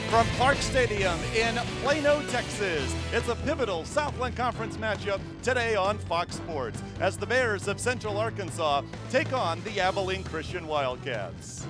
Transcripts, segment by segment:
From Clark Stadium in Plano, Texas, it's a pivotal Southland Conference matchup today on Fox Sports as the Bears of Central Arkansas take on the Abilene Christian Wildcats.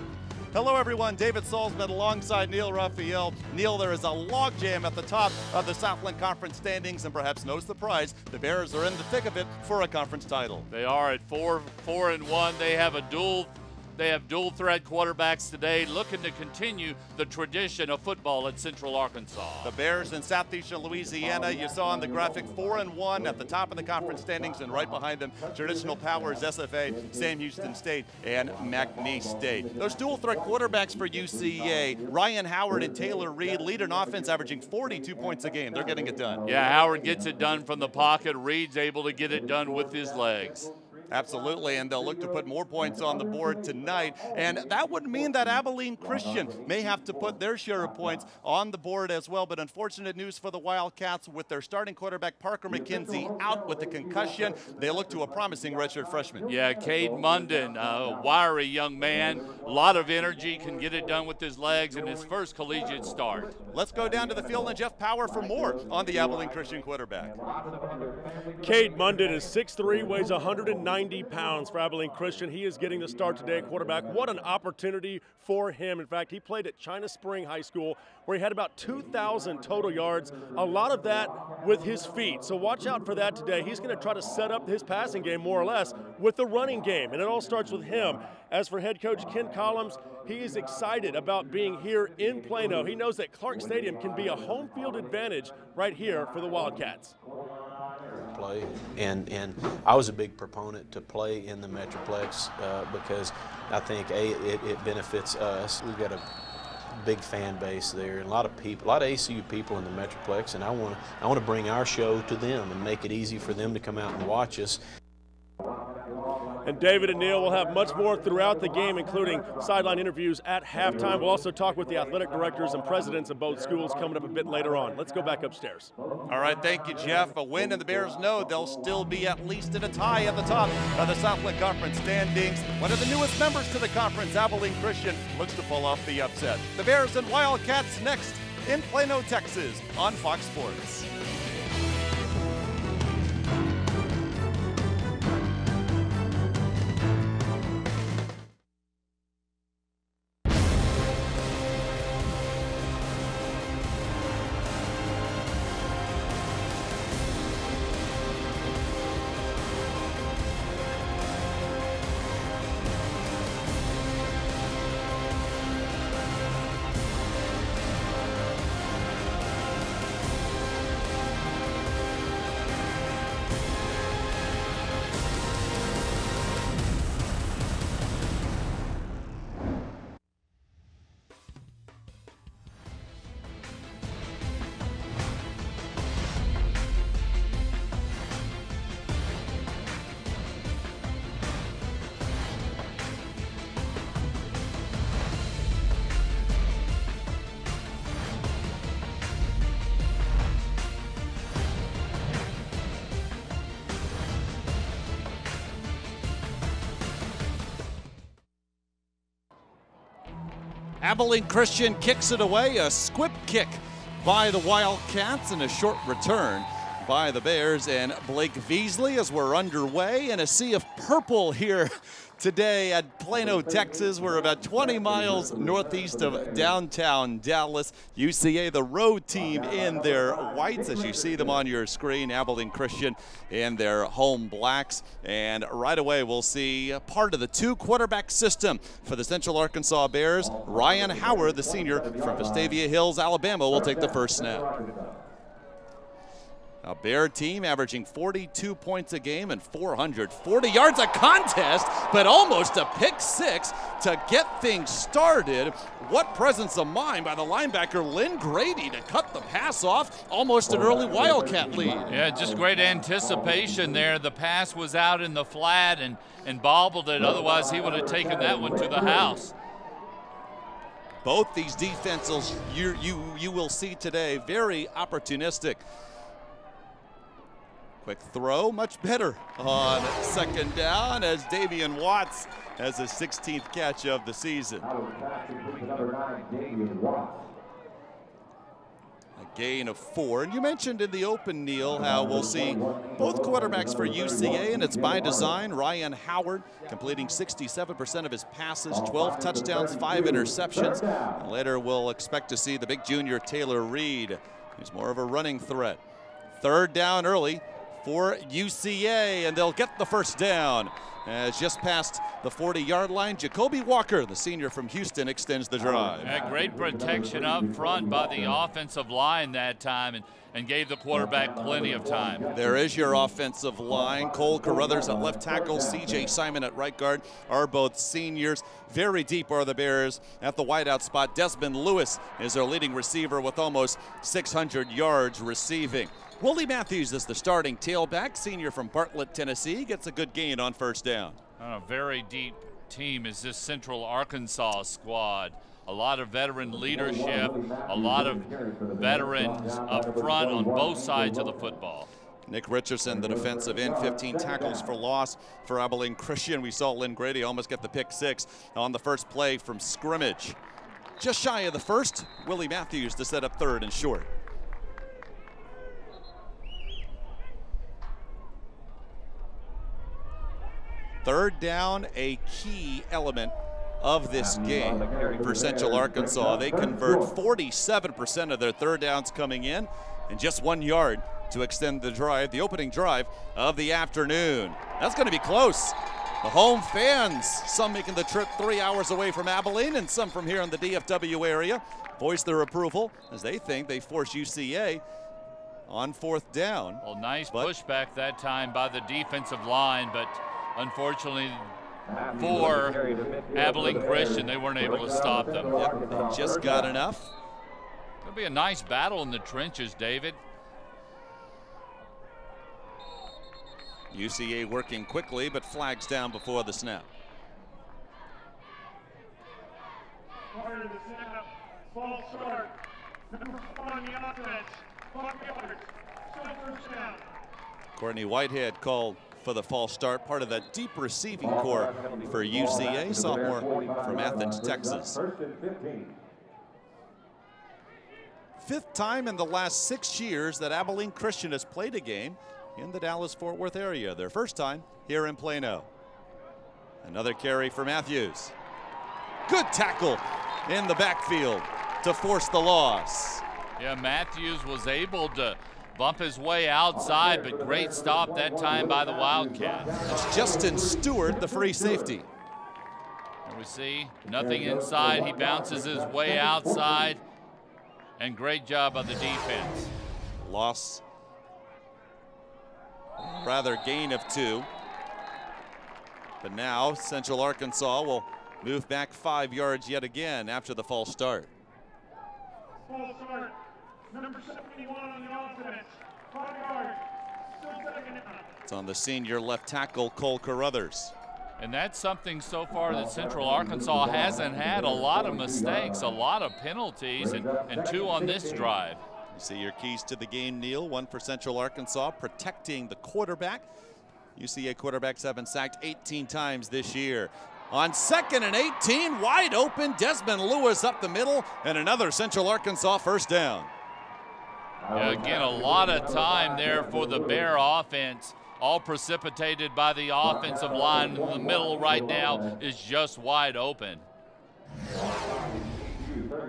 Hello everyone, David Salzman alongside Neil Raphael. Neil, there is a logjam at the top of the Southland Conference standings, and perhaps no surprise, the Bears are in the thick of it for a conference title. They are at 4-1. They have dual threat quarterbacks today, looking to continue the tradition of football at Central Arkansas. The Bears in Southeastern Louisiana, you saw on the graphic, 4-1 at the top of the conference standings, and right behind them, traditional powers SFA, Sam Houston State, and McNeese State. Those dual threat quarterbacks for UCA, Ryan Howard and Taylor Reed, lead an offense averaging 42 points a game. They're getting it done. Yeah, Howard gets it done from the pocket. Reed's able to get it done with his legs. Absolutely, and they'll look to put more points on the board tonight. And that would mean that Abilene Christian may have to put their share of points on the board as well. But unfortunate news for the Wildcats with their starting quarterback Parker McKenzie out with the concussion. They look to a promising redshirt freshman. Yeah, Cade Munden, a wiry young man, a lot of energy, can get it done with his legs in his first collegiate start. Let's go down to the field and Jeff Power for more on the Abilene Christian quarterback. Cade Munden is 6'3", weighs 190 pounds for Abilene Christian. He is getting the start today at quarterback. What an opportunity for him. In fact, he played at China Spring High School where he had about 2,000 total yards, a lot of that with his feet. So watch out for that today. He's going to try to set up his passing game more or less with the running game, and it all starts with him. As for head coach Ken Collins, he is excited about being here in Plano. He knows that Clark Stadium can be a home field advantage right here for the Wildcats. Play, and I was a big proponent to play in the Metroplex because I think it benefits us. We've got a big fan base there, and a lot of ACU people in the Metroplex, and I want to bring our show to them and make it easy for them to come out and watch us. And David and Neil will have much more throughout the game, including sideline interviews at halftime. We'll also talk with the athletic directors and presidents of both schools coming up a bit later on. Let's go back upstairs. All right, thank you, Jeff. A win, and the Bears know they'll still be at least in a tie at the top of the Southland Conference standings. One of the newest members to the conference, Abilene Christian, looks to pull off the upset. The Bears and Wildcats next in Plano, Texas on Fox Sports. Abilene Christian kicks it away, a squib kick by the Wildcats and a short return by the Bears and Blake Veasley as we're underway in a sea of purple here today at Plano, Texas. We're about 20 miles northeast of downtown Dallas. UCA, the road team, in their whites, as you see them on your screen. Abilene Christian in their home blacks. And right away, we'll see part of the two-quarterback system for the Central Arkansas Bears. Ryan Howard, the senior from Vestavia Hills, Alabama, will take the first snap. A Bear team averaging 42 points a game and 440 yards a contest, but almost a pick six to get things started. What presence of mind by the linebacker Lynn Grady to cut the pass off, almost an early Wildcat lead. Yeah, just great anticipation there. The pass was out in the flat and bobbled it. Otherwise, he would have taken that one to the house. Both these defenses you will see today very opportunistic. Quick throw, much better on second down as Davian Watts has his 16th catch of the season. A gain of 4. And you mentioned in the open, Neil, how we'll see both quarterbacks for UCA, and it's by design. Ryan Howard completing 67% of his passes, 12 touchdowns, 5 interceptions. And later we'll expect to see the big junior Taylor Reed, who's more of a running threat. Third down early for UCA, and they'll get the first down. As just past the 40-yard line, Jacoby Walker, the senior from Houston, extends the drive. Great protection up front by the offensive line that time and gave the quarterback plenty of time. There is your offensive line. Cole Carruthers at left tackle, C.J. Simon at right guard are both seniors. Very deep are the Bears at the wideout spot. Desmond Lewis is their leading receiver with almost 600 yards receiving. Willie Matthews is the starting tailback, senior from Bartlett, Tennessee, gets a good gain on first down. A very deep team is this Central Arkansas squad. A lot of veteran leadership, a lot of veterans up front on both sides of the football. Nick Richardson, the defensive end, 15 tackles for loss for Abilene Christian. We saw Lynn Grady almost get the pick 6 on the first play from scrimmage. Just shy of the first, Willie Matthews to set up third and short. Third down, a key element of this game for Central Arkansas. They convert 47% of their third downs coming in, and just 1 yard to extend the drive, the opening drive of the afternoon. That's going to be close. The home fans, some making the trip 3 hours away from Abilene and some from here in the DFW area, voice their approval as they think they force UCA on fourth down. Well, nice pushback that time by the defensive line, but unfortunately for Abilene Christian, they weren't able to stop them. Yep, they just got enough. It'll be a nice battle in the trenches, David. UCA working quickly, but flags down before the snap. False start. Number 4 on the offense. 5 yards. First down. Courtney Whitehead called for the false start, part of that deep receiving core for UCA, sophomore from Athens, Texas. Fifth time in the last 6 years that Abilene Christian has played a game in the Dallas-Fort Worth area. Their first time here in Plano. Another carry for Matthews. Good tackle in the backfield to force the loss. Yeah, Matthews was able to bump his way outside, but great stop that time by the Wildcats. It's Justin Stewart, the free safety. And we see nothing inside. He bounces his way outside, and great job by the defense. Loss, rather gain of 2. But now Central Arkansas will move back 5 yards yet again after the false start. False start. Number 71 on the offense. 5 yards. Still second down. It's on the senior left tackle, Cole Carruthers. And that's something so far that Central Arkansas hasn't had. A lot of mistakes, a lot of penalties, and 2 on this drive. You see your keys to the game, Neil. 1 for Central Arkansas, protecting the quarterback. UCA quarterbacks have been sacked 18 times this year. On 2nd and 18, wide open, Desmond Lewis up the middle, and another Central Arkansas first down. Yeah, again, a lot of time there for the Bear offense, all precipitated by the offensive line. In the middle right now is just wide open.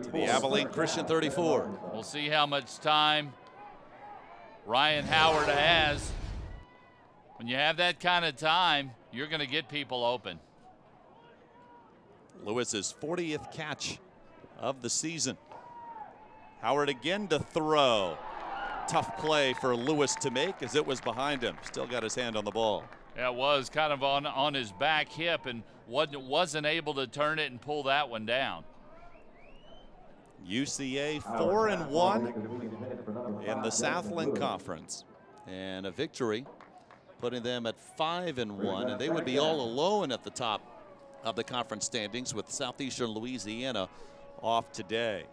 To the Abilene Christian 34. We'll see how much time Ryan Howard has. When you have that kind of time, you're going to get people open. Lewis's 40th catch of the season. Howard again to throw. Tough play for Lewis to make as it was behind him. Still got his hand on the ball. Yeah, it was kind of on his back hip and wasn't able to turn it and pull that one down. UCA 4-1 in the Southland Conference, and a victory putting them at 5-1, and they would be all alone at the top of the conference standings with Southeastern Louisiana off today.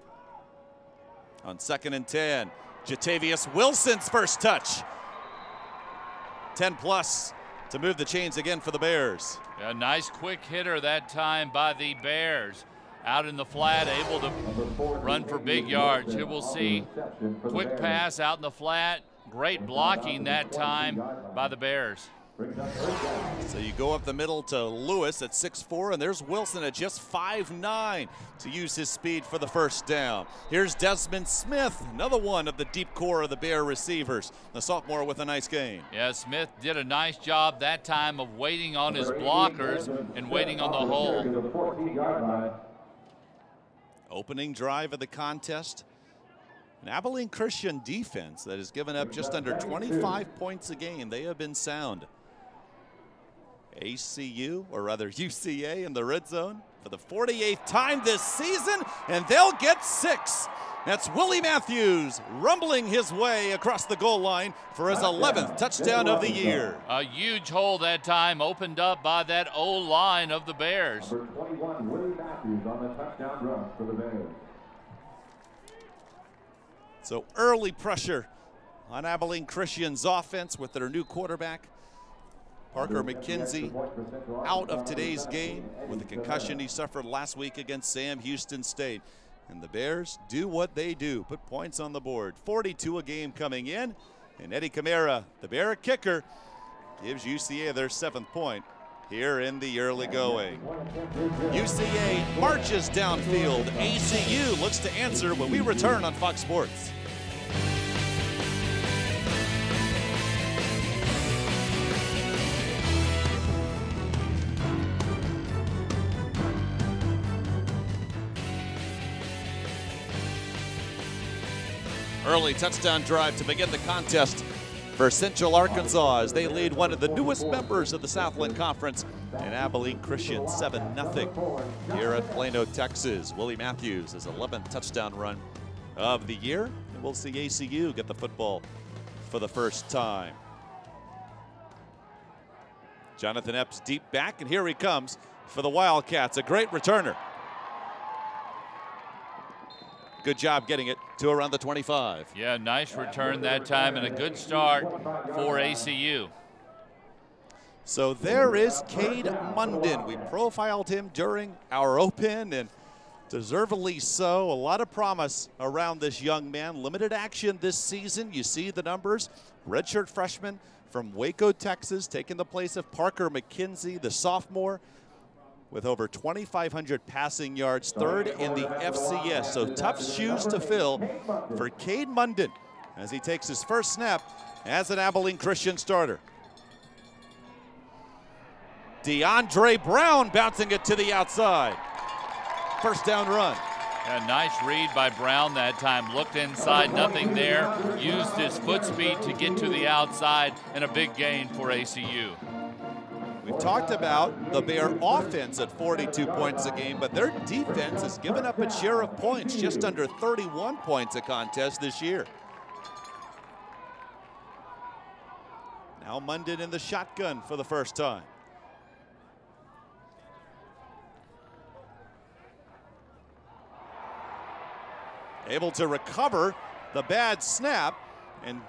On 2nd and 10, Jatavius Wilson's first touch. 10 plus to move the chains again for the Bears. A nice quick hitter that time by the Bears. Out in the flat, able to run for big yards. Here we'll see quick pass out in the flat. Great blocking that time by the Bears. So you go up the middle to Lewis at 6'4", and there's Wilson at just 5'9" to use his speed for the first down. Here's Desmond Smith, another one of the deep core of the Bear receivers. The sophomore with a nice game. Yeah, Smith did a nice job that time of waiting on his blockers and waiting on the hole. Opening drive of the contest. An Abilene Christian defense that has given up just under 25 points a game. They have been sound. ACU, or rather UCA, in the red zone for the 48th time this season, and they'll get 6. That's Willie Matthews rumbling his way across the goal line for his 11th touchdown of the year. A huge hole that time opened up by that O-line of the Bears. Number 21, Willie Matthews on the touchdown run for the Bears. So early pressure on Abilene Christian's offense with their new quarterback. Parker McKenzie out of today's game with the concussion he suffered last week against Sam Houston State. And the Bears do what they do, put points on the board. 42 a game coming in, and Eddie Camara, the Bear kicker, gives UCA their 7th point here in the early going. UCA marches downfield. ACU looks to answer when we return on Fox Sports. Early touchdown drive to begin the contest for Central Arkansas as they lead one of the newest members of the Southland Conference and Abilene Christian 7-0 here at Plano, Texas. Willie Matthews, his 11th touchdown run of the year, and we'll see ACU get the football for the first time. Jonathan Epps deep back, and here he comes for the Wildcats, a great returner. Good job getting it to around the 25. Yeah, nice return that time and a good start for ACU. So there is Cade Munden. We profiled him during our open, and deservedly so. A lot of promise around this young man. Limited action this season. You see the numbers. Redshirt freshman from Waco, Texas, taking the place of Parker McKenzie, the sophomore, with over 2,500 passing yards, 3rd in the FCS. So tough shoes to fill for Cade Munden as he takes his first snap as an Abilene Christian starter. DeAndre Brown bouncing it to the outside. First down run. A nice read by Brown that time. Looked inside, nothing there. Used his foot speed to get to the outside, and a big gain for ACU. We've talked about the Bear offense at 42 points a game, but their defense has given up its share of points, just under 31 points a contest this year. Now Munden in the shotgun for the first time. Able to recover the bad snap, and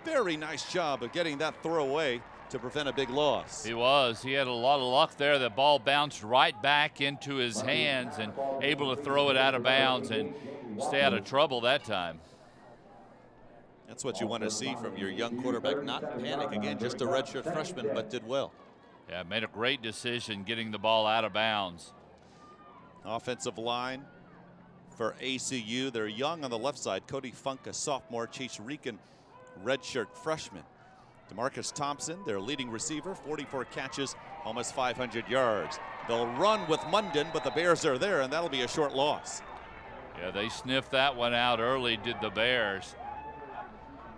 very nice job of getting that throw away to prevent a big loss. He was. He had a lot of luck there. The ball bounced right back into his hands and able to throw it out of bounds and stay out of trouble that time. That's what you want to see from your young quarterback. Not panic again, just a redshirt freshman, but did well. Yeah, made a great decision getting the ball out of bounds. Offensive line for ACU. They're young on the left side. Cody Funk, a sophomore. Chase Rican, redshirt freshman. DeMarcus Thompson, their leading receiver, 44 catches, almost 500 yards. They'll run with Munden, but the Bears are there, and that'll be a short loss. Yeah, they sniffed that one out early, did the Bears.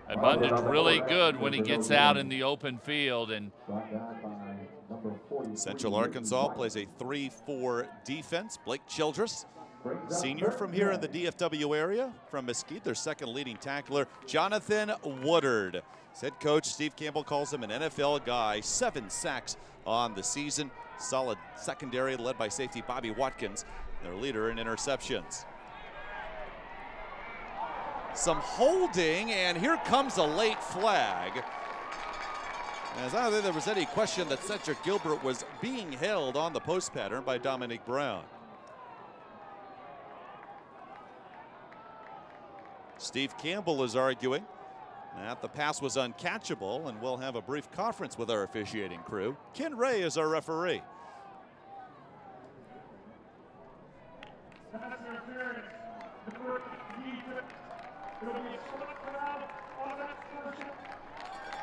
And Munden's really good when he gets out in the open field. And Central Arkansas plays a 3-4 defense. Blake Childress, senior from here in the DFW area, from Mesquite, their second leading tackler. Jonathan Woodard. Head coach Steve Campbell calls him an NFL guy. 7 sacks on the season. Solid secondary led by safety Bobby Watkins, their leader in interceptions. Some holding, and here comes a late flag. As I don't think there was any question that Cedric Gilbert was being held on the post pattern by Dominique Brown. Steve Campbell is arguing that the pass was uncatchable, and we'll have a brief conference with our officiating crew. Ken Ray is our referee.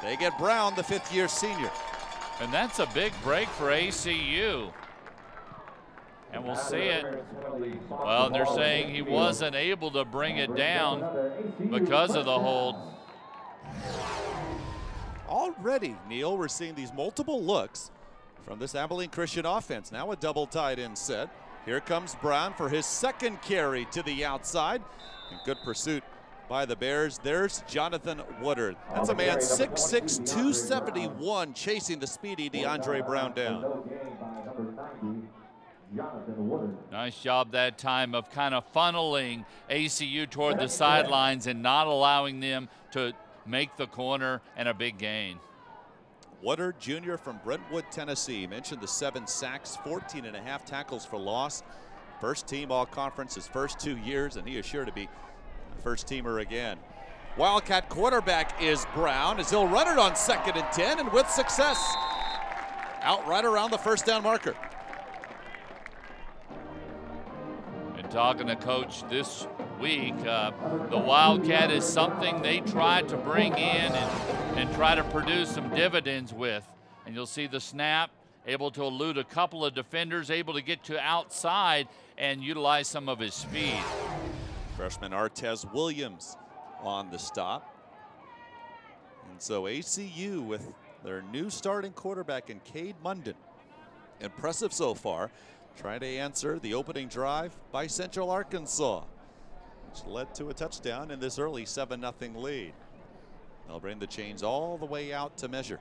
They get Brown, the fifth-year senior. And that's a big break for ACU. And we'll see it. Well, they're saying he wasn't able to bring it down because of the hold. Already, Neil, we're seeing these multiple looks from this Abilene Christian offense. Now a double tight end set. Here comes Brown for his second carry to the outside. And good pursuit by the Bears. There's Jonathan Woodard. That's a man 6'6", 271, chasing the speedy DeAndre Brown down. Nice job that time of kind of funneling ACU toward the sidelines and not allowing them to make the corner and a big gain. Woodard Jr. from Brentwood, Tennessee. Mentioned the 7 sacks, 14.5 tackles for loss. First team all-conference his first 2 years, and he is sure to be a first-teamer again. Wildcat quarterback is Brown, as he'll run it on 2nd and 10, and with success. Out right around the first down marker. Been talking to Coach this week. The Wildcat is something they tried to bring in and try to produce some dividends with. And you'll see the snap, able to elude a couple of defenders, able to get to outside and utilize some of his speed. Freshman Artez Williams on the stop. And so ACU with their new starting quarterback in Cade Munden. Impressive so far. Trying to answer the opening drive by Central Arkansas, which led to a touchdown in this early 7-0 lead. They'll bring the chains all the way out to measure.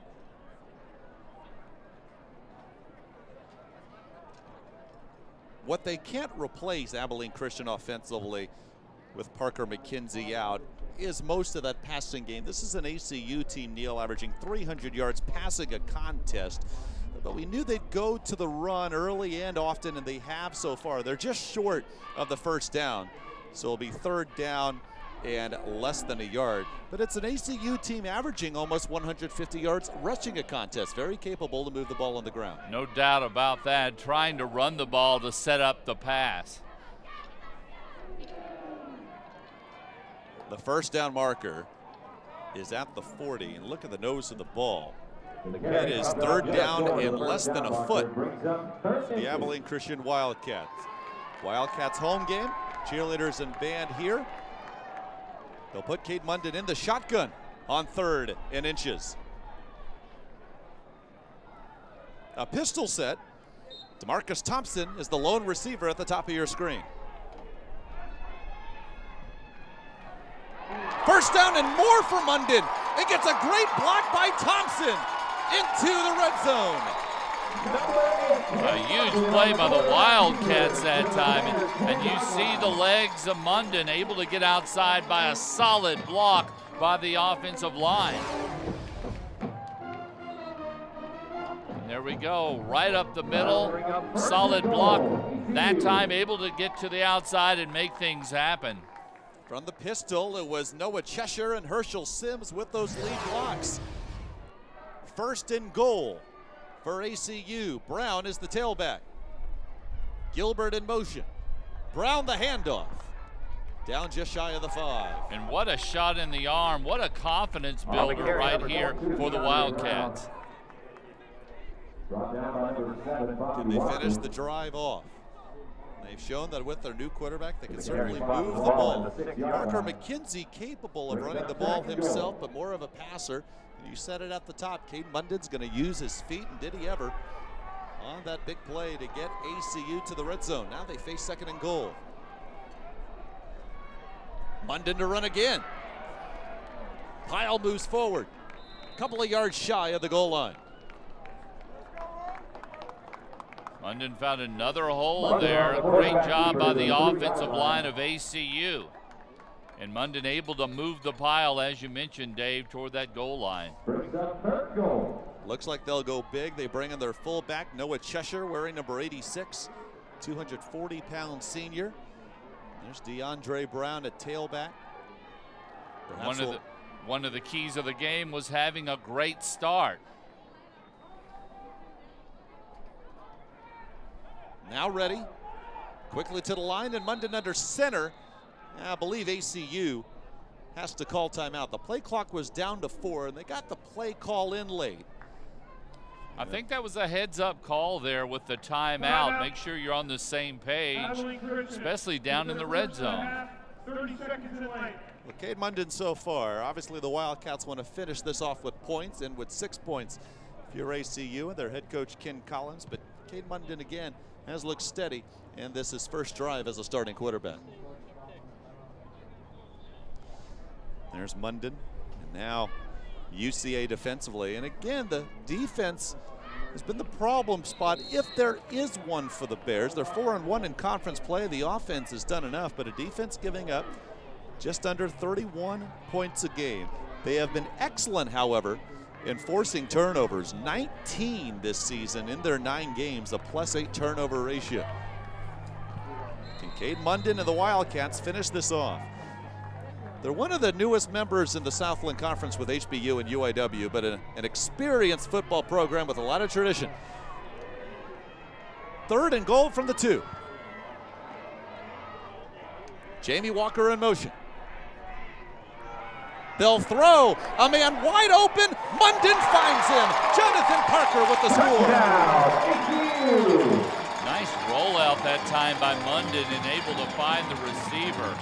What they can't replace Abilene Christian offensively with Parker McKenzie out is most of that passing game. This is an ACU team, Neil, averaging 300 yards passing a contest. But we knew they'd go to the run early and often, and they have so far. They're just short of the first down. So it'll be 3rd down and less than a yard. But it's an ACU team averaging almost 150 yards rushing a contest. Very capable to move the ball on the ground. No doubt about that. Trying to run the ball to set up the pass. The first down marker is at the 40. And look at the nose of the ball. It is 3rd down and less than a foot for the Abilene Christian Wildcats. Wildcats home game, cheerleaders and band here. They'll put Cade Munden in the shotgun on 3rd and inches. A pistol set. DeMarcus Thompson is the lone receiver at the top of your screen. First down and more for Munden. It gets a great block by Thompson into the red zone. A huge play by the Wildcats that time. And you see the legs of Munden able to get outside by a solid block by the offensive line. And there we go, right up the middle, solid block. That time able to get to the outside and make things happen. From the pistol, it was Noah Cheshire and Herschel Sims with those lead blocks. 1st and goal for ACU. Brown is the tailback. Gilbert in motion. Brown the handoff. Down just shy of the 5. And what a shot in the arm. What a confidence builder right here for the Wildcats. Can they finish the drive off? They've shown that with their new quarterback, they can certainly move the ball. Parker McKenzie capable of running the ball himself, but more of a passer. And you said it at the top, Cade Munden's going to use his feet, and did he ever, on that big play to get ACU to the red zone. Now they face 2nd and goal. Munden to run again. Pyle moves forward. A couple of yards shy of the goal line. Munden found another hole there. A great job by the offensive line of ACU. And Munden able to move the pile, as you mentioned, Dave, toward that goal line. Looks like they'll go big. They bring in their fullback, Noah Cheshire, wearing number 86, 240-pound senior. There's DeAndre Brown at tailback. One of the keys of the game was having a great start. Now ready. Quickly to the line, and Munden under center. I believe ACU has to call timeout. The play clock was down to 4, and they got the play call in late. I think that was a heads-up call there with the timeout. Make sure you're on the same page, especially down in the red zone. 30 seconds in lane. Well, Cade Munden so far. Obviously, the Wildcats want to finish this off with points, and with 6 points if you're ACU and their head coach, Ken Collins. But Cade Munden, again, has looked steady, and this is first drive as a starting quarterback. There's Munden, and now UCA defensively. And again, the defense has been the problem spot if there is one for the Bears. They're 4-1 in conference play. The offense has done enough, but a defense giving up just under 31 points a game. They have been excellent, however, in forcing turnovers. 19 this season in their 9 games, a +8 turnover ratio. Can Cade Munden and the Wildcats finish this off? They're one of the newest members in the Southland Conference with HBU and UIW, but an experienced football program with a lot of tradition. 3rd and goal from the 2. Jamie Walker in motion. They'll throw. A man wide open. Munden finds him. Jonathan Parker with the score. Nice rollout that time by Munden and able to find the receiver.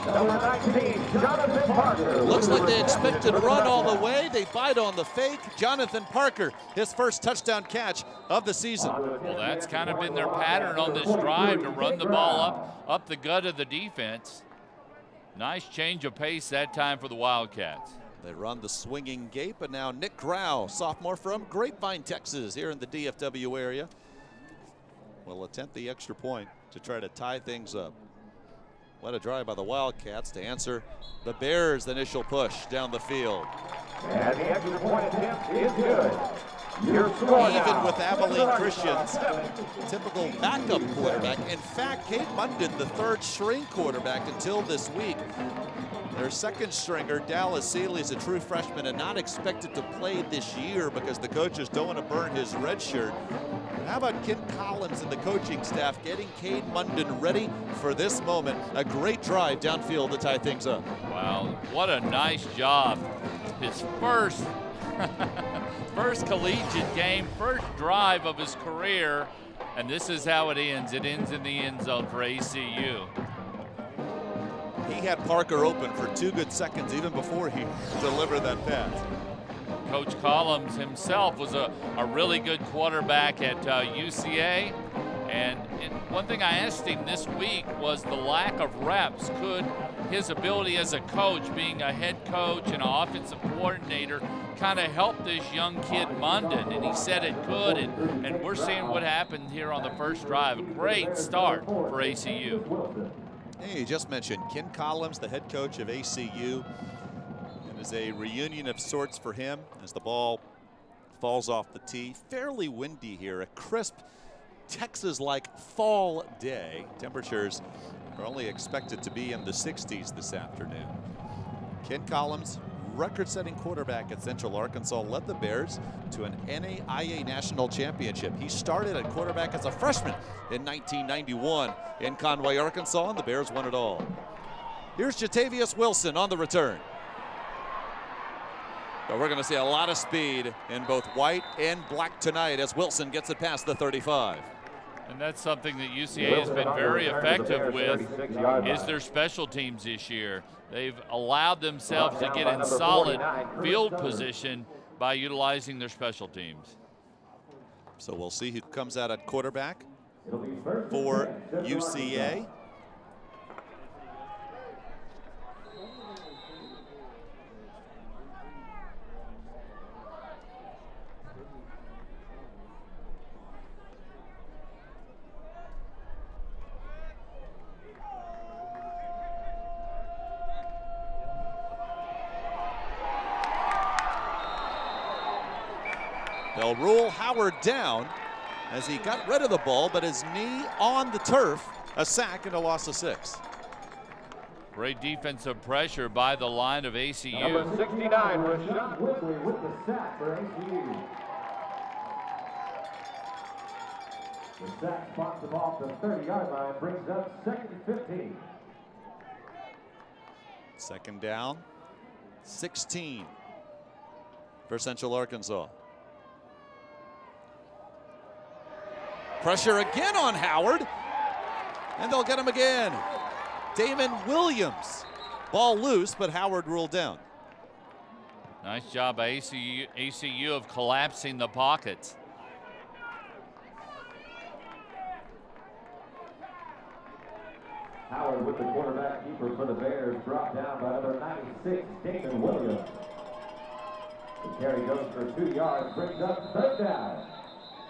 Number 19, Jonathan Parker. Looks like they expected run all the way. They bite on the fake. Jonathan Parker, his first touchdown catch of the season. Well, that's kind of been their pattern on this drive, to run the ball up the gut of the defense. Nice change of pace that time for the Wildcats. They run the swinging gate, but now Nick Grau, sophomore from Grapevine, Texas, here in the DFW area, will attempt the extra point to try to tie things up. What a drive by the Wildcats to answer the Bears' initial push down the field. And the extra point attempt is good. Your score Even now. with Abilene Christian's typical backup quarterback. In fact, Cade Munden, the 3rd string quarterback until this week. Their 2nd stringer, Dallas Seeley, is a true freshman and not expected to play this year because the coaches don't want to burn his red shirt. How about Ken Collins and the coaching staff getting Cade Munden ready for this moment? A great drive downfield to tie things up. Wow, what a nice job. His first collegiate game, first drive of his career, and this is how it ends. It ends in the end zone for ACU. He had Parker open for 2 good seconds even before he delivered that pass. Coach Collins himself was a really good quarterback at UCA. And one thing I asked him this week was the lack of reps. Could his ability as a coach, being a head coach and an offensive coordinator, kind of help this young kid Munden? And he said it could, and we're seeing what happened here on the first drive. A great start for ACU. Hey, you just mentioned Ken Collins, the head coach of ACU. It is a reunion of sorts for him as the ball falls off the tee. Fairly windy here, a crisp Texas-like fall day. Temperatures are only expected to be in the 60s this afternoon. Ken Collins, record-setting quarterback at Central Arkansas, led the Bears to an NAIA National Championship. He started at quarterback as a freshman in 1991 in Conway, Arkansas, and the Bears won it all. Here's Jatavius Wilson on the return. But we're going to see a lot of speed in both white and black tonight as Wilson gets it past the 35. And that's something that UCA has been very effective with, is their special teams this year. They've allowed themselves to get in solid field position by utilizing their special teams. So we'll see who comes out at quarterback for UCA. They'll rule Howard down as he got rid of the ball, but his knee on the turf, a sack and a loss of 6. Great defensive pressure by the line of ACU. Number 69, Rashawn Whitley with the sack for ACU. The sack spots the ball at the 30-yard line, brings up 2nd and 15. 2nd down, 16 for Central Arkansas. Pressure again on Howard, and they'll get him again. Damon Williams, ball loose, but Howard ruled down. Nice job by ACU of collapsing the pockets. Howard with the quarterback keeper for the Bears, dropped down by number 96, Damon Williams. The carry goes for 2 yards, brings up 3rd down.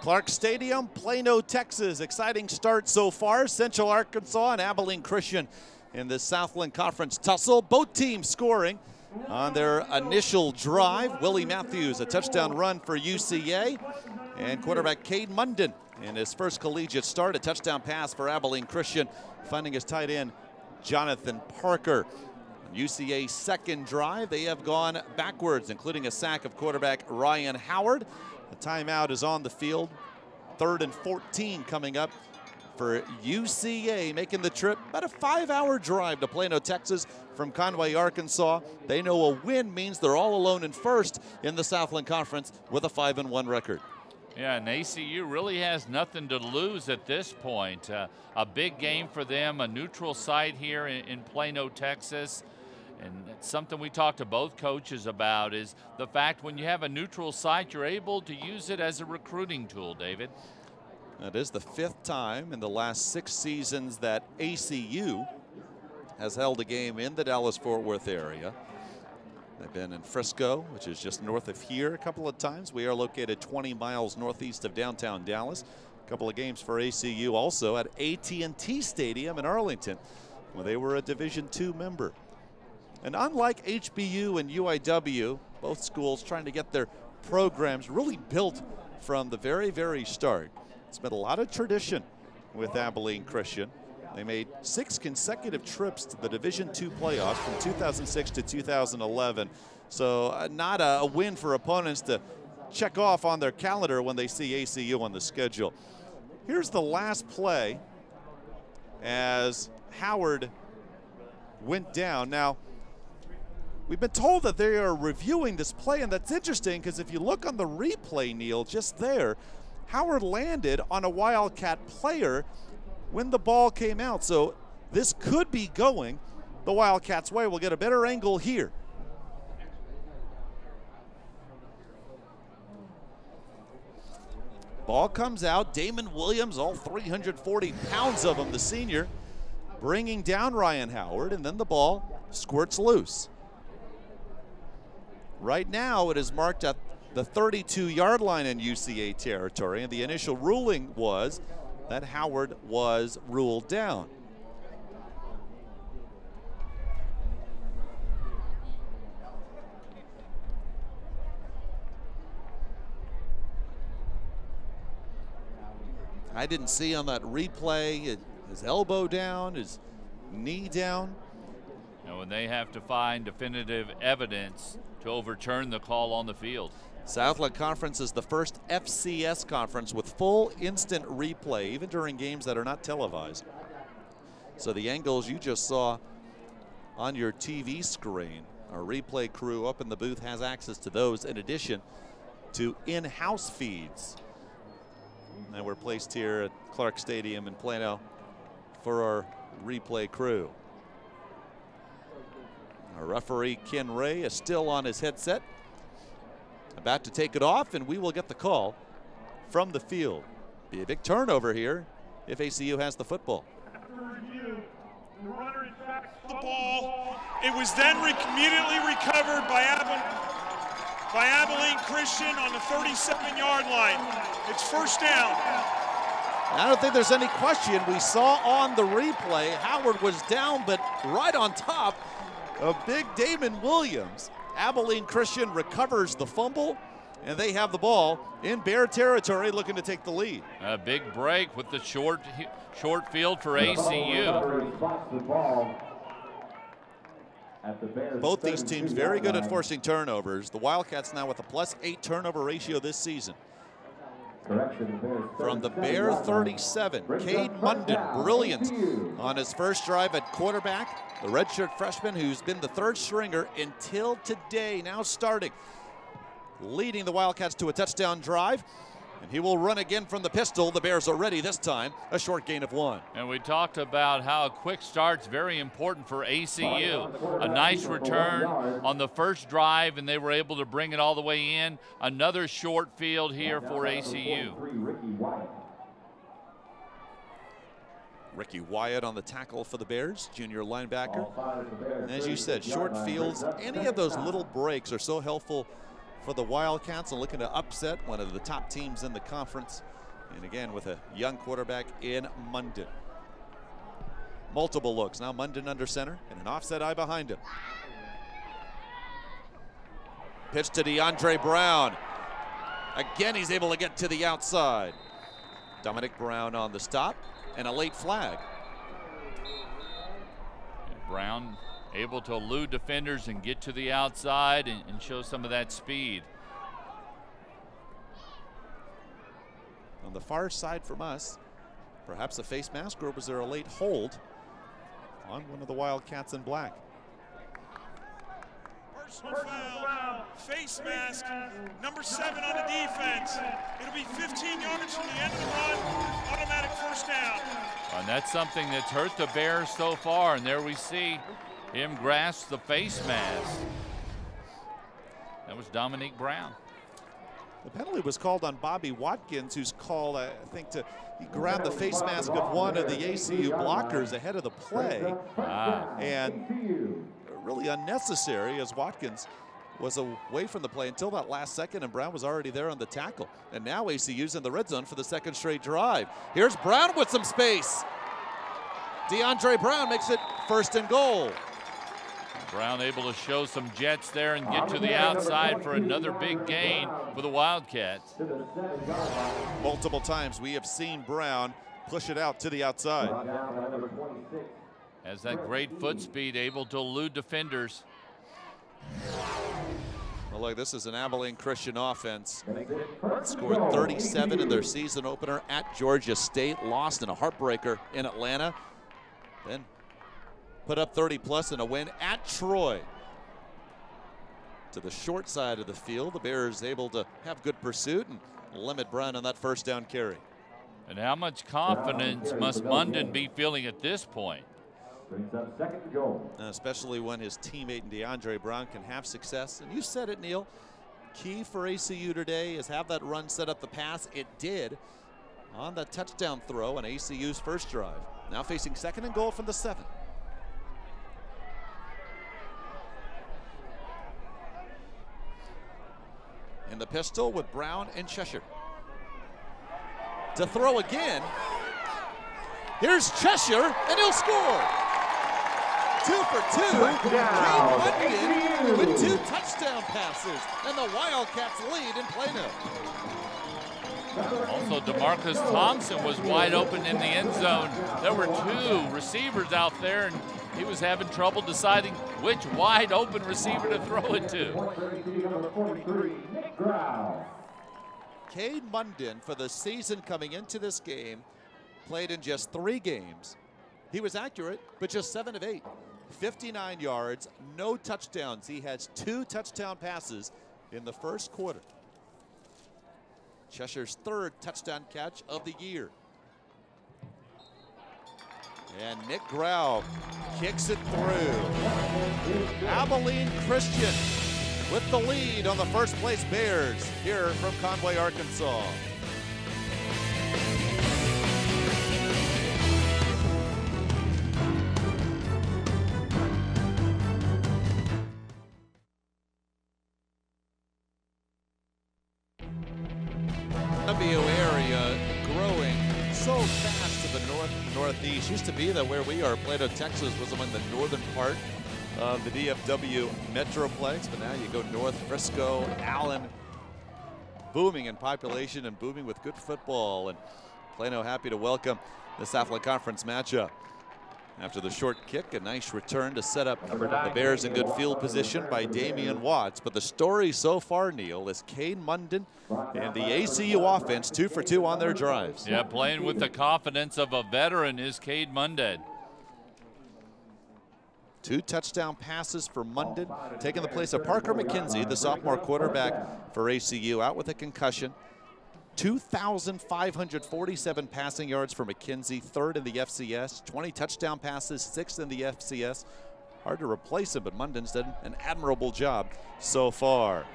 Clark Stadium, Plano, Texas. Exciting start so far. Central Arkansas and Abilene Christian in the Southland Conference tussle. Both teams scoring on their initial drive. Willie Matthews, a touchdown run for UCA. And quarterback Cade Munden in his first collegiate start, a touchdown pass for Abilene Christian, finding his tight end, Jonathan Parker. On UCA's second drive, they have gone backwards, including a sack of quarterback Ryan Howard. The timeout is on the field. 3rd and 14 coming up for UCA, making the trip about a 5-hour drive to Plano, Texas from Conway, Arkansas. They know a win means they're all alone in first in the Southland Conference with a 5-1 record. Yeah, and ACU really has nothing to lose at this point. A big game for them, a neutral site here in Plano, Texas. And it's something we talked to both coaches about, is the fact when you have a neutral site, you're able to use it as a recruiting tool, David. That is the 5th time in the last 6 seasons that ACU has held a game in the Dallas-Fort Worth area. They've been in Frisco, which is just north of here, a couple of times. We are located 20 miles northeast of downtown Dallas. A couple of games for ACU also at AT&T Stadium in Arlington, where they were a Division II member. And unlike HBU and UIW, both schools trying to get their programs really built from the very, very start. It's been a lot of tradition with Abilene Christian. They made 6 consecutive trips to the Division II playoffs from 2006 to 2011. So not a win for opponents to check off on their calendar when they see ACU on the schedule. Here's the last play as Howard went down. Now, we've been told that they are reviewing this play, and that's interesting because if you look on the replay, Neil, just there, Howard landed on a Wildcat player when the ball came out. So this could be going the Wildcats' way. We'll get a better angle here. Ball comes out. Damon Williams, all 340 pounds of him, the senior, bringing down Ryan Howard, and then the ball squirts loose. Right now, it is marked at the 32-yard line in UCA territory, and the initial ruling was that Howard was ruled down. I didn't see on that replay his elbow down, his knee down. And when they have to find definitive evidence to overturn the call on the field. Southland Conference is the first FCS conference with full instant replay, even during games that are not televised. So the angles you just saw on your TV screen, our replay crew up in the booth has access to those in addition to in-house feeds. And we're placed here at Clark Stadium in Plano for our replay crew. Our referee, Ken Ray, is still on his headset, about to take it off, and we will get the call from the field. Be a big turnover here if ACU has the football. The ball. It was then immediately recovered by Abilene Christian on the 37-yard line. It's 1st down. I don't think there's any question. We saw on the replay Howard was down, but right on top of big Damon Williams. Abilene Christian recovers the fumble, and they have the ball in Bear territory, looking to take the lead. A big break with the short field for ACU. Both these teams very good at forcing turnovers. The Wildcats now with a +8 turnover ratio this season. From the Bear 37, Cade Munden, brilliant on his first drive at quarterback. The redshirt freshman who's been the third stringer until today, now starting, leading the Wildcats to a touchdown drive. And he will run again from the pistol. The Bears are ready this time, a short gain of 1. And we talked about how a quick start's very important for ACU. A nice return on the first drive, and they were able to bring it all the way in. Another short field here for ACU. Ricky Wyatt on the tackle for the Bears, junior linebacker. And as you said, short fields, any of those little breaks are so helpful for the Wildcats, and looking to upset one of the top teams in the conference. And again, with a young quarterback in Munden. Multiple looks. Now Munden under center and an offset eye behind him. Pitch to DeAndre Brown. Again, he's able to get to the outside. Dominic Brown on the stop and a late flag. And Brown able to elude defenders and get to the outside and show some of that speed. On the far side from us, perhaps a face mask, or was there a late hold on one of the Wildcats in black? Personal foul, face mask, number 7 on the defense. It'll be 15 yards from the end of the run, automatic first down. And that's something that's hurt the Bears so far, and there we see him grasp the face mask. That was Dominique Brown. The penalty was called on Bobby Watkins, who's called, I think, he grabbed the face mask of one of the ACU blockers ahead of the play. And really unnecessary, as Watkins was away from the play until that last second, and Brown was already there on the tackle. And now ACU's in the red zone for the second straight drive. Here's Brown with some space. DeAndre Brown makes it 1st and goal. Brown able to show some jets there and get to the outside for another big gain for the Wildcats. Multiple times we have seen Brown push it out to the outside. Has that great foot speed, able to elude defenders. Well, look, this is an Abilene Christian offense. Scored 37 in their season opener at Georgia State, lost in a heartbreaker in Atlanta. Then put up 30+ in a win at Troy. To the short side of the field, the Bears able to have good pursuit and limit Brown on that first down carry. And how much confidence must Munden be feeling at this point? Especially when his teammate DeAndre Brown can have success. And you said it, Neil. Key for ACU today is have that run set up the pass. It did on that touchdown throw on ACU's first drive. Now facing 2nd and goal from the 7. In the pistol with Brown and Cheshire. To throw again. Here's Cheshire, and he'll score. 2 for 2. Cade Munden with 2 touchdown passes, and the Wildcats lead in Plano. Also, DeMarcus Thompson was wide open in the end zone. There were 2 receivers out there, and he was having trouble deciding which wide open receiver to throw it to. Cade Munden, for the season coming into this game, played in just 3 games. He was accurate, but just 7 of 8. 59 yards, no touchdowns. He has 2 touchdown passes in the first quarter. Cheshire's 3rd touchdown catch of the year. And Nick Grau kicks it through. Abilene Christian with the lead on the first place Bears here from Conway, Arkansas. Area growing so fast to the northeast. Used to be that where we are, Plato, Texas, was among the northern part of the DFW Metroplex, but now you go north, Frisco, Allen, booming in population and booming with good football. And Plano happy to welcome the Southland Conference matchup. After the short kick, a nice return to set up the Bears in good field position by Damian Watts. But the story so far, Neil, is Cade Munden and the ACU offense 2 for 2 on their drives. Yeah, playing with the confidence of a veteran is Cade Munden. 2 touchdown passes for Munden, taking the place of Parker McKenzie, the sophomore quarterback for ACU, out with a concussion. 2,547 passing yards for McKenzie, 3rd in the FCS. 20 touchdown passes, 6th in the FCS. Hard to replace him, but Munden's done an admirable job so far.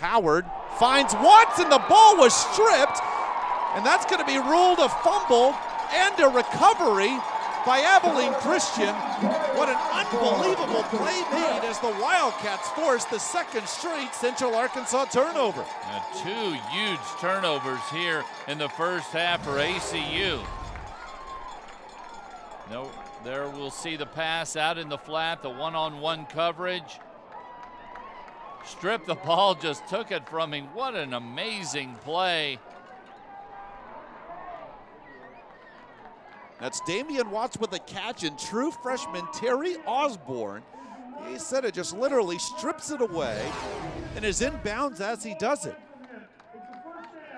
Howard finds Watts, and the ball was stripped, and that's going to be ruled a fumble and a recovery by Abilene Christian. What an unbelievable play made as the Wildcats force the 2nd straight Central Arkansas turnover. Now, 2 huge turnovers here in the first half for ACU. No, there we'll see the pass out in the flat, the one-on-one coverage. Stripped the ball, just took it from him. What an amazing play. That's Damian Watts with a catch, and true freshman Terry Osborne, he said it just literally strips it away and is in bounds as he does it.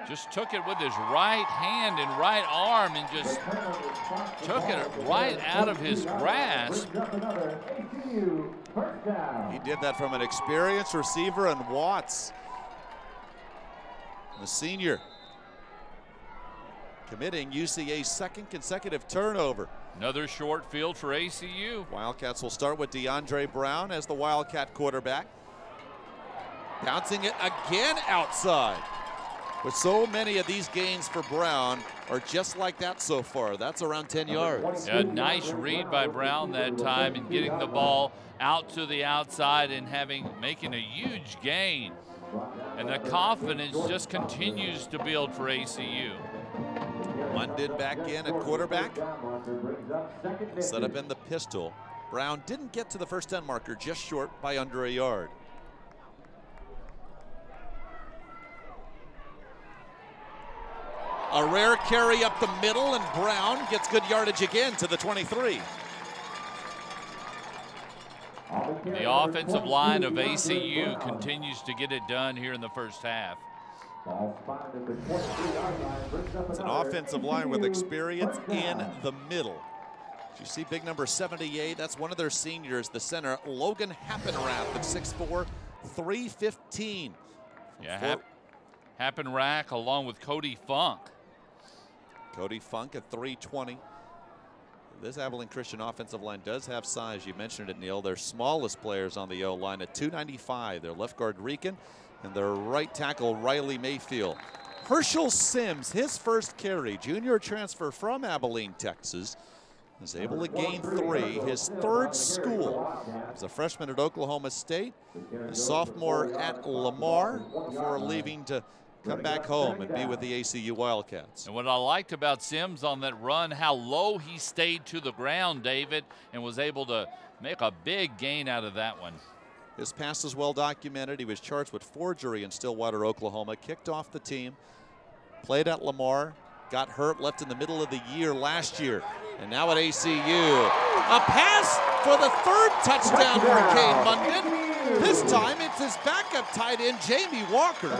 Just took it with his right hand and right arm and just took it right out of his grasp. He did that from an experienced receiver, and Watts, the senior, committing UCA's 2nd consecutive turnover. Another short field for ACU. Wildcats will start with DeAndre Brown as the Wildcat quarterback. Bouncing it again outside. But so many of these gains for Brown are just like that so far. That's around 10 yards. Yeah, nice read by Brown that time and getting the ball out to the outside and making a huge gain. And the confidence just continues to build for ACU. Munden back in at quarterback. Set up in the pistol. Brown didn't get to the first 10 marker, just short by under a yard. A rare carry up the middle, and Brown gets good yardage again to the 23. The offensive line of ACU continues to get it done here in the first half. It's an offensive line with experience in the middle. You see big number 78, that's one of their seniors, the center, Logan Happenrath of 6'4", 315. Yeah, Happenrath along with Cody Funk. Cody Funk at 320. This Abilene Christian offensive line does have size. You mentioned it, Neil. Their smallest players on the O-line at 295. Their left guard Rican and their right tackle Riley Mayfield. Herschel Sims, his first carry, junior transfer from Abilene, Texas, is able to gain 3, his 3rd school. He's a freshman at Oklahoma State, a sophomore at Lamar before leaving to come back home and be with the ACU Wildcats. And what I liked about Sims on that run, how low he stayed to the ground, David, and was able to make a big gain out of that one. His past is well documented. He was charged with forgery in Stillwater, Oklahoma, kicked off the team, played at Lamar, got hurt, left in the middle of the year last year, and now at ACU. A pass for the 3rd touchdown for Cade Munden. This time it's his backup tight end, Jamie Walker,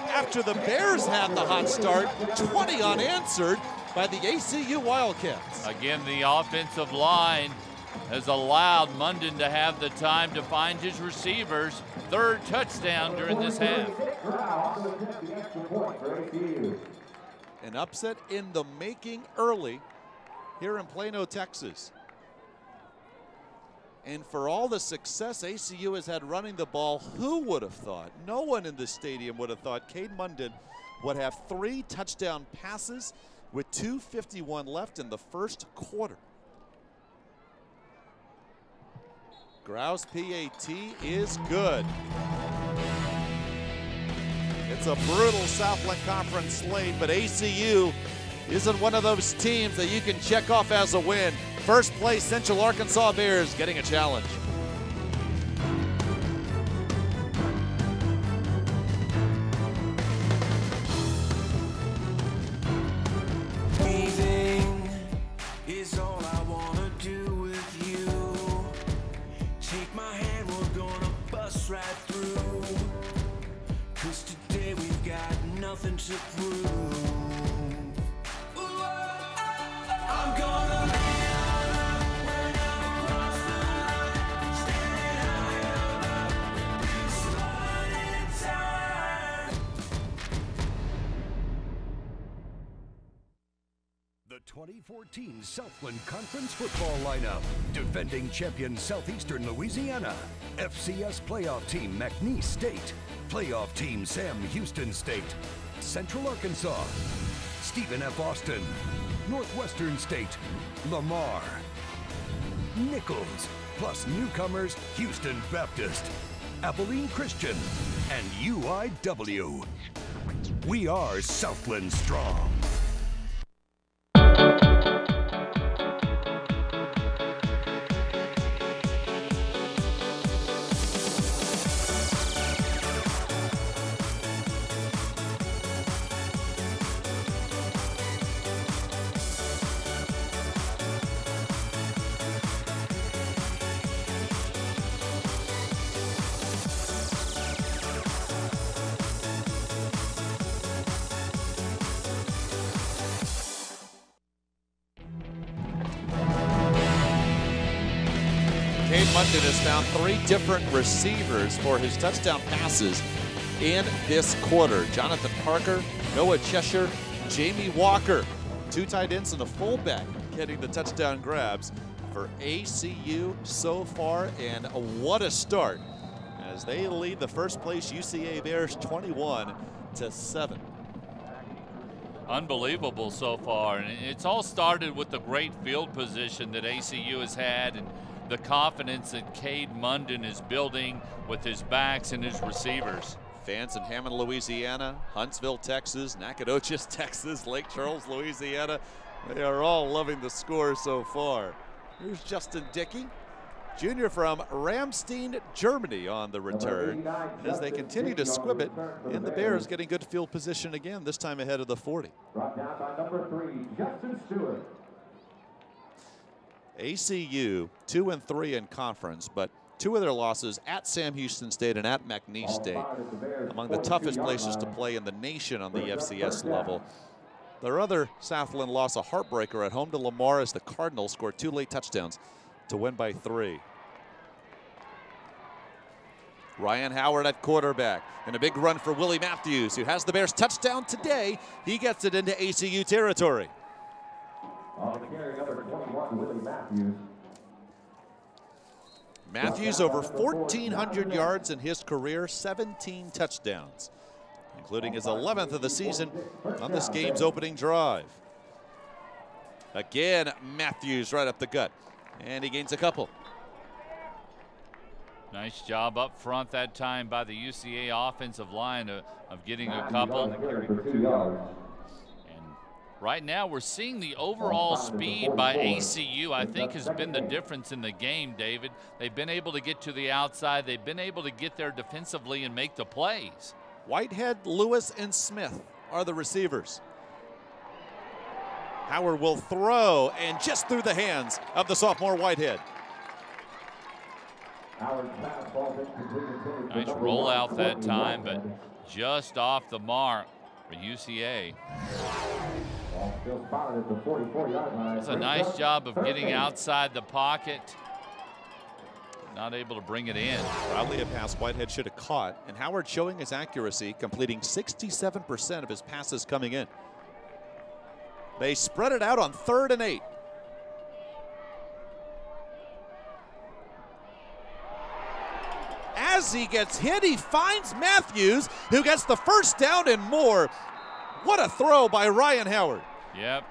after the Bears had the hot start, 20 unanswered by the ACU Wildcats. Again, the offensive line has allowed Munden to have the time to find his receivers. 3rd touchdown during this half. An upset in the making early here in Plano, Texas. And for all the success ACU has had running the ball, who would have thought? No one in the stadium would have thought Cade Munden would have 3 touchdown passes with 2:51 left in the first quarter. Grouse PAT is good. It's a brutal Southland Conference slate, but ACU isn't one of those teams that you can check off as a win. First place Central Arkansas Bears getting a challenge. to prove. I'm gonna live when I'm across the line, standing high above this morning time. The 2014 Southland Conference football lineup. Defending champion Southeastern Louisiana. FCS playoff team McNeese State. Playoff team Sam Houston State. Central Arkansas. Stephen F. Austin. Northwestern State. Lamar. Nichols. Plus newcomers Houston Baptist. Abilene Christian. And UIW. We are Southland Strong. Cade Munden has found 3 different receivers for his touchdown passes in this quarter. Jonathan Parker, Noah Cheshire, Jamie Walker. 2 tight ends and a fullback getting the touchdown grabs for ACU so far, and what a start as they lead the first place UCA Bears 21-7. Unbelievable so far, and it's all started with the great field position that ACU has had and the confidence that Cade Munden is building with his backs and his receivers. Fans in Hammond, Louisiana, Huntsville, Texas, Nacogdoches, Texas, Lake Charles, Louisiana, they are all loving the score so far. Here's Justin Dickey, junior from Ramstein, Germany, on the return as they continue to squib it, and the Bears getting good field position again, this time ahead of the 40. Brought down by number 3, Justin Stewart. ACU 2-3 in conference, but 2 of their losses at Sam Houston State and at McNeese State, among the toughest places to play in the nation on the FCS level. Their other Southland loss, a heartbreaker at home to Lamar, as the Cardinals scored 2 late touchdowns to win by 3. Ryan Howard at quarterback, and a big run for Willie Matthews, who has the Bears touchdown today. He gets it into ACU territory. On the carry, number 21, Willie Matthews. Matthews over 1,400 yards in his career, 17 touchdowns, including his 11th of the season on this game's opening drive. Again, Matthews right up the gut, and he gains a couple. Nice job up front that time by the UCA offensive line of getting a couple. Right now, we're seeing the overall speed by ACU, I think, has been the difference in the game, David. They've been able to get to the outside. They've been able to get there defensively and make the plays. Whitehead, Lewis, and Smith are the receivers. Howard will throw, and just through the hands of the sophomore Whitehead. Nice rollout that time, but just off the mark for UCA. That's a nice job of getting outside the pocket. Not able to bring it in. Probably a pass Whitehead should have caught, and Howard showing his accuracy, completing 67% of his passes coming in. They spread it out on 3rd and 8. As he gets hit, he finds Matthews, who gets the first down and more. What a throw by Ryan Howard. Yep,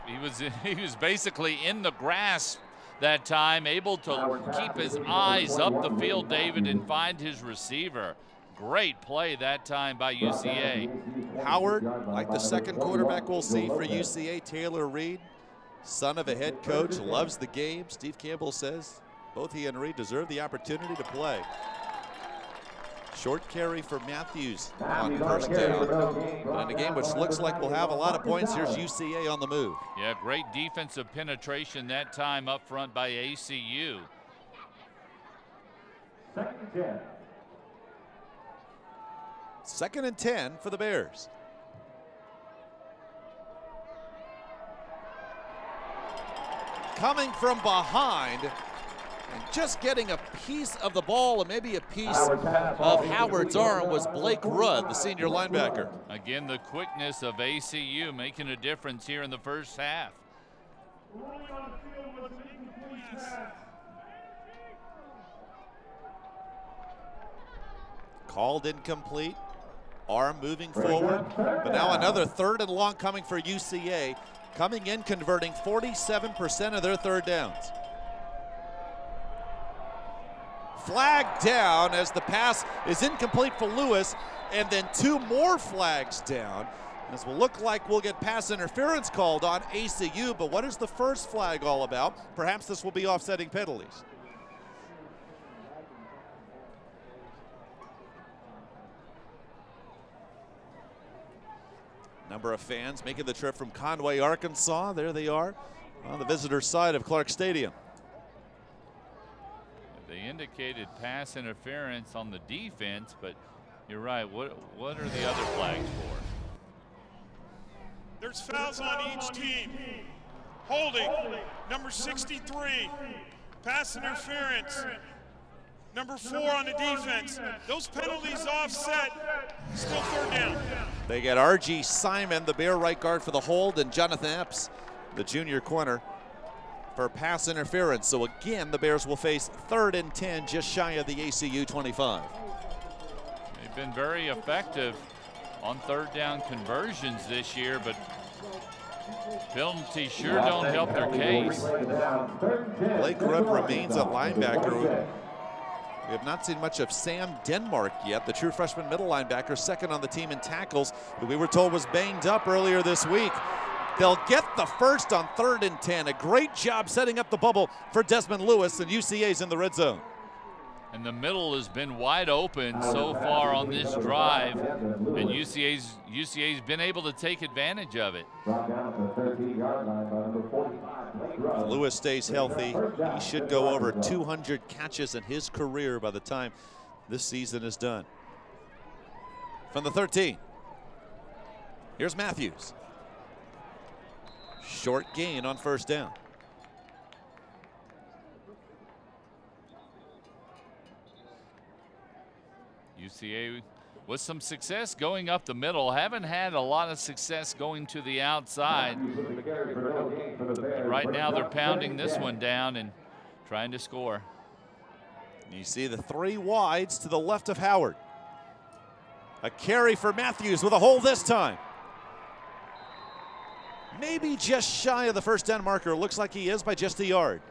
he was basically in the grasp that time, able to keep his eyes up the field, David, and find his receiver. Great play that time by UCA. Howard, like the second quarterback we'll see for UCA, Taylor Reed, son of a head coach, loves the game. Steve Campbell says both he and Reed deserve the opportunity to play. Short carry for Matthews on first down. But in a game which looks like will have a lot of points, here's UCA on the move. Yeah, great defensive penetration that time up front by ACU. 2nd and 10. 2nd and 10 for the Bears. coming from behind and just getting a piece of the ball and maybe a piece of Howard's arm was Blake Rudd, the senior linebacker. Again, the quickness of ACU making a difference here in the first half. Called incomplete, arm moving forward, but now another 3rd and long coming for UCA, coming in converting 47% of their third downs. Flag down as the pass is incomplete for Lewis, and then 2 more flags down. This will look like we'll get pass interference called on ACU, but what is the first flag all about? Perhaps this will be offsetting penalties. Number of fans making the trip from Conway, Arkansas. There they are on the visitor side of Clark Stadium. They indicated pass interference on the defense, but you're right. What are the other flags for? There's fouls on each team. Holding, number 63. Pass interference, number 4 on the defense. Those penalties offset, still 3rd down. They get R.G. Simon, the Bear right guard, for the hold, and Jonathan Epps, the junior corner, for pass interference. So again, the Bears will face 3rd and 10, just shy of the ACU 25. They've been very effective on 3rd down conversions this year, but penalties sure don't help their case. Blake Rudd remains at linebacker. We have not seen much of Sam Denmark yet, the true freshman middle linebacker, 2nd on the team in tackles, who we were told was banged up earlier this week. They'll get the first on 3rd and 10. A great job setting up the bubble for Desmond Lewis, and UCA's in the red zone. And the middle has been wide open so far on this drive, and UCA's been able to take advantage of it. If Lewis stays healthy, he should go over 200 catches in his career by the time this season is done. From the 13, here's Matthews. Short gain on 1st down. UCA with some success going up the middle. Haven't had a lot of success going to the outside. Right now they're pounding this one down and trying to score. You see the 3 wides to the left of Howard. A carry for Matthews with a hole this time. Maybe just shy of the 1st down marker. Looks like he is by just a yard.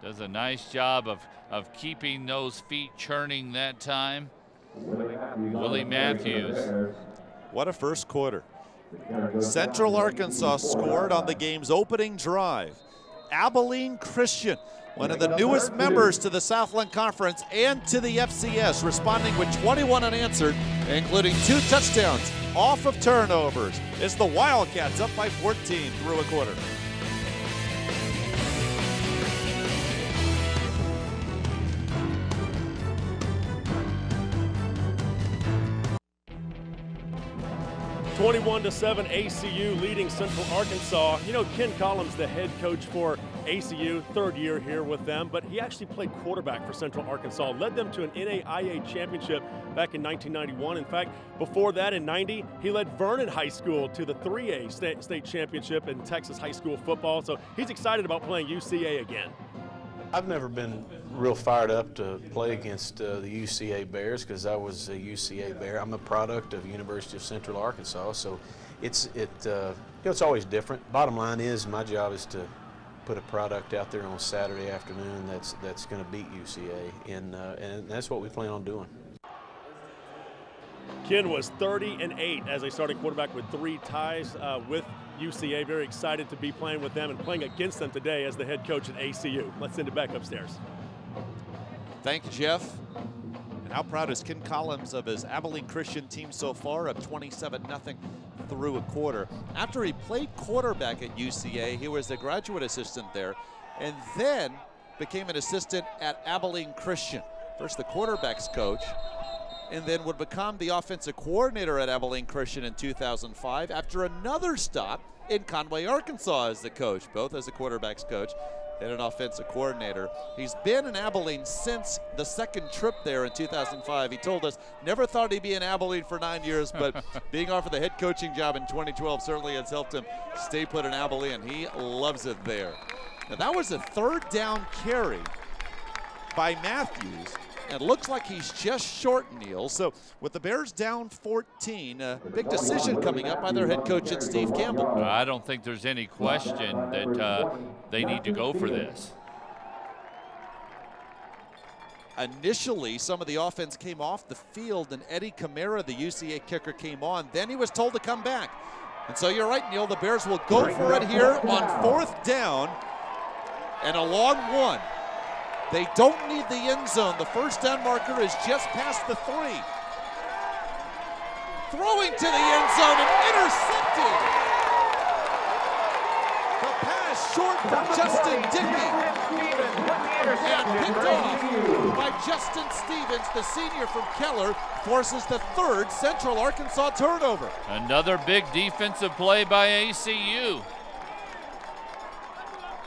Does a nice job of keeping those feet churning that time. Willie Matthews. What a first quarter. Central Arkansas scored on the game's opening drive. Abilene Christian, one of the newest members to the Southland Conference and to the FCS, responding with 21 unanswered, including 2 touchdowns off of turnovers. It's the Wildcats up by 14 through a quarter. (21-7) ACU leading Central Arkansas. You know, Ken Collins, the head coach for ACU, 3rd year here with them, but he actually played quarterback for Central Arkansas, led them to an NAIA championship back in 1991. In fact, before that in 90, he led Vernon High School to the 3A state championship in Texas high school football. So he's excited about playing UCA again. I've never been real fired up to play against the UCA Bears because I was a UCA Bear. I'm a product of University of Central Arkansas, so it's always different. Bottom line is my job is to put a product out there on Saturday afternoon that's going to beat UCA, and that's what we plan on doing. Ken was 30-8 as a starting quarterback with 3 ties with UCA. Very excited to be playing with them and playing against them today as the head coach at ACU. Let's send it back upstairs. Thank you, Jeff. And how proud is Ken Collins of his Abilene Christian team so far, up 27-0 through a quarter. After he played quarterback at UCA, he was a graduate assistant there and then became an assistant at Abilene Christian. First the quarterback's coach, and then would become the offensive coordinator at Abilene Christian in 2005 after another stop in Conway, Arkansas as the coach, both as a quarterback's coach and an offensive coordinator. He's been in Abilene since the second trip there in 2005. He told us never thought he'd be in Abilene for 9 years, but being offered the head coaching job in 2012 certainly has helped him stay put in Abilene. He loves it there. Now that was a third down carry by Matthews, and looks like he's just short, Neil. So with the Bears down 14, a big decision coming up by their head coach, Steve Campbell. I don't think there's any question that they need to go for this. Initially, some of the offense came off the field, and Eddie Camara, the UCA kicker, came on. Then he was told to come back. And so you're right, Neil, the Bears will go for it here on fourth down and a long one. They don't need the end zone. The first down marker is just past the 3. Throwing to the end zone and intercepted. The pass short from Justin Dickey. And picked off by Justin Stevens, the senior from Keller, forces the third Central Arkansas turnover. Another big defensive play by ACU.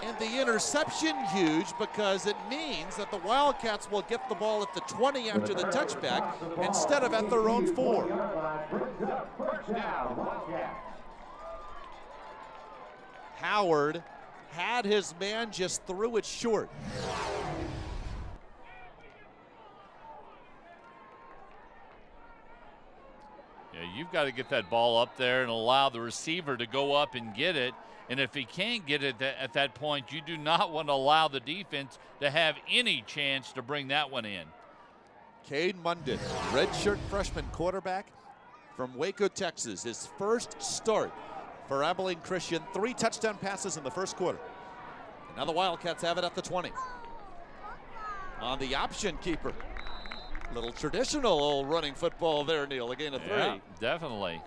And the interception huge because it means that the Wildcats will get the ball at the 20 after the touchback instead of at their own 4. Howard had his man, just threw it short. Yeah, you've got to get that ball up there and allow the receiver to go up and get it. And if he can't get it at that point, you do not want to allow the defense to have any chance to bring that one in. Cade Munden, redshirt freshman quarterback from Waco, Texas. His first start for Abilene Christian. 3 touchdown passes in the first quarter. And now the Wildcats have it at the 20. On the option keeper. Little traditional old running football there, Neil. A gain of 3. Yeah, definitely.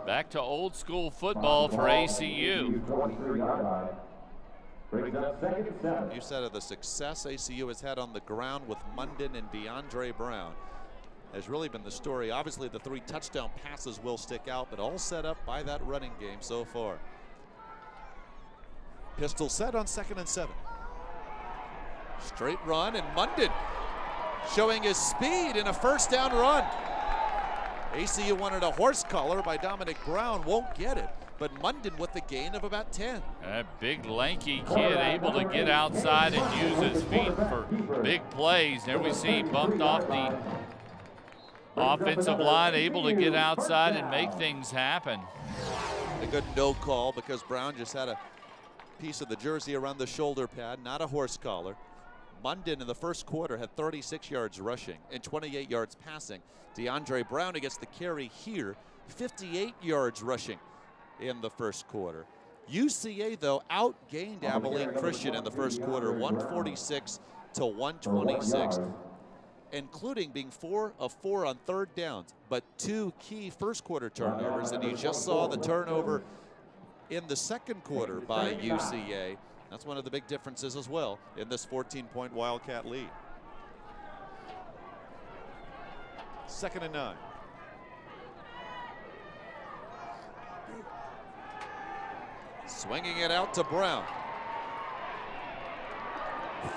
Back to old school football for ACU. You said of the success ACU has had on the ground with Munden and DeAndre Brown has really been the story. Obviously the 3 touchdown passes will stick out, but all set up by that running game so far. Pistol set on 2nd and 7. Straight run, and Munden showing his speed in a first down run. ACU wanted a horse collar by Dominic Brown, won't get it, but Munden with the gain of about 10. That big lanky kid able to get outside and use his feet for big plays. There we see bumped off the offensive line, able to get outside and make things happen. A good no call because Brown just had a piece of the jersey around the shoulder pad, not a horse collar. Munden in the first quarter had 36 yards rushing and 28 yards passing. DeAndre Brown, who gets the carry here, 58 yards rushing in the first quarter. UCA, though, outgained Abilene Christian in the first quarter, 146 to 126, including being 4 of 4 on third downs, but 2 key first quarter turnovers. And you just saw the turnover in the second quarter by UCA. That's one of the big differences as well in this 14-point Wildcat lead. 2nd and 9. Swinging it out to Brown.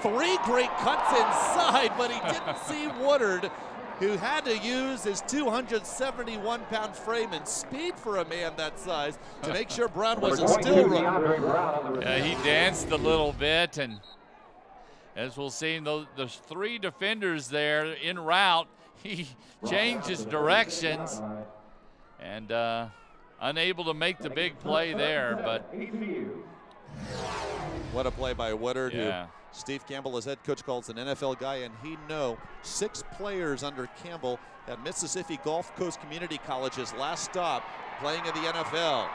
3 great cuts inside, but he didn't see Woodard, who had to use his 271-pound frame and speed for a man that size to make sure Brown wasn't still running. Yeah, he danced a little bit, and as we'll see, the 3 defenders there en route, he changed his directions and unable to make the big play there. But what a play by Woodard, yeah. Who Steve Campbell, as head coach, calls an NFL guy, and he know 6 players under Campbell at Mississippi Gulf Coast Community College's last stop playing in the NFL.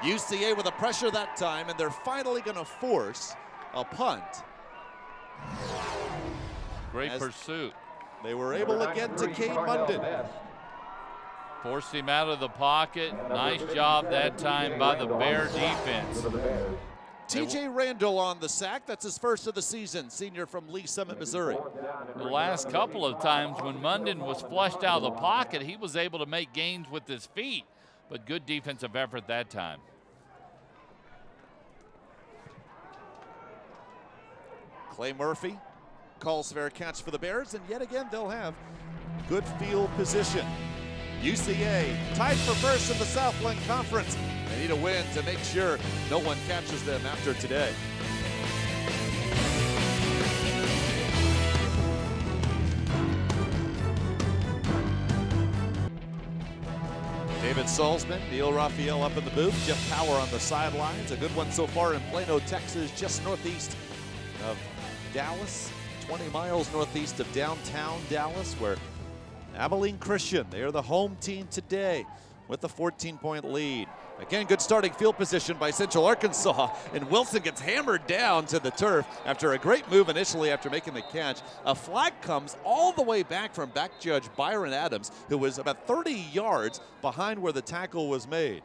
UCA with the pressure that time, and they're finally going to force a punt. Great pursuit. They were able to get to Cade Munden. Forced him out of the pocket. Nice job that time by the Bear defense. T.J. Randall on the sack. That's his first of the season, senior from Lee Summit, Missouri. The last couple of times when Munden was flushed out of the pocket, he was able to make gains with his feet, but good defensive effort that time. Clay Murphy calls fair catch for the Bears, and yet again they'll have good field position. UCA tied for first in the Southland Conference. They need a win to make sure no one catches them after today. David Salzman, Neil Raphael up in the booth, Jeff Power on the sidelines. A good one so far in Plano, Texas, just northeast of Dallas, 20 miles northeast of downtown Dallas, where Abilene Christian, they are the home team today with a 14-point lead. Again, good starting field position by Central Arkansas, and Wilson gets hammered down to the turf after a great move initially after making the catch. A flag comes all the way back from back judge Byron Adams, who was about 30 yards behind where the tackle was made.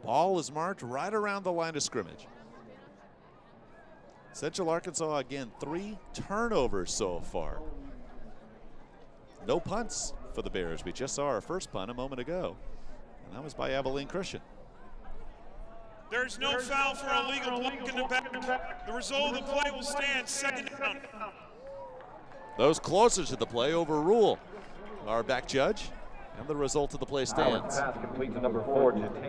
Ball is marked right around the line of scrimmage. Central Arkansas, again, 3 turnovers so far. No punts for the Bears. We just saw our first punt a moment ago, and that was by Abilene Christian. There's no foul for a illegal block in the back. The result of the play will stand, second down. Those closer to the play overrule our back judge, and the result of the play stands.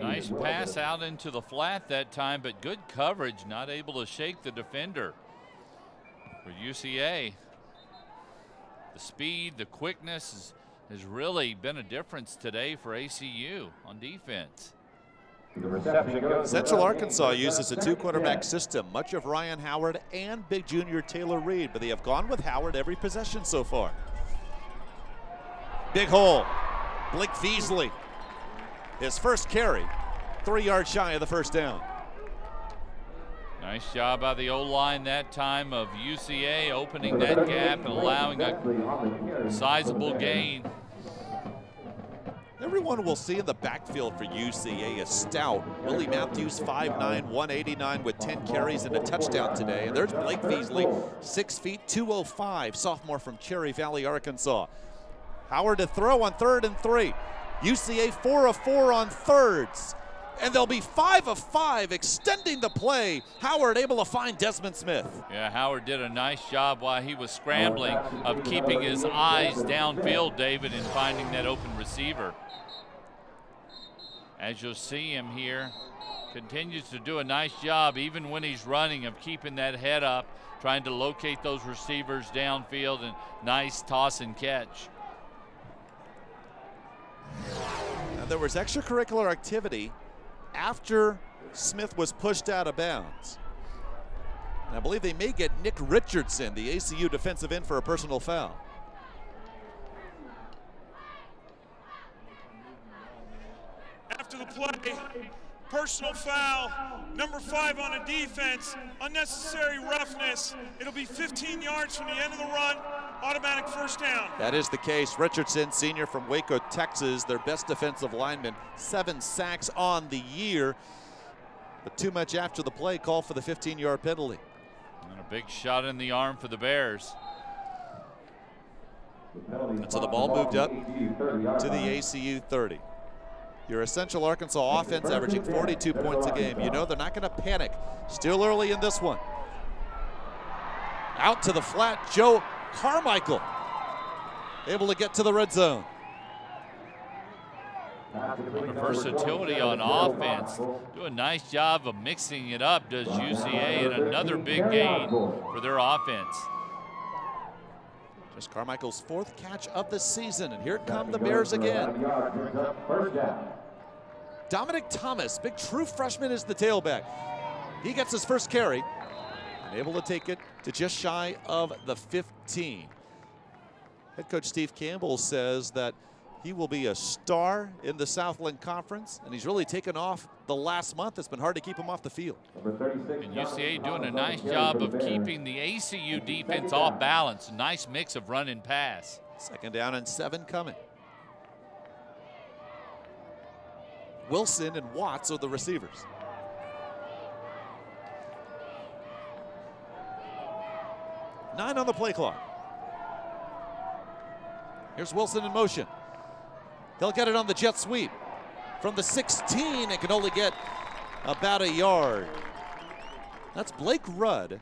Nice pass out into the flat that time, but good coverage, not able to shake the defender. For UCA, the speed, the quickness has really been a difference today for ACU on defense. Central Arkansas uses a 2-quarterback system, much of Ryan Howard and big junior Taylor Reed, but they have gone with Howard every possession so far. Big hole. Blake Feasley, his first carry, 3 yards shy of the first down. Nice job by the O-line that time of UCA, opening that gap and allowing a sizable gain. Everyone will see in the backfield for UCA is stout. Willie Matthews, 5'9", 189 with 10 carries and a touchdown today. And there's Blake Feasley, 6 feet, 205, sophomore from Cherry Valley, Arkansas. Howard to throw on 3rd and 3. UCA 4 of 4 on thirds. And they'll be 5 of 5 extending the play. Howard able to find Desmond Smith. Yeah, Howard did a nice job while he was scrambling of keeping his eyes downfield, David, and finding that open receiver. As you'll see him here, continues to do a nice job even when he's running of keeping that head up, trying to locate those receivers downfield, and nice toss and catch. Now, there was extracurricular activity after Smith was pushed out of bounds. And I believe they may get Nick Richardson, the ACU defensive end, for a personal foul. After the play, personal foul, number 5 on a defense, unnecessary roughness. It'll be 15 yards from the end of the run, automatic first down. That is the case. Richardson, senior from Waco, Texas, their best defensive lineman, 7 sacks on the year. But too much after the play, call for the 15-yard penalty. And a big shot in the arm for the Bears. And so the ball moved up to the ACU 30. Your Central Arkansas offense averaging 42 points a game. You know they're not going to panic. Still early in this one. Out to the flat, Joe Carmichael able to get to the red zone. Versatility on offense. Do a nice job of mixing it up, does UCA, and another big gain for their offense. Just Carmichael's 4th catch of the season, and here come the Bears again. Dominic Thomas, big true freshman, is the tailback. He gets his first carry and able to take it to just shy of the 15. Head coach Steve Campbell says that he will be a star in the Southland Conference, and he's really taken off the last month. It's been hard to keep him off the field. And UCA doing a nice job of keeping the ACU defense off balance. Nice mix of run and pass. 2nd down and 7 coming. Wilson and Watts are the receivers. Nine on the play clock. Here's Wilson in motion. They'll get it on the jet sweep. From the 16, it can only get about a yard. That's Blake Rudd,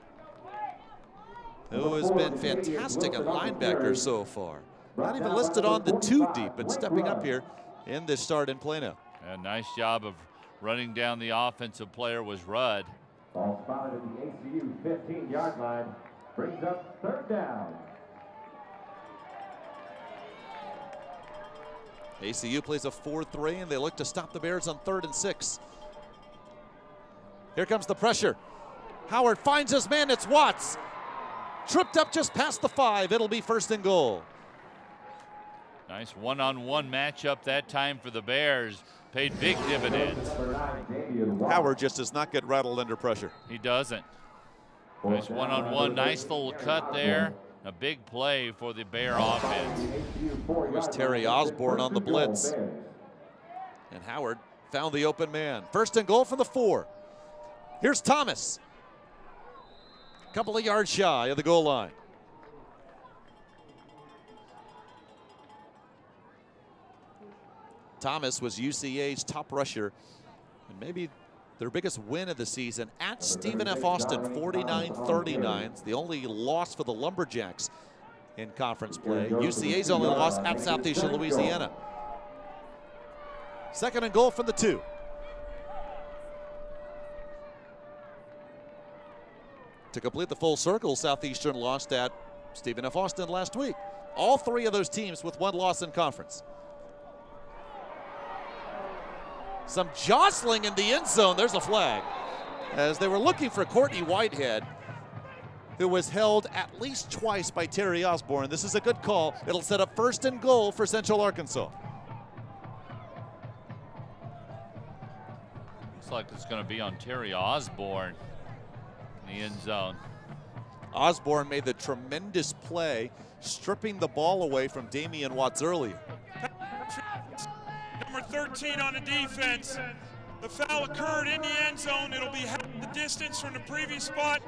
who has been fantastic at linebacker so far. Not even listed on the 2 deep, but stepping up here in this start in Plano. A nice job of running down the offensive player was Rudd. Ball spotted at the ACU 15-yard line. Brings up 3rd down. ACU plays a 4-3, and they look to stop the Bears on 3rd and 6. Here comes the pressure. Howard finds his man, it's Watts. Tripped up just past the 5, it'll be 1st and goal. Nice one-on-one matchup that time for the Bears. Paid big dividends. Howard just does not get rattled under pressure. He doesn't. Nice one-on-one, nice little cut there. A big play for the Bear offense. Here's Terry Osborne on the blitz. And Howard found the open man. 1st and goal from the 4. Here's Thomas. A couple of yards shy of the goal line. Thomas was UCA's top rusher, and maybe their biggest win of the season at Stephen F. Austin, 49-39. It's the only loss for the Lumberjacks in conference play. UCA's only loss at Southeastern Louisiana. 2nd and goal from the 2. To complete the full circle, Southeastern lost at Stephen F. Austin last week. All 3 of those teams with 1 loss in conference. Some jostling in the end zone. There's a flag. As they were looking for Courtney Whitehead, who was held at least twice by Terry Osborne. This is a good call. It'll set up 1st and goal for Central Arkansas. Looks like it's going to be on Terry Osborne in the end zone. Osborne made the tremendous play, stripping the ball away from Damian Watts earlier. Number 13 on the defense. The foul occurred in the end zone. It'll be half the distance from the previous spot.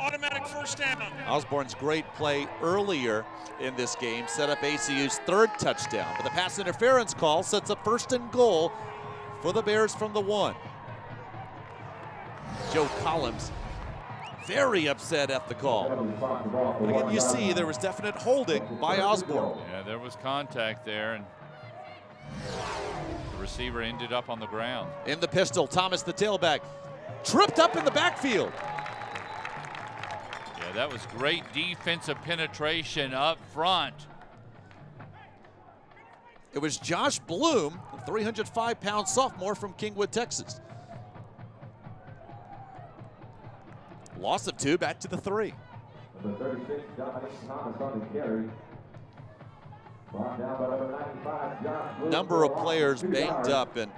Automatic 1st down. Osborne's great play earlier in this game set up ACU's 3rd touchdown. But the pass interference call sets up 1st and goal for the Bears from the 1. Joe Collins very upset at the call. Again, you see there was definite holding by Osborne. Yeah, there was contact there, and the receiver ended up on the ground. In the pistol, Thomas, the tailback, tripped up in the backfield. Yeah, that was great defensive penetration up front. It was Josh Bloom, a 305-pound sophomore from Kingwood, Texas. Loss of 2, back to the 3. Number 36, Dominic Thomas on the carry. Brought down by number 95, Josh Blue. Number of players banged up and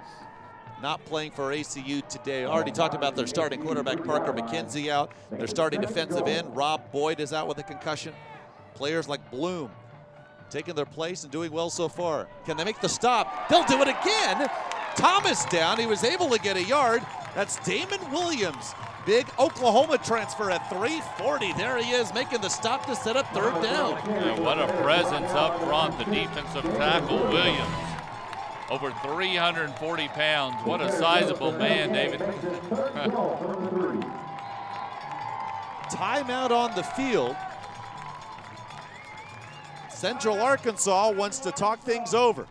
not playing for ACU today. I already talked about their starting quarterback, Parker McKenzie, out. Their starting defensive end, Rob Boyd, is out with a concussion. Players like Bloom taking their place and doing well so far. Can they make the stop? They'll do it again. Thomas down. He was able to get a yard. That's Damon Williams. Big Oklahoma transfer at 340. There he is, making the stop to set up 3rd down. Yeah, what a presence up front, the defensive tackle, Williams. Over 340 pounds. What a sizable man, David. Timeout on the field. Central Arkansas wants to talk things over.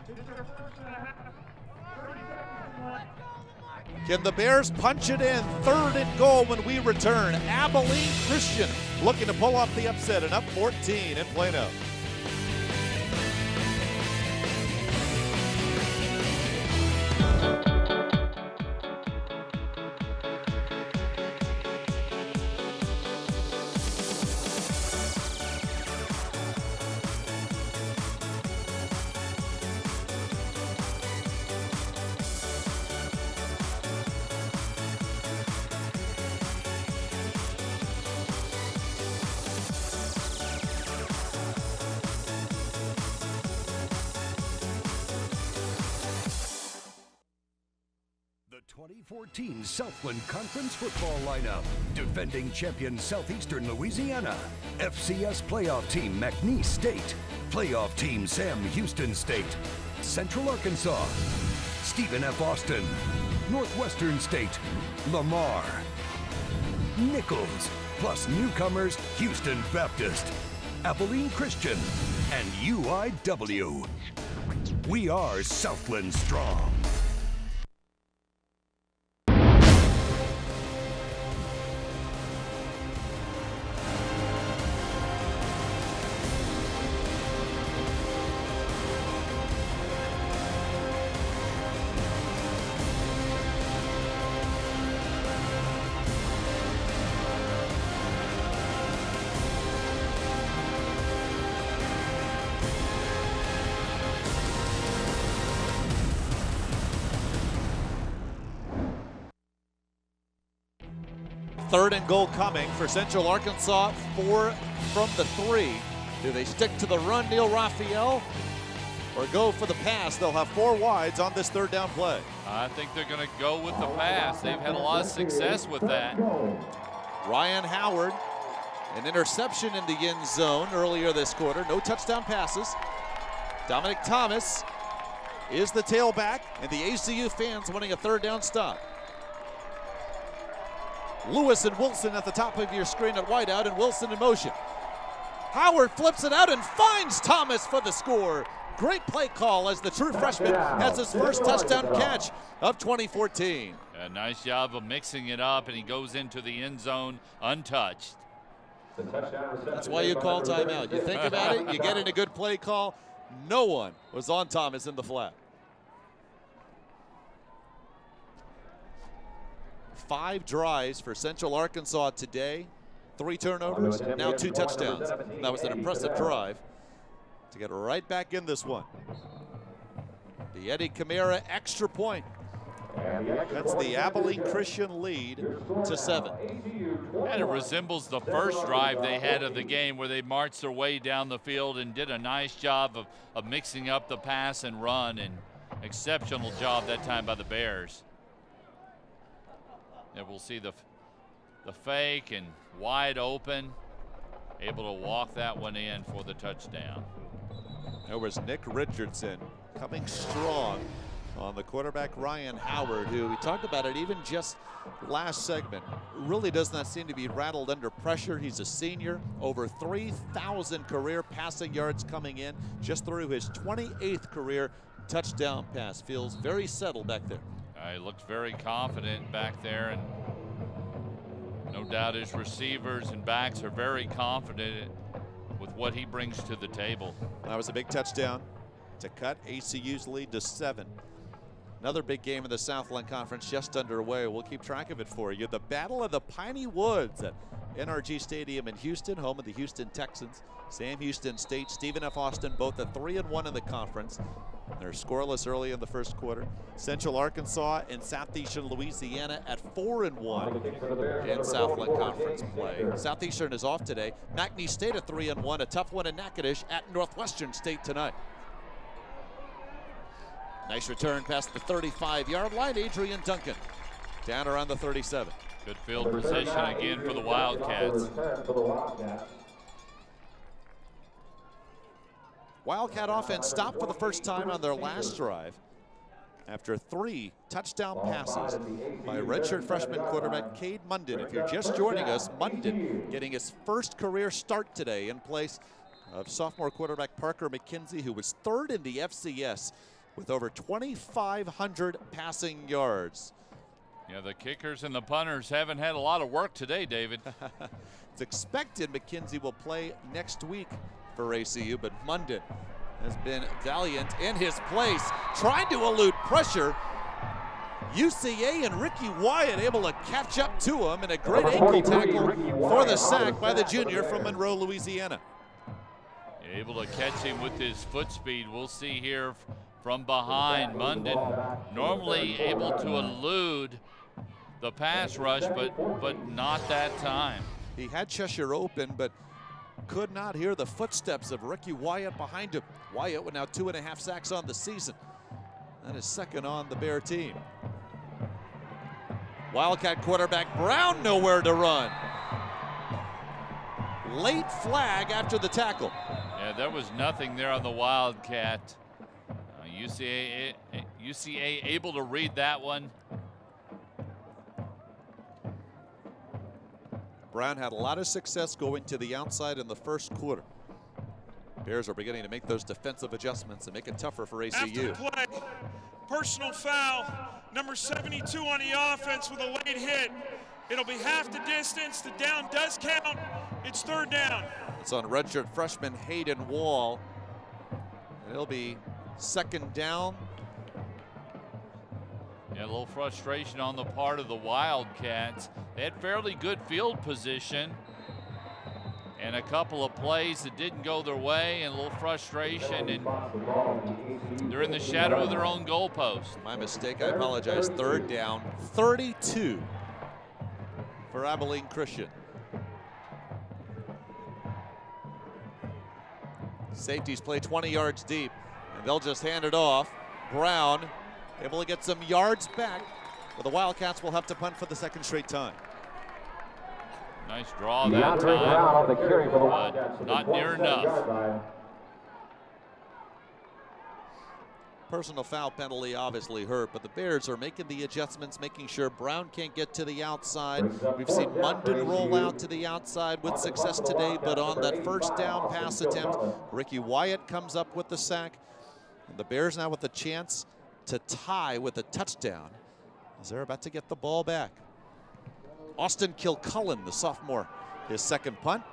Can the Bears punch it in? 3rd and goal when we return. Abilene Christian looking to pull off the upset and up 14 in Plano. 2014 Southland Conference football lineup. Defending champion Southeastern Louisiana. FCS playoff team McNeese State. Playoff team Sam Houston State. Central Arkansas. Stephen F. Austin. Northwestern State. Lamar. Nichols. Plus newcomers Houston Baptist. Abilene Christian. And UIW. We are Southland Strong. Third and goal coming for Central Arkansas. 4 from the 3. Do they stick to the run, Neil Raphael, or go for the pass? They'll have 4 wides on this third down play. I think they're going to go with the pass. They've had a lot of success with that. Ryan Howard, an interception in the end zone earlier this quarter. No touchdown passes. Dominic Thomas is the tailback, and the ACU fans wanting a third down stop. Lewis and Wilson at the top of your screen at wideout, and Wilson in motion. Howard flips it out and finds Thomas for the score. Great play call as the true freshman has his first touchdown catch of 2014. A nice job of mixing it up, and he goes into the end zone untouched. That's why you call timeout. You think about it, you get in a good play call. No one was on Thomas in the flat. 5 drives for Central Arkansas today. 3 turnovers, now 2 touchdowns. And that was an impressive drive to get right back in this one. The Eddie Camara extra point. That's the Abilene Christian lead to 7. And it resembles the first drive they had of the game, where they marched their way down the field and did a nice job of mixing up the pass and run, and exceptional job that time by the Bears. And we'll see the fake and wide open, able to walk that one in for the touchdown. There was Nick Richardson coming strong on the quarterback Ryan Howard, who we talked about it even just last segment, really does not seem to be rattled under pressure. He's a senior, over 3,000 career passing yards coming in just through his 28th career touchdown pass. Feels very settled back there. He looked very confident back there, and no doubt his receivers and backs are very confident with what he brings to the table. That was a big touchdown to cut ACU's lead to 7. Another big game in the Southland Conference just underway. We'll keep track of it for you. The Battle of the Piney Woods at NRG Stadium in Houston, home of the Houston Texans. Sam Houston State, Stephen F. Austin, both at 3-1 in the conference. They're scoreless early in the first quarter. Central Arkansas and Southeastern Louisiana at 4-1 in Southland Conference play. Southeastern is off today. McNeese State at 3-1, a tough one in Natchitoches at Northwestern State tonight. Nice return past the 35-yard line. Adrian Duncan down around the 37. Good field position again for the Wildcats. Wildcat offense stopped for the first time on their last drive after 3 touchdown passes by redshirt freshman quarterback Cade Munden. If you're just joining us, Munden getting his first career start today in place of sophomore quarterback Parker McKenzie, who was 3rd in the FCS with over 2,500 passing yards. Yeah, the kickers and the punters haven't had a lot of work today, David. It's expected McKenzie will play next week for ACU, but Munden has been valiant in his place, trying to elude pressure. UCA and Ricky Wyatt able to catch up to him, and a great ankle tackle for the sack by the junior from Monroe, Louisiana. Able to catch him with his foot speed. We'll see here from behind. Munden normally able to elude the pass rush, but not that time. He had Cheshire open, but could not hear the footsteps of Ricky Wyatt behind him. Wyatt with now 2.5 sacks on the season. That is second on the Bear team. Wildcat quarterback Brown nowhere to run. Late flag after the tackle. Yeah, there was nothing there on the Wildcat. UCA able to read that one. Brown had a lot of success going to the outside in the first quarter. Bears are beginning to make those defensive adjustments and make it tougher for ACU. After play, personal foul, number 72 on the offense with a late hit. It'll be half the distance. The down does count. It's third down. It's on redshirt freshman Hayden Wall. And it'll be second down. Yeah, a little frustration on the part of the Wildcats. They had fairly good field position and a couple of plays that didn't go their way, and a little frustration, and they're in the shadow of their own goalpost. My mistake, I apologize. Third down, 32 for Abilene Christian. Safeties play 20 yards deep, and they'll just hand it off. Brown able to get some yards back, but the Wildcats will have to punt for the second straight time. Nice draw that time, but not near enough. Personal foul penalty obviously hurt, but the Bears are making the adjustments, making sure Brown can't get to the outside. We've seen Munden roll out to the outside with success today, but on that first down pass attempt, Ricky Wyatt comes up with the sack. And the Bears now with a chance to tie with a touchdown as they're about to get the ball back. Austin Kilcullen, the sophomore, his second punt.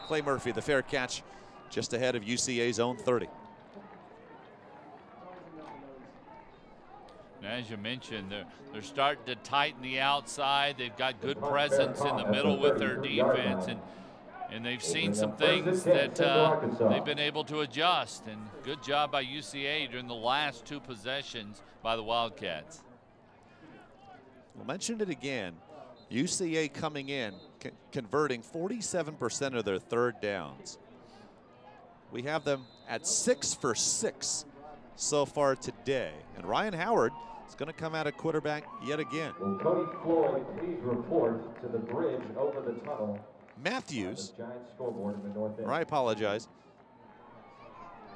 Clay Murphy, the fair catch, just ahead of UCA's own 30. As you mentioned, they're starting to tighten the outside. They've got good presence in the middle with their defense, and they've seen some things that they've been able to adjust. And good job by UCA during the last two possessions by the Wildcats. We'll mention it again. UCA coming in, converting 47% of their third downs. We have them at 6 for 6 so far today. And Ryan Howard is going to come out at quarterback yet again. Will Cody Floyd please report to the bridge over the tunnel? Matthews, The Giants scoreboard in the north end. or I apologize.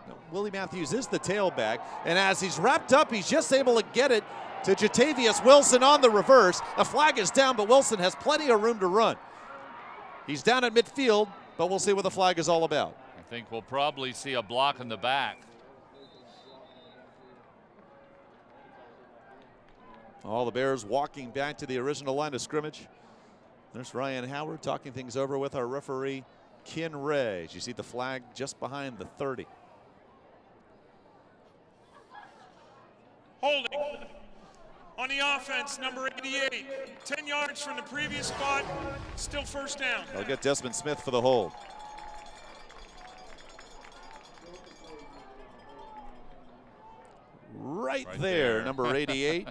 No, Willie Matthews is the tailback, and as he's wrapped up, he's just able to get it to Jatavius Wilson on the reverse. A flag is down, but Wilson has plenty of room to run. He's down at midfield, but we'll see what the flag is all about. I think we'll probably see a block in the back. All the Bears walking back to the original line of scrimmage. There's Ryan Howard talking things over with our referee, Ken Ray. As you see the flag just behind the 30. Holding on the offense, number 88. 10 yards from the previous spot, still first down. They'll get Desmond Smith for the hold. Right there, number 88.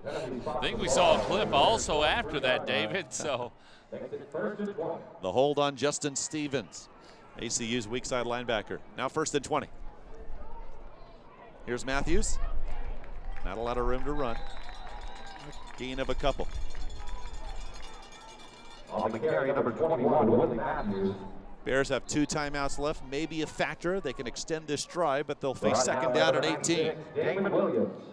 I think we saw a clip also after that, David. So The hold on Justin Stevens, ACU's weak side linebacker. Now 1st and 20. Here's Matthews. Not a lot of room to run. Gain of a couple. On the carry, number 21, Willie Matthews. Bears have 2 timeouts left, maybe a factor. They can extend this drive, but they'll face second down at 18. Damon Williams.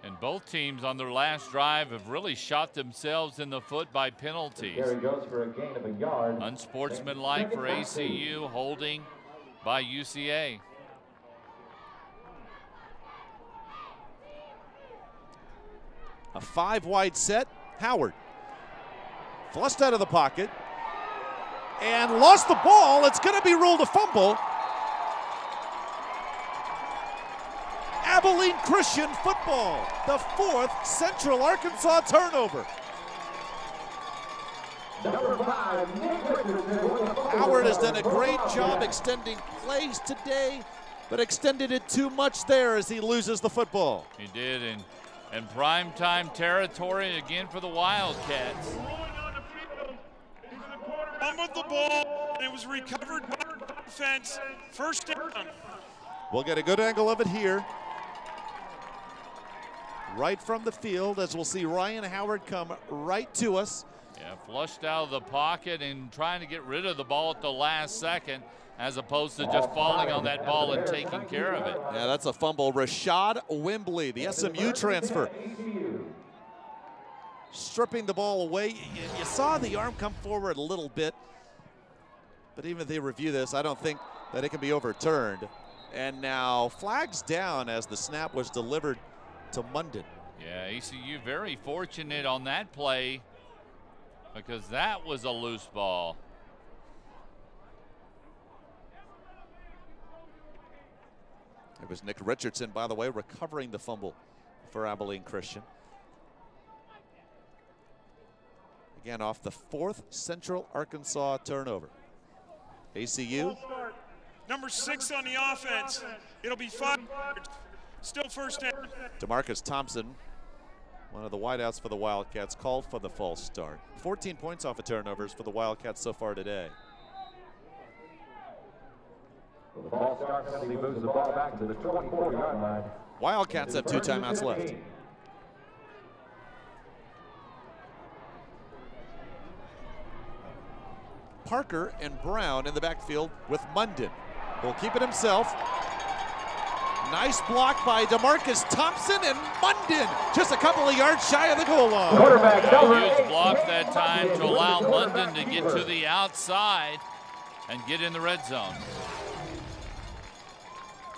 and both teams on their last drive have really shot themselves in the foot by penalties. Carry goes for a gain of a yard. Unsportsmanlike for ACU, holding by UCA. A 5-wide set. Howard flushed out of the pocket and lost the ball. It's going to be ruled a fumble. Abilene Christian football, the 4th Central Arkansas turnover. Number 5, Nick Richardson with the fumble. Howard has done a great job extending plays today, but extended it too much there as he loses the football. He did, and primetime territory again for the Wildcats. Fumbled the ball, and it was recovered by the defense. First down. We'll get a good angle of it here. right from the field, as we'll see Ryan Howard come right to us. Yeah, flushed out of the pocket and trying to get rid of the ball at the last second, as opposed to just falling on that ball and taking care of it. Yeah, that's a fumble. Rashad Wimbley, the SMU transfer, stripping the ball away. You saw the arm come forward a little bit, but even if they review this, I don't think that it can be overturned. And now flags down as the snap was delivered to Munden. Yeah, ECU very fortunate on that play, because that was a loose ball. It was Nick Richardson, by the way, recovering the fumble for Abilene Christian. Again, off the 4th Central Arkansas turnover. ACU. Number 6 on the offense. It'll be 5 yards. Still first down. DeMarcus Thompson, one of the wideouts for the Wildcats, called for the false start. 14 points off of turnovers for the Wildcats so far today. The ball starts penalty moves the ball back to the 24-yard line. Wildcats have 2 timeouts left. Parker and Brown in the backfield with Munden. Will keep it himself. Nice block by DeMarcus Thompson, and Munden just a couple of yards shy of the goal line. Huge block that time to allow Munden to get to the outside and get in the red zone.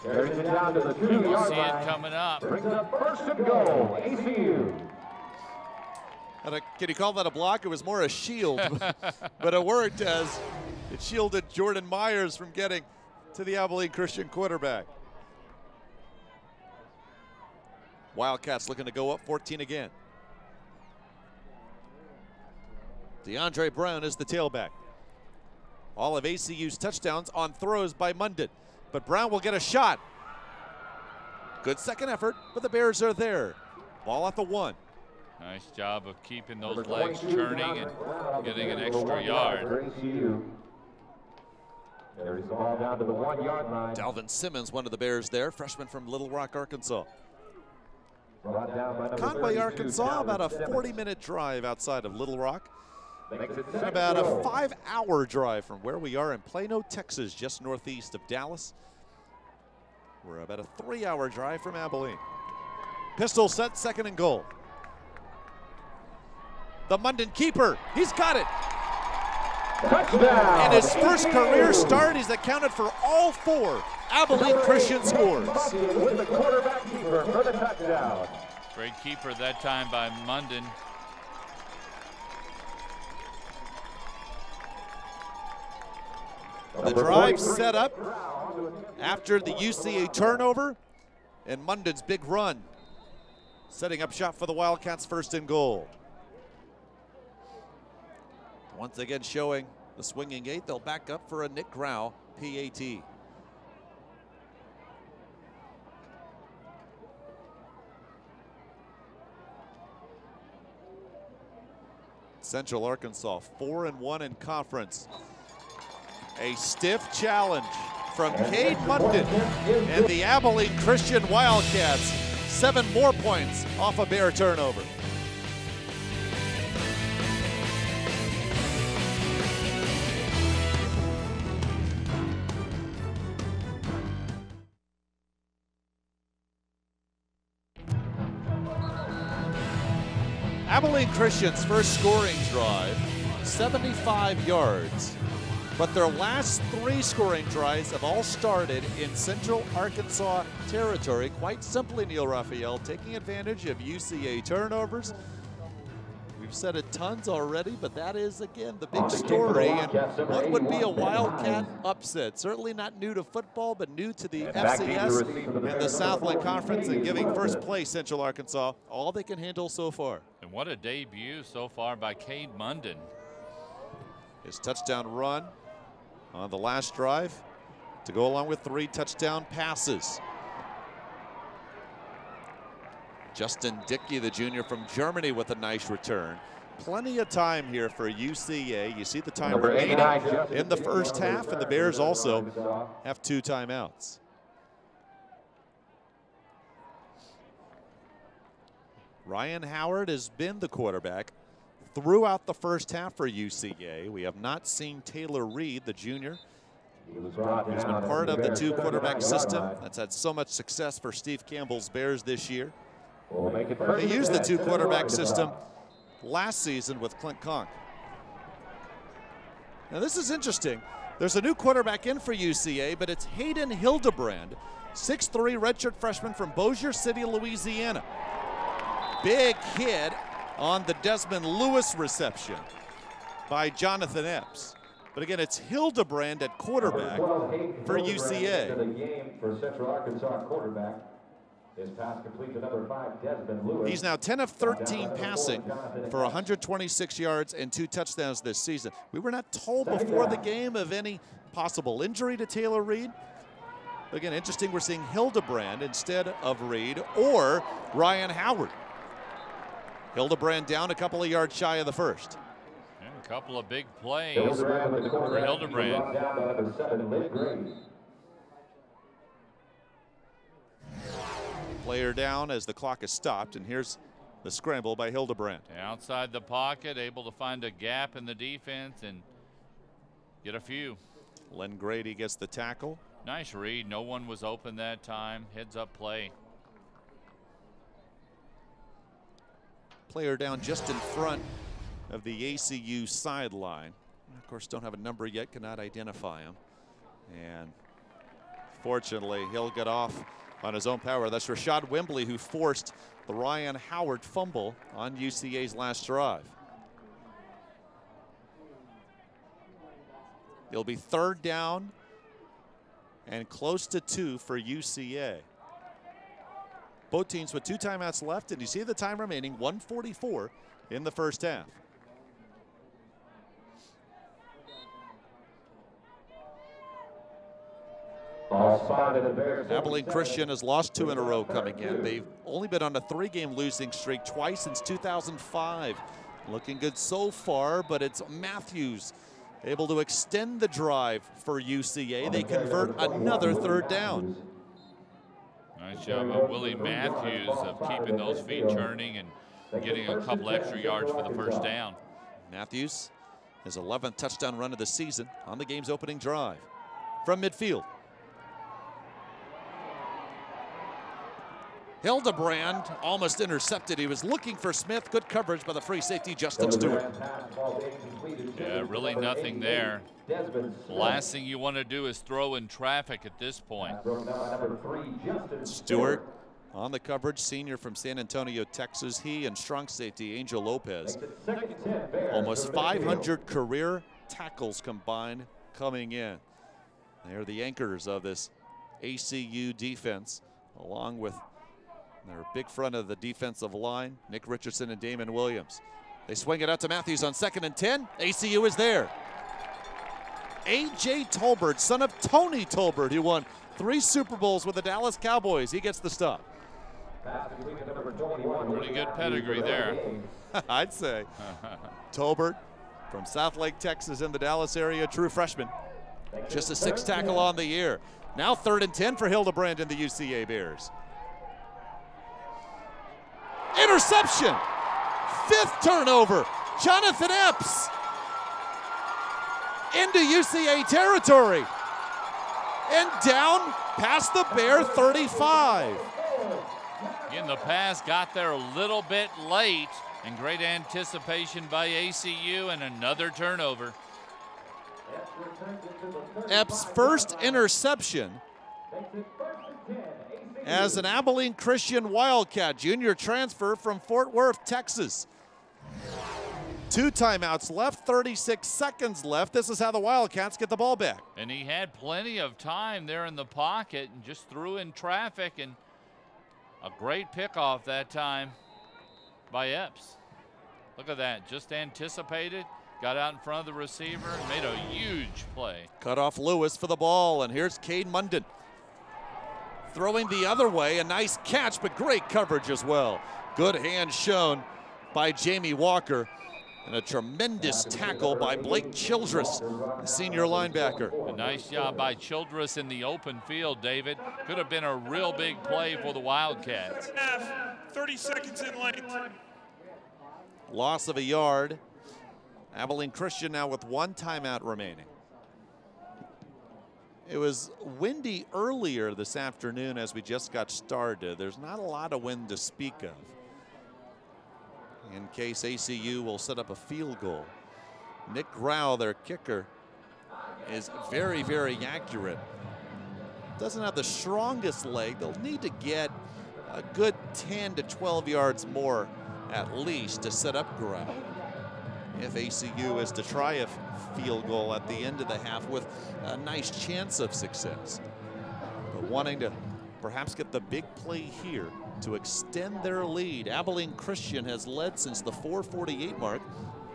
Carries it down to the 2-yard line. We'll see it coming up. Brings up first and goal, ACU. Can you call that a block? It was more a shield, but it worked as it shielded Jordan Myers from getting to the Abilene Christian quarterback. Wildcats looking to go up 14 again. DeAndre Brown is the tailback. All of ACU's touchdowns on throws by Munden, but Brown will get a shot. Good second effort, but the Bears are there. Ball at the 1. Nice job of keeping those legs churning and getting an extra yard. Carries the ball down to the 1-yard line. Dalvin Simmons, one of the Bears there, freshman from Little Rock, Arkansas. Brought down by Conway, Arkansas, about a 40-minute drive outside of Little Rock. And about a 5-hour drive from where we are in Plano, Texas, just northeast of Dallas. We're about a 3-hour drive from Abilene. Pistol set, 2nd and goal. The Munden keeper, he's got it. Touchdown. In his first career start, he's accounted for all 4 Abilene Christian scores. With the quarterback keeper for the touchdown. Great keeper that time by Munden. The drive set up after the UCA turnover and Munden's big run, setting up shop for the Wildcats' 1st and goal. Once again showing the swinging gate, they'll back up for a Nick Grau PAT. Central Arkansas 4-1 in conference. A stiff challenge from Cade Munden and the Abilene Christian Wildcats. 7 more points off a Bear turnover. Abilene Christian's first scoring drive, 75 yards. But their last 3 scoring drives have all started in Central Arkansas territory. Quite simply, Neil Raphael, taking advantage of UCA turnovers. We've said it tons already, but that is, again, the big story. And what would be a Wildcat upset? Certainly not new to football, but new to the FCS and the Southland Conference, and giving first place Central Arkansas all they can handle so far. And what a debut so far by Cade Munden. His touchdown run on the last drive to go along with 3 touchdown passes. Justin Dickey, the junior from Germany, with a nice return. Plenty of time here for UCA. You see the time remaining in the first half, and the Bears also have 2 timeouts. Ryan Howard has been the quarterback throughout the first half for UCA. We have not seen Taylor Reed, the junior. He's been part of the two-quarterback system. That's had so much success for Steve Campbell's Bears this year. They used the two-quarterback system last season with Clint Conk. Now this is interesting. There's a new quarterback in for UCA, but it's Hayden Hildebrand, 6'3" redshirt freshman from Bossier City, Louisiana. Big hit on the Desmond Lewis reception by Jonathan Epps. But again, it's Hildebrand at quarterback for UCA. The game for Central Arkansas quarterback. His pass complete to number 5, Desmond Lewis. He's now 10 of 13 passing for 126 yards and 2 touchdowns this season. We were not told before the game of any possible injury to Taylor Reed. Again, interesting, we're seeing Hildebrand instead of Reed or Ryan Howard. Hildebrand down a couple of yards shy of the first. And a couple of big plays for Hildebrand. Player down as the clock is stopped, and here's the scramble by Hildebrand. Outside the pocket, able to find a gap in the defense and get a few. Len Grady gets the tackle. Nice read. No one was open that time. Heads up play. Player down just in front of the ACU sideline. Of course, don't have a number yet, cannot identify him. And fortunately, he'll get off on his own power. That's Rashad Wembley, who forced the Ryan Howard fumble on UCA's last drive. It'll be 3rd down and close to 2 for UCA. Both teams with 2 timeouts left, and you see the time remaining, 1:44 in the first half. Abilene Christian has lost 2 in a row coming in. They've only been on a 3-game losing streak twice since 2005. Looking good so far, but it's Matthews able to extend the drive for UCA. They convert another 3rd down. Nice job of Willie Matthews of keeping those feet churning and getting a couple extra yards for the first down. Matthews, his 11th touchdown run of the season on the game's opening drive. From midfield, Hildebrand almost intercepted. He was looking for Smith. Good coverage by the free safety, Justin Stewart. Yeah, really nothing there. The last thing you want to do is throw in traffic at this point. Stewart on the coverage, senior from San Antonio, Texas. He and strong safety Angel Lopez. Almost 500 career tackles combined coming in. They're the anchors of this ACU defense, along with their big front of the defensive line, Nick Richardson and Damon Williams. They swing it out to Matthews on 2nd and 10. ACU is there. A.J. Tolbert, son of Tony Tolbert, who won 3 Super Bowls with the Dallas Cowboys. He gets the stop. Pretty good pedigree there. I'd say. Tolbert from South Lake, Texas, in the Dallas area, true freshman. Just a 6th tackle on the year. Now 3rd and 10 for Hildebrand and the UCA Bears. Interception. 5th turnover. Jonathan Epps into UCA territory and down past the Bear 35. In the pass, got there a little bit late, and great anticipation by ACU, and another turnover. Epps' first interception as an Abilene Christian Wildcat, junior transfer from Fort Worth, Texas. 2 timeouts left, 36 seconds left. This is how the Wildcats get the ball back. And he had plenty of time there in the pocket and just threw in traffic, and a great pickoff that time by Epps. Look at that, just anticipated, got out in front of the receiver, and made a huge play. Cut off Lewis for the ball, and here's Cade Munden. Throwing the other way, a nice catch, but great coverage as well. Good hand shown by Jamie Walker. And a tremendous tackle by Blake Childress, the senior linebacker. A nice job by Childress in the open field, David. Could have been a real big play for the Wildcats. 30 seconds in length. Loss of a yard. Abilene Christian now with 1 timeout remaining. It was windy earlier this afternoon as we just got started. There's not a lot of wind to speak of, in case ACU will set up a field goal. Nick Grau, their kicker, is very, very accurate. Doesn't have the strongest leg. They'll need to get a good 10 to 12 yards more at least to set up Grau, if ACU is to try a field goal at the end of the half with a nice chance of success. But wanting to perhaps get the big play here to extend their lead. Abilene Christian has led since the 4:48 mark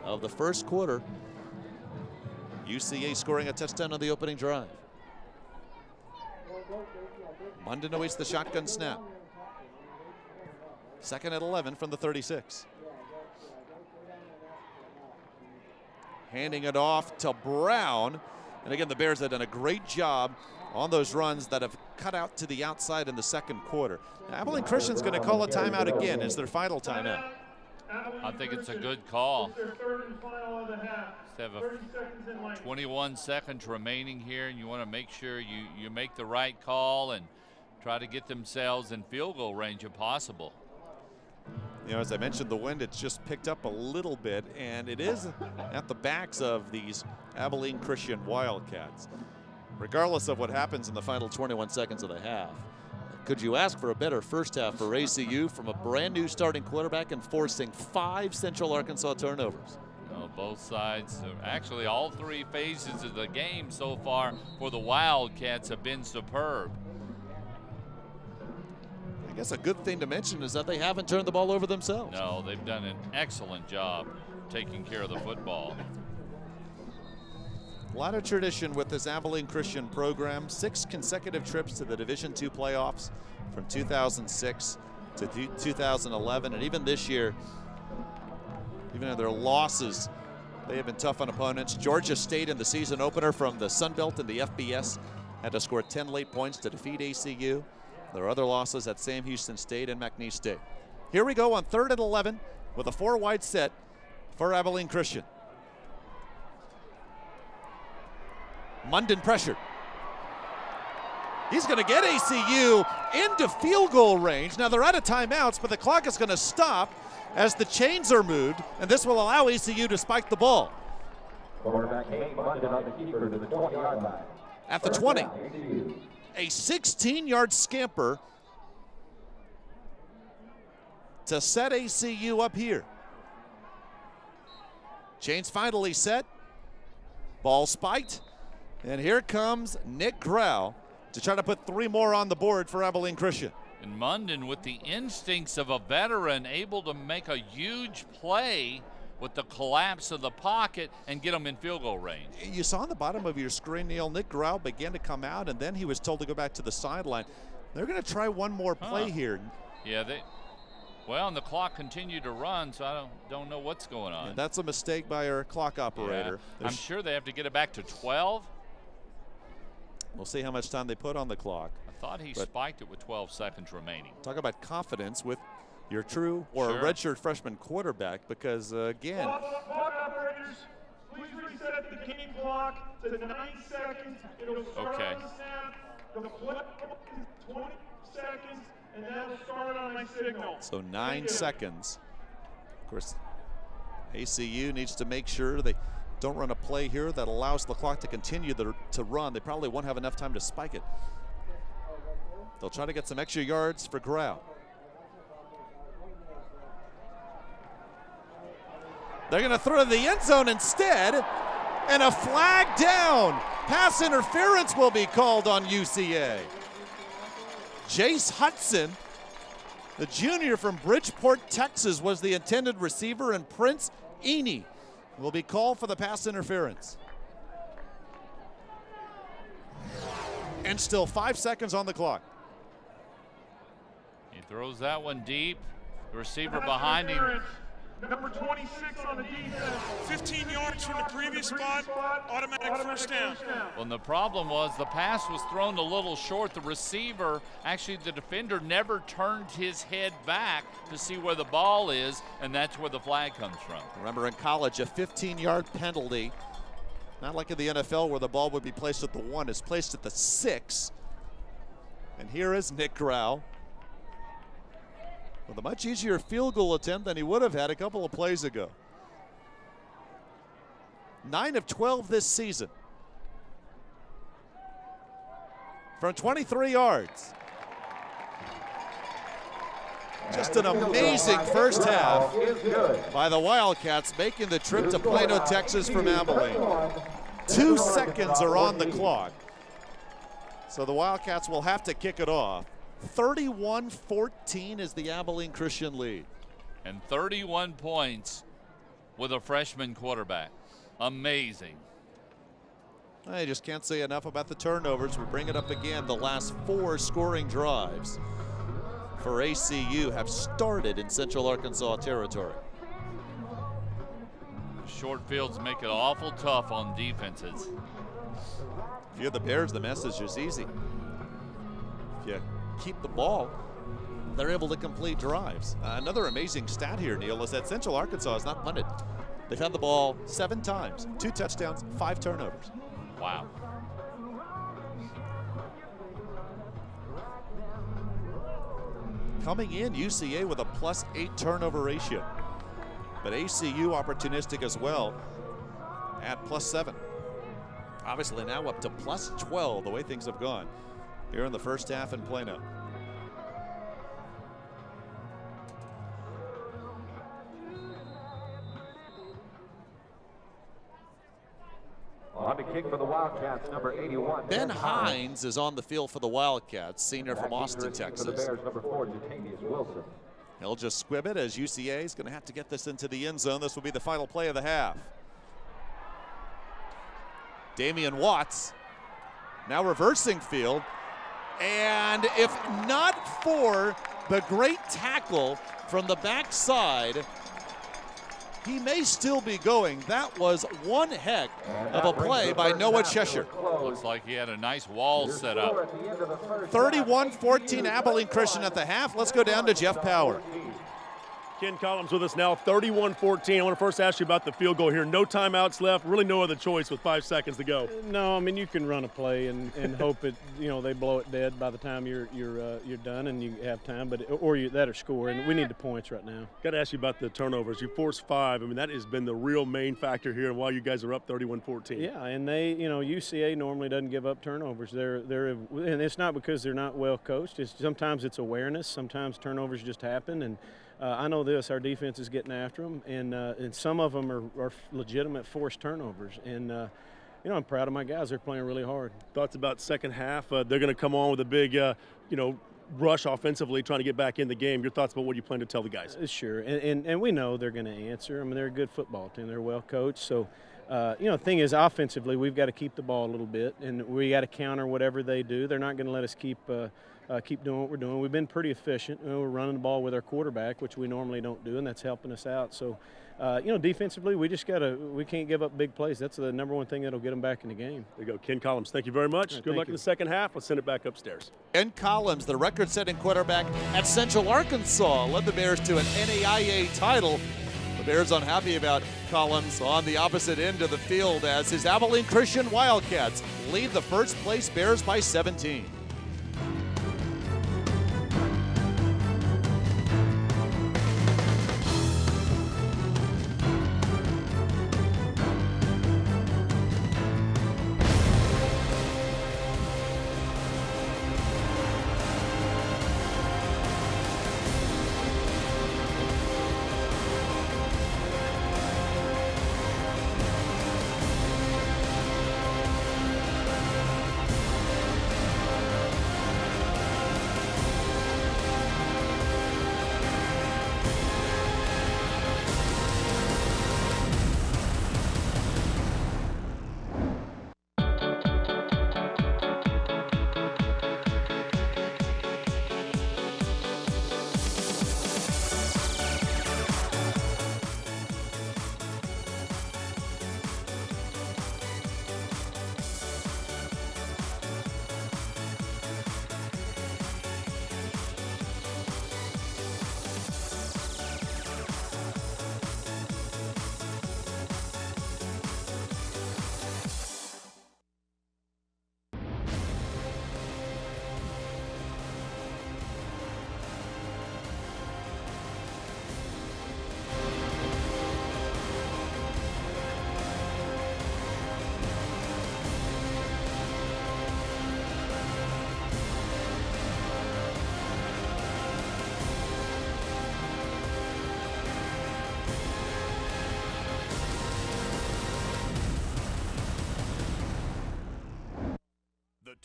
of the first quarter. UCA scoring a touchdown on the opening drive. Munden awaits the shotgun snap. 2nd and 11 from the 36. Handing it off to Brown. And again, the Bears have done a great job on those runs that have cut out to the outside in the second quarter. Abilene Christian's going to call a timeout again. Is their final timeout? I think it's a good call. They have 21 seconds remaining here, and you want to make sure you make the right call and try to get themselves in field goal range if possible. You know, as I mentioned, the wind, it's just picked up a little bit, and it is at the backs of these Abilene Christian Wildcats. Regardless of what happens in the final 21 seconds of the half, could you ask for a better first half for ACU from a brand new starting quarterback and forcing 5 Central Arkansas turnovers? No, both sides, actually all 3 phases of the game so far for the Wildcats have been superb. I guess a good thing to mention is that they haven't turned the ball over themselves. No, they've done an excellent job taking care of the football. A lot of tradition with this Abilene Christian program. 6 consecutive trips to the Division II playoffs from 2006 to 2011. And even this year, even in their losses, they have been tough on opponents. Georgia State in the season opener from the Sun Belt and the FBS had to score 10 late points to defeat ACU. There are other losses at Sam Houston State and McNeese State. Here we go on 3rd and 11 with a 4-wide set for Abilene Christian. Munden pressured. He's going to get ACU into field goal range. Now they're out of timeouts, but the clock is going to stop as the chains are moved, and this will allow ACU to spike the ball. Quarterback Kane Munden on the keeper to the 20-yard line. At the 20. A 16-yard scamper to set ACU up here. Chains finally set. Ball spiked. And here comes Nick Grau to try to put 3 more on the board for Abilene Christian. And Munden, with the instincts of a veteran, able to make a huge play with the collapse of the pocket and get them in field goal range. You saw on the bottom of your screen, Neil, Nick Grau began to come out, and then he was told to go back to the sideline. They're going to try one more play here. Yeah, well, and the clock continued to run, so I don't know what's going on. And that's a mistake by our clock operator. Yeah. I'm sure they have to get it back to 12. We'll see how much time they put on the clock. I thought he spiked it with 12 seconds remaining. Talk about confidence with your true or a redshirt freshman quarterback, because again. Clock operators, please reset the game clock to 9 seconds. It'll start on the snap. The play is 20 seconds, and that'll start on my signal. So 9 seconds. Of course, ACU needs to make sure they don't run a play here that allows the clock to continue to run. They probably won't have enough time to spike it. They'll try to get some extra yards for Grau. They're going to throw to the end zone instead, and a flag down. Pass interference will be called on UCA. Jace Hudson, the junior from Bridgeport, Texas, was the intended receiver, and Prince Eni will be called for the pass interference. And still 5 seconds on the clock. He throws that one deep. The receiver behind him Number 26 on the defense. 15 yards from the previous spot, automatic first down. Well, and the problem was the pass was thrown a little short. The receiver, actually the defender, never turned his head back to see where the ball is, and that's where the flag comes from. Remember, in college, a 15-yard penalty, not like in the NFL where the ball would be placed at the 1, it's placed at the 6. And here is Nick Grau with a much easier field goal attempt than he would have had a couple of plays ago. 9 of 12 this season. From 23 yards. Just an amazing first half by the Wildcats, making the trip to Plano, Texas from Abilene. 2 seconds are on the clock. So the Wildcats will have to kick it off. 31-14 is the Abilene Christian lead. And 31 points with a freshman quarterback. Amazing. I just can't say enough about the turnovers. We bring it up again. The last 4 scoring drives for ACU have started in Central Arkansas territory. Short fields make it awful tough on defenses. If you're the Bears, the message is easy. If you keep the ball, they're able to complete drives. Another amazing stat here, Neil, is that Central Arkansas has not punted. They've had the ball 7 times, 2 touchdowns, 5 turnovers. Wow. Coming in, UCA with a +8 turnover ratio. But ACU opportunistic as well at +7. Obviously now up to +12, the way things have gone here in the first half in Plano. On the kick for the Wildcats, number 81. Ben Hines is on the field for the Wildcats, senior from Austin, Texas. For the Bears, number 4, Jatavius Wilson. He'll just squib it as UCA is going to have to get this into the end zone. This will be the final play of the half. Damian Watts now reversing field. And if not for the great tackle from the backside, he may still be going. That was one heck of a play by Noah Cheshire. Looks like he had a nice wall set up. 31-14 Abilene Christian at the half. Let's go down to Jeff Power. Ken Collins with us now, 31-14. I want to first ask you about the field goal here. No timeouts left, really no other choice with 5 seconds to go. No, I mean, you can run a play and hope it, they blow it dead by the time you're done and you have time, but that or score, and we need the points right now. Got to ask you about the turnovers. You forced 5. I mean, that has been the real main factor here while you guys are up 31-14. Yeah, and they, UCA normally doesn't give up turnovers. And it's not because they're not well coached. Sometimes it's awareness. Sometimes turnovers just happen, and I know this, our defense is getting after them, and some of them are legitimate forced turnovers. And, I'm proud of my guys. They're playing really hard. Thoughts about second half? They're going to come on with a big, rush offensively, trying to get back in the game. Your thoughts about what you plan to tell the guys? Sure, and we know they're going to answer. I mean, they're a good football team. They're well coached. So, the thing is, offensively, we've got to keep the ball a little bit, and we got to counter whatever they do. They're not going to let us keep doing what we're doing. We've been pretty efficient. We're running the ball with our quarterback, which we normally don't do, and that's helping us out. So, defensively, we can't give up big plays. That's the number one thing that'll get them back in the game. There you go. Ken Collins, thank you very much. Right, Good luck in the second half. Let's send it back upstairs. Ken Collins, the record-setting quarterback at Central Arkansas, led the Bears to an NAIA title. The Bears unhappy about Collins on the opposite end of the field as his Abilene Christian Wildcats lead the first-place Bears by 17.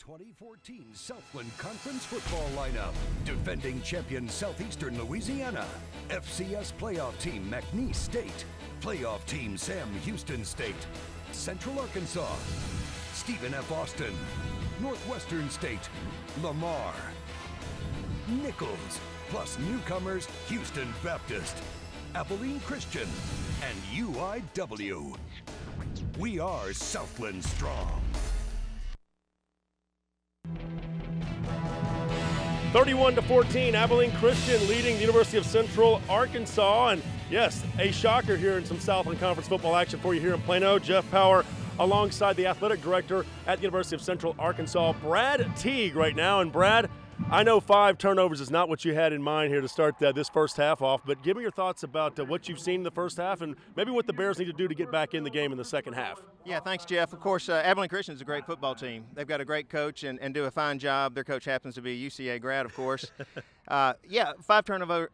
2014 Southland Conference football lineup. Defending champion Southeastern Louisiana. FCS playoff team McNeese State. Playoff team Sam Houston State. Central Arkansas. Stephen F. Austin. Northwestern State. Lamar. Nichols. Plus newcomers Houston Baptist. Abilene Christian. And UIW. We are Southland Strong. 31-14, Abilene Christian leading the University of Central Arkansas. And yes, a shocker here in some Southland Conference football action for you here in Plano. Jeff Power alongside the athletic director at the University of Central Arkansas, Brad Teague, right now. And Brad, I know 5 turnovers is not what you had in mind here to start this first half off, but give me your thoughts about what you've seen in the first half and maybe what the Bears need to do to get back in the game in the second half. Yeah, thanks, Jeff. Of course, Abilene Christian is a great football team. They've got a great coach and do a fine job. Their coach happens to be a UCA grad, of course. Yeah, 5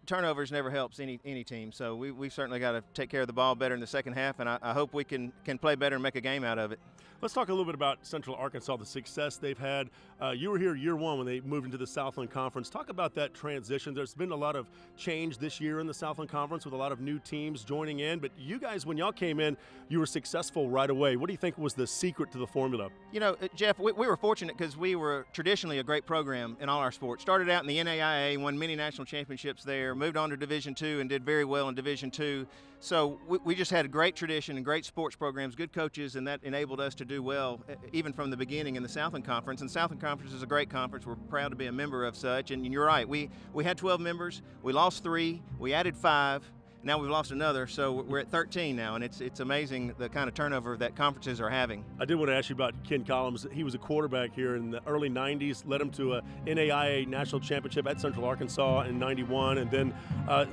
turnovers never helps any team, so we've certainly got to take care of the ball better in the second half, and I hope we can play better and make a game out of it. Let's talk a little bit about Central Arkansas, the success they've had. You were here year 1 when they moved into the Southland Conference. Talk about that transition. There's been a lot of change this year in the Southland Conference with a lot of new teams joining in, but you guys, when y'all came in, you were successful right away. What do you think was the secret to the formula? You know, Jeff, we were fortunate because we were traditionally a great program in all our sports. Started out in the NAIA, won many national championships there, moved on to Division II and did very well in Division II. So we just had a great tradition and great sports programs, good coaches, and that enabled us to do well even from the beginning in the Southland Conference. And Southland Conference is a great conference. We're proud to be a member of such. And you're right, we had 12 members. We lost 3. We added 5. Now we've lost another, so we're at 13 now, and it's amazing the kind of turnover that conferences are having. I did want to ask you about Ken Collins. He was a quarterback here in the early 90s, led him to a NAIA national championship at Central Arkansas in 91, and then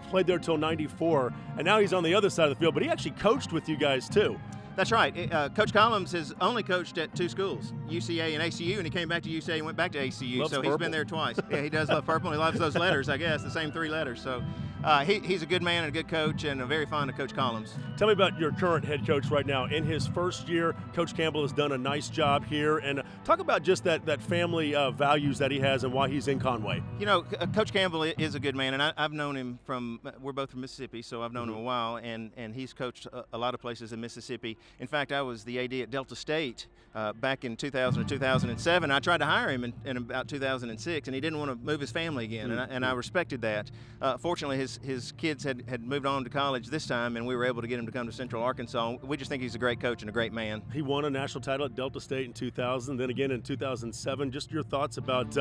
played there till 94, and now he's on the other side of the field, but he actually coached with you guys too. That's right. Coach Collins has only coached at 2 schools, UCA and ACU, and he came back to UCA and went back to ACU. Loves so purple. He's been there twice. Yeah, he does love purple, and he loves those letters, I guess, the same 3 letters. So he's a good man and a good coach, and very fond of Coach Collins. Tell me about your current head coach right now. In his first year, Coach Campbell has done a nice job here, and talk about just that family values that he has and why he's in Conway. You know, Coach Campbell is a good man, and I've known him we're both from Mississippi, so I've known him a while, and he's coached a lot of places in Mississippi. In fact, I was the AD at Delta State back in 2000 or 2007. I tried to hire him in about 2006, and he didn't want to move his family again, and I respected that. Fortunately, his kids had moved on to college this time, and we were able to get him to come to Central Arkansas. We just think he's a great coach and a great man. He won a national title at Delta State in 2000, then again in 2007. Just your thoughts about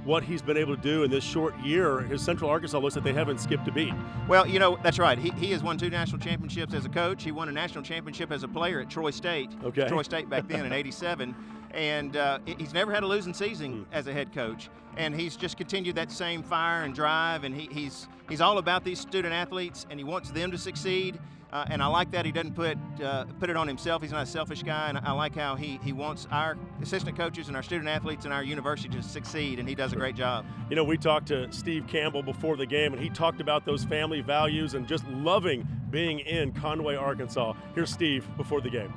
what he's been able to do in this short year. His Central Arkansas looks like they haven't skipped a beat. Well, you know, that's right. He has won 2 national championships as a coach. He won a national championship as a player at Troy State. Okay. Troy State back then in '87. And he's never had a losing season as a head coach. And he's just continued that same fire and drive, and he's all about these student athletes, and he wants them to succeed. And I like that he doesn't put it on himself. He's not a selfish guy, and I like how he wants our assistant coaches and our student athletes and our university to succeed, and he does a great job. You know, we talked to Steve Campbell before the game, and he talked about those family values and just loving being in Conway, Arkansas. Here's Steve before the game.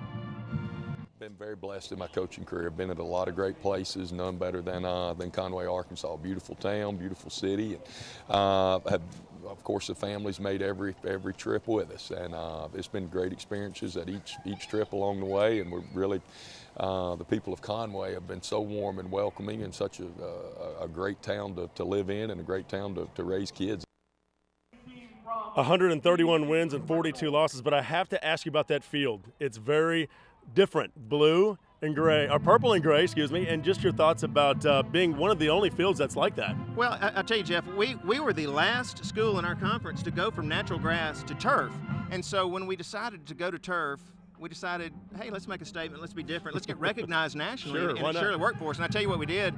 Been very blessed in my coaching career. Been at a lot of great places, none better than Conway, Arkansas. Beautiful town, beautiful city. And, of course, the family's made every trip with us, and it's been great experiences at each trip along the way. And we're really, the people of Conway have been so warm and welcoming, and such a great town to live in, and a great town to raise kids. 131 wins and 42 losses, but I have to ask you about that field. It's very different, blue and gray, or purple and gray, excuse me, and just your thoughts about being one of the only fields that's like that. Well, I'll tell you, Jeff, we were the last school in our conference to go from natural grass to turf. And so when we decided to go to turf, we decided, hey, let's make a statement, let's be different, let's get recognized nationally, Sure, and why it not? surely worked for us. And I tell you what we did.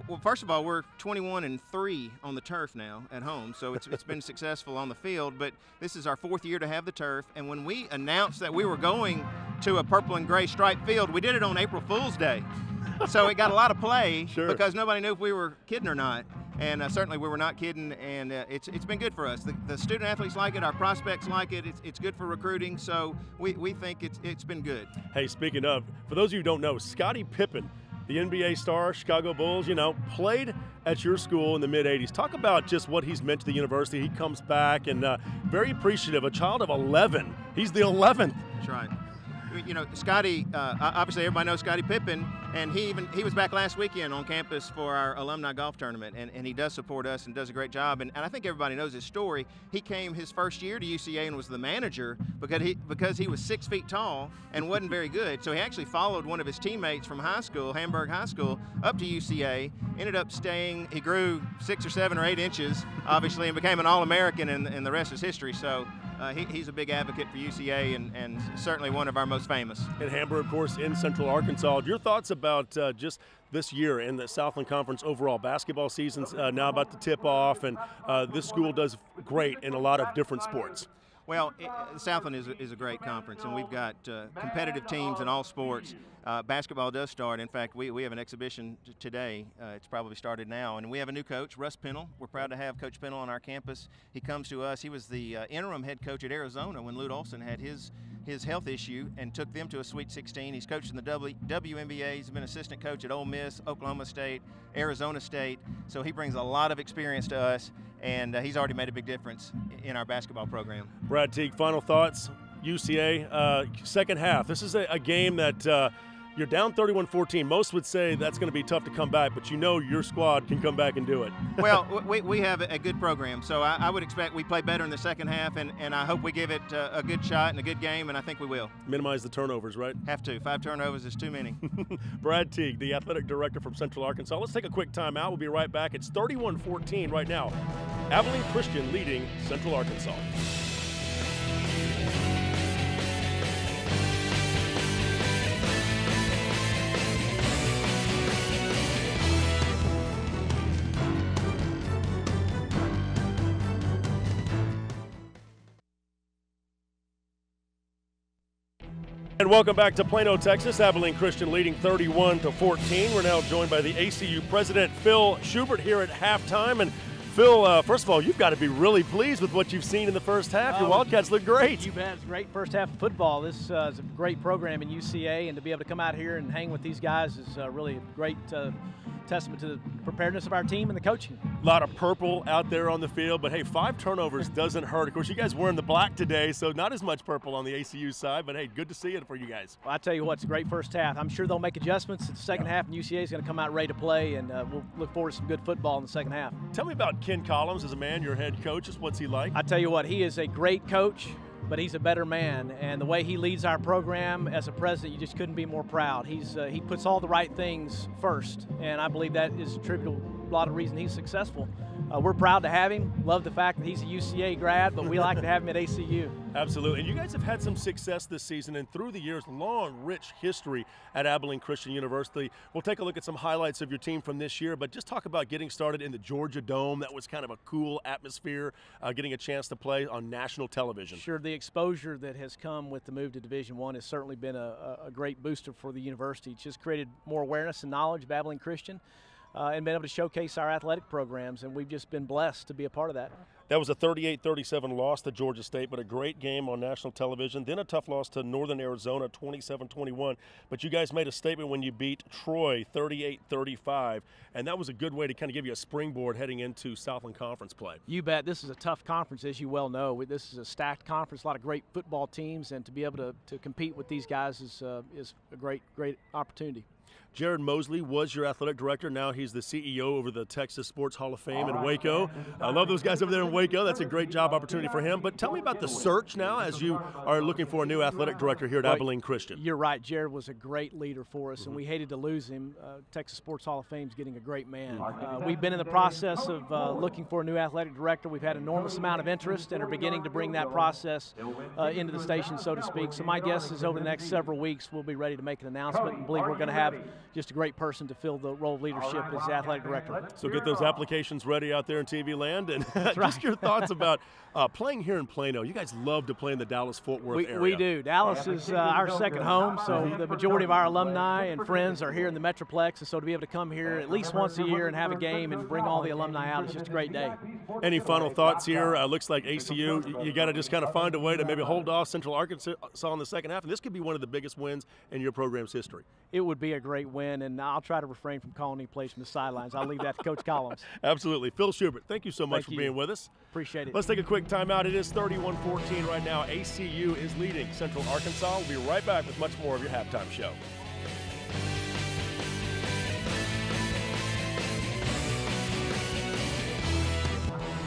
Well, first of all, we're 21-3 on the turf now at home, so it's been successful on the field, but this is our 4th year to have the turf, and when we announced that we were going to a purple and gray striped field, we did it on April Fool's Day. So it got a lot of play because nobody knew if we were kidding or not. And certainly we were not kidding, and it's been good for us. The student athletes like it, our prospects like it, it's good for recruiting, so we think it's been good. Hey, speaking of, for those of you who don't know, Scottie Pippen the NBA star, Chicago Bulls, you know, played at your school in the mid-'80s. Talk about just what he's meant to the university. He comes back and very appreciative, a child of 11. He's the 11th. That's right. You know, Scotty, obviously everybody knows Scottie Pippen, and he was back last weekend on campus for our alumni golf tournament, and he does support us and does a great job, and I think everybody knows his story. He came his first year to UCA and was the manager because he was 6 feet tall and wasn't very good, so he actually followed one of his teammates from high school, Hamburg High School, up to UCA, ended up staying. He grew 6 or 7 or 8 inches, obviously, and became an All-American, and the rest is history. So he's a big advocate for UCA and certainly one of our most famous. And Hamburg, of course, in Central Arkansas. Your thoughts about just this year in the Southland Conference overall? Basketball season's now about to tip off, and this school does great in a lot of different sports. Well, Southland is a great conference, and we've got competitive teams in all sports. Basketball does start. In fact, we have an exhibition today. It's probably started now, and we have a new coach, Russ Pennell. We're proud to have Coach Pennell on our campus. He comes to us. He was the interim head coach at Arizona when Lute Olson had his health issue and took them to a Sweet 16. He's coached in the WNBA. He's been assistant coach at Ole Miss, Oklahoma State, Arizona State. So he brings a lot of experience to us, and he's already made a big difference in our basketball program. Brad Teague, final thoughts. UCA, second half. This is a game that you're down 31-14. Most would say that's going to be tough to come back, but you know your squad can come back and do it. Well, we have a good program, so I would expect we play better in the second half, and I hope we give it a good shot and a good game, and I think we will. Minimize the turnovers, right? Have to. 5 turnovers is too many. Brad Teague, the athletic director from Central Arkansas. Let's take a quick timeout. We'll be right back. It's 31-14 right now. Abilene Christian leading Central Arkansas. And welcome back to Plano, Texas. Abilene Christian leading 31-14. We're now joined by the ACU president, Phil Schubert, here at halftime. And Phil, first of all, you've got to be really pleased with what you've seen in the first half. Your Wildcats look great. You bet. It's a great first half of football. This is a great program in UCA, and to be able to come out here and hang with these guys is really a great testament to the preparedness of our team and the coaching. A lot of purple out there on the field, but hey, 5 turnovers doesn't hurt. Of course, you guys wearing the black today, so not as much purple on the ACU side, but hey, good to see it for you guys. Well, I tell you what, it's a great first half. I'm sure they'll make adjustments in the second half, and UCA is going to come out ready to play, and we'll look forward to some good football in the second half. Tell me about Ken Collins as a man, your head coach. What's he like? I tell you what, he is a great coach, but he's a better man, and the way he leads our program as a president, you just couldn't be more proud. He puts all the right things first, and I believe that is attributable to a lot of reason he's successful. We're proud to have him. Love the fact that he's a UCA grad, but we like to have him at ACU. Absolutely. And you guys have had some success this season, and through the years, long, rich history at Abilene Christian University. We'll take a look at some highlights of your team from this year, but just talk about getting started in the Georgia Dome. That was kind of a cool atmosphere, getting a chance to play on national television. Sure, the exposure that has come with the move to Division I has certainly been a great booster for the university. It's just created more awareness and knowledge of Abilene Christian. And been able to showcase our athletic programs, and we've just been blessed to be a part of that. That was a 38-37 loss to Georgia State, but a great game on national television. Then a tough loss to Northern Arizona, 27-21. But you guys made a statement when you beat Troy 38-35, and that was a good way to kind of give you a springboard heading into Southland Conference play. You bet. This is a tough conference, as you well know. This is a stacked conference, a lot of great football teams, and to be able to compete with these guys is a great opportunity. Jared Mosley was your athletic director. Now he's the CEO over the Texas Sports Hall of Fame in Waco. I love those guys over there in Waco. That's a great job opportunity for him. But tell me about the search now as you are looking for a new athletic director here at Abilene Christian. You're right. Jared was a great leader for us, and we hated to lose him. Texas Sports Hall of Fame is getting a great man. We've been in the process of looking for a new athletic director. We've had an enormous amount of interest and are beginning to bring that process into the station, so to speak. So my guess is over the next several weeks we'll be ready to make an announcement and believe we're going to have just a great person to fill the role of leadership as the athletic director. So get those applications ready out there in TV land. And That's just right. your thoughts about playing here in Plano. You guys love to play in the Dallas-Fort Worth area. We do. Dallas is our second home, so the majority of our alumni and friends are here in the Metroplex, and so to be able to come here at least once a year and have a game and bring all the alumni out is just a great day. Any final thoughts here? Looks like ACU, you got to just kind of find a way to maybe hold off Central Arkansas in the second half, and this could be one of the biggest wins in your program's history. it would be a great win, and I'll try to refrain from calling any plays from the sidelines. I'll leave that to Coach Collins. Absolutely. Phil Schubert, thank you so much for being with us. Appreciate it. Let's take a quick timeout. It is 31-14 right now. ACU is leading Central Arkansas. We'll be right back with much more of your halftime show.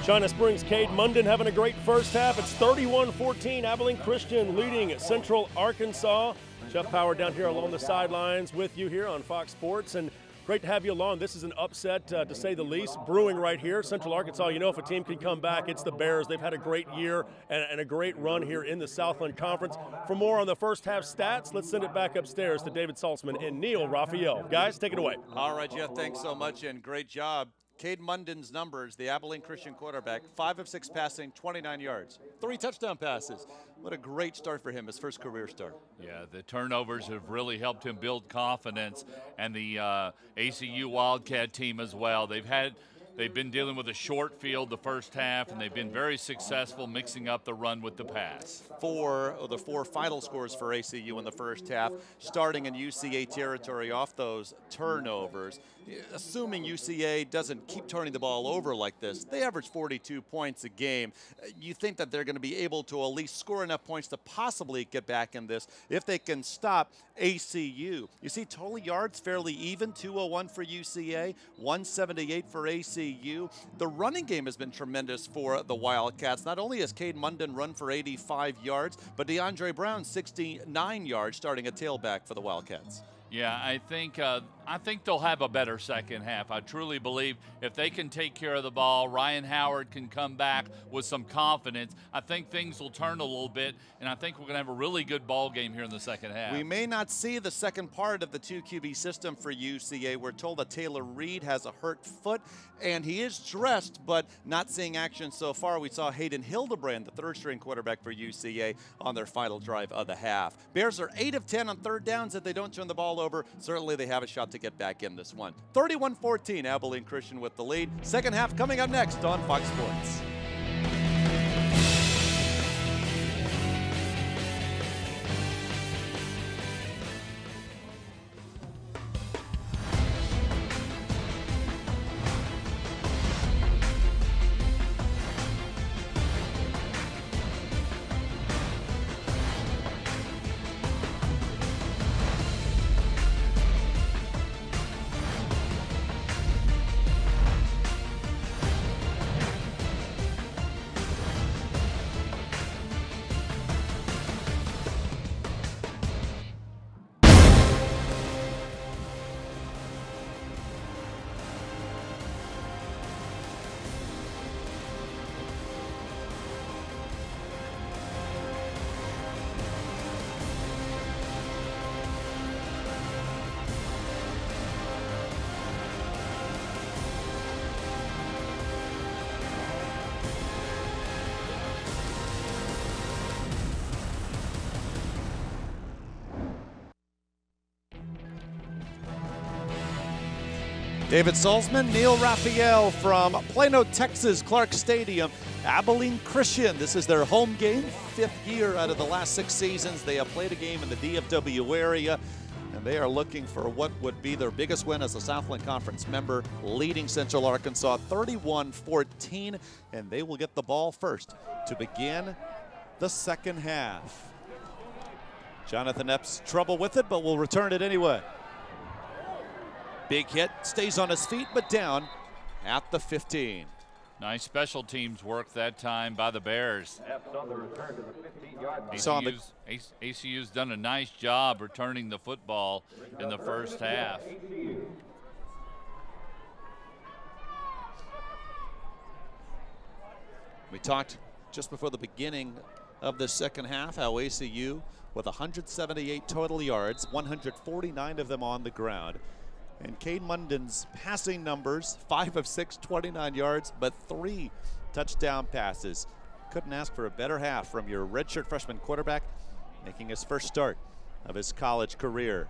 China Springs, Cade Munden having a great first half. It's 31-14. Abilene Christian leading Central Arkansas. Jeff Power down here along the sidelines with you here on Fox Sports. And great to have you along. This is an upset, to say the least, brewing right here. Central Arkansas, you know, if a team can come back, it's the Bears. They've had a great year and a great run here in the Southland Conference. For more on the first half stats, let's send it back upstairs to David Saltzman and Neil Raphael. Guys, take it away. All right, Jeff, thanks so much, and great job. Cade Munden's numbers, the Abilene Christian quarterback, 5 of 6 passing, 29 yards, 3 touchdown passes. What a great start for him, his first career start. Yeah, the turnovers have really helped him build confidence, and the ACU Wildcat team as well. They've been dealing with a short field the first half, and they've been very successful mixing up the run with the pass. 4 of the 4 final scores for ACU in the first half, starting in UCA territory off those turnovers. Assuming UCA doesn't keep turning the ball over like this, they average 42 points a game. You think that they're going to be able to at least score enough points to possibly get back in this if they can stop ACU. You see total yards fairly even, 201 for UCA, 178 for ACU. The running game has been tremendous for the Wildcats. Not only has Cade Munden run for 85 yards, but DeAndre Brown 69 yards starting at tailback for the Wildcats. Yeah, I think they'll have a better second half. I truly believe if they can take care of the ball, Ryan Howard can come back with some confidence. I think things will turn a little bit, and I think we're going to have a really good ball game here in the second half. We may not see the second part of the 2 QB system for UCA. We're told that Taylor Reed has a hurt foot, and he is dressed, but not seeing action so far. We saw Hayden Hildebrand, the 3rd-string quarterback for UCA, on their final drive of the half. Bears are 8 of 10 on 3rd downs if they don't turn the ball over. Certainly they have a shot to get back in this one. 31-14, Abilene Christian with the lead. Second half coming up next on Fox Sports. David Salzman, Neil Raphael from Plano, Texas, Clark Stadium. Abilene Christian, this is their home game, 5th year out of the last 6 seasons. They have played a game in the DFW area, and they are looking for what would be their biggest win as a Southland Conference member, leading Central Arkansas 31-14, and they will get the ball first to begin the second half. Jonathan Epps trouble with it, but will return it anyway. Big hit, stays on his feet, but down at the 15. Nice special teams work that time by the Bears. ACU's done a nice job returning the football in the first half. We talked just before the beginning of the second half how ACU, with 178 total yards, 149 of them on the ground. And Cade Munden's passing numbers, 5 of 6, 29 yards, but 3 touchdown passes. Couldn't ask for a better half from your redshirt freshman quarterback, making his first start of his college career.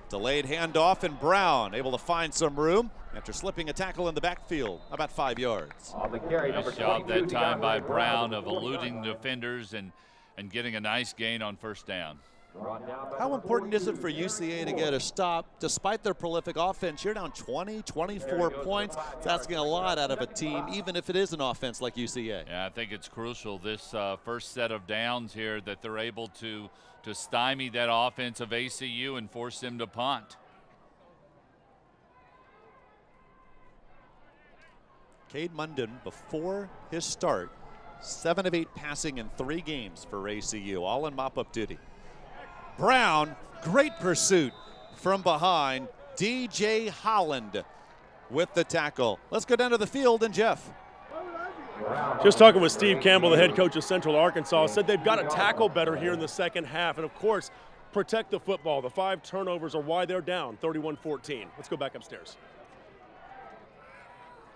Delayed handoff, and Brown able to find some room after slipping a tackle in the backfield, about 5 yards. Nice job that time by Brown of eluding defenders and getting a nice gain on first down. How important is it for UCA to get a stop? Despite their prolific offense, you're down 20, 24 points. It's asking a lot out of a team, even if it is an offense like UCA. Yeah, I think it's crucial this first set of downs here that they're able to stymie that offense of ACU and force them to punt. Cade Munden, before his start, 7 of 8 passing in 3 games for ACU, all in mop-up duty. Brown, great pursuit from behind. DJ Holland with the tackle. Let's go down to the field and Jeff. Just talking with Steve Campbell, the head coach of Central Arkansas, said they've got to tackle better here in the second half. And, of course, protect the football. The 5 turnovers are why they're down 31-14. Let's go back upstairs.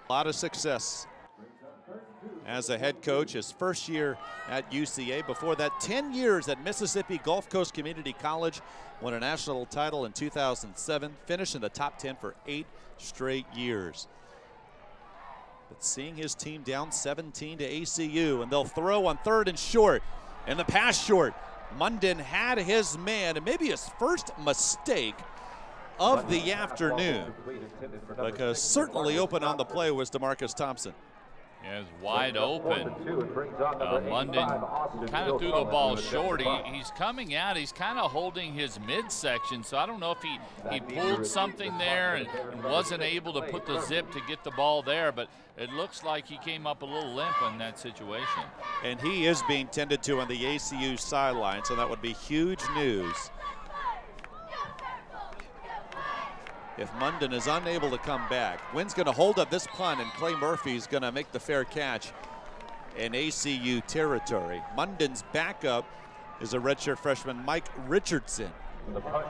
A lot of success as a head coach, his first year at UCA. Before that, 10 years at Mississippi Gulf Coast Community College. Won a national title in 2007. Finished in the top 10 for 8 straight years. But seeing his team down 17 to ACU, and they'll throw on 3rd and short. And the pass short. Munden had his man, and maybe his first mistake of the afternoon, because certainly open on the play was DeMarcus Thompson. Yeah, it's wide open. Munden kind of threw the ball short. He's coming out. He's kind of holding his midsection, so I don't know if he pulled something there and wasn't able to put the zip to get the ball there, but it looks like he came up a little limp in that situation. And he is being tended to on the ACU sideline, so that would be huge news. If Munden is unable to come back. Wynn's going to hold up this punt, and Clay Murphy's going to make the fair catch in ACU territory. Munden's backup is a redshirt freshman, Mike Richardson,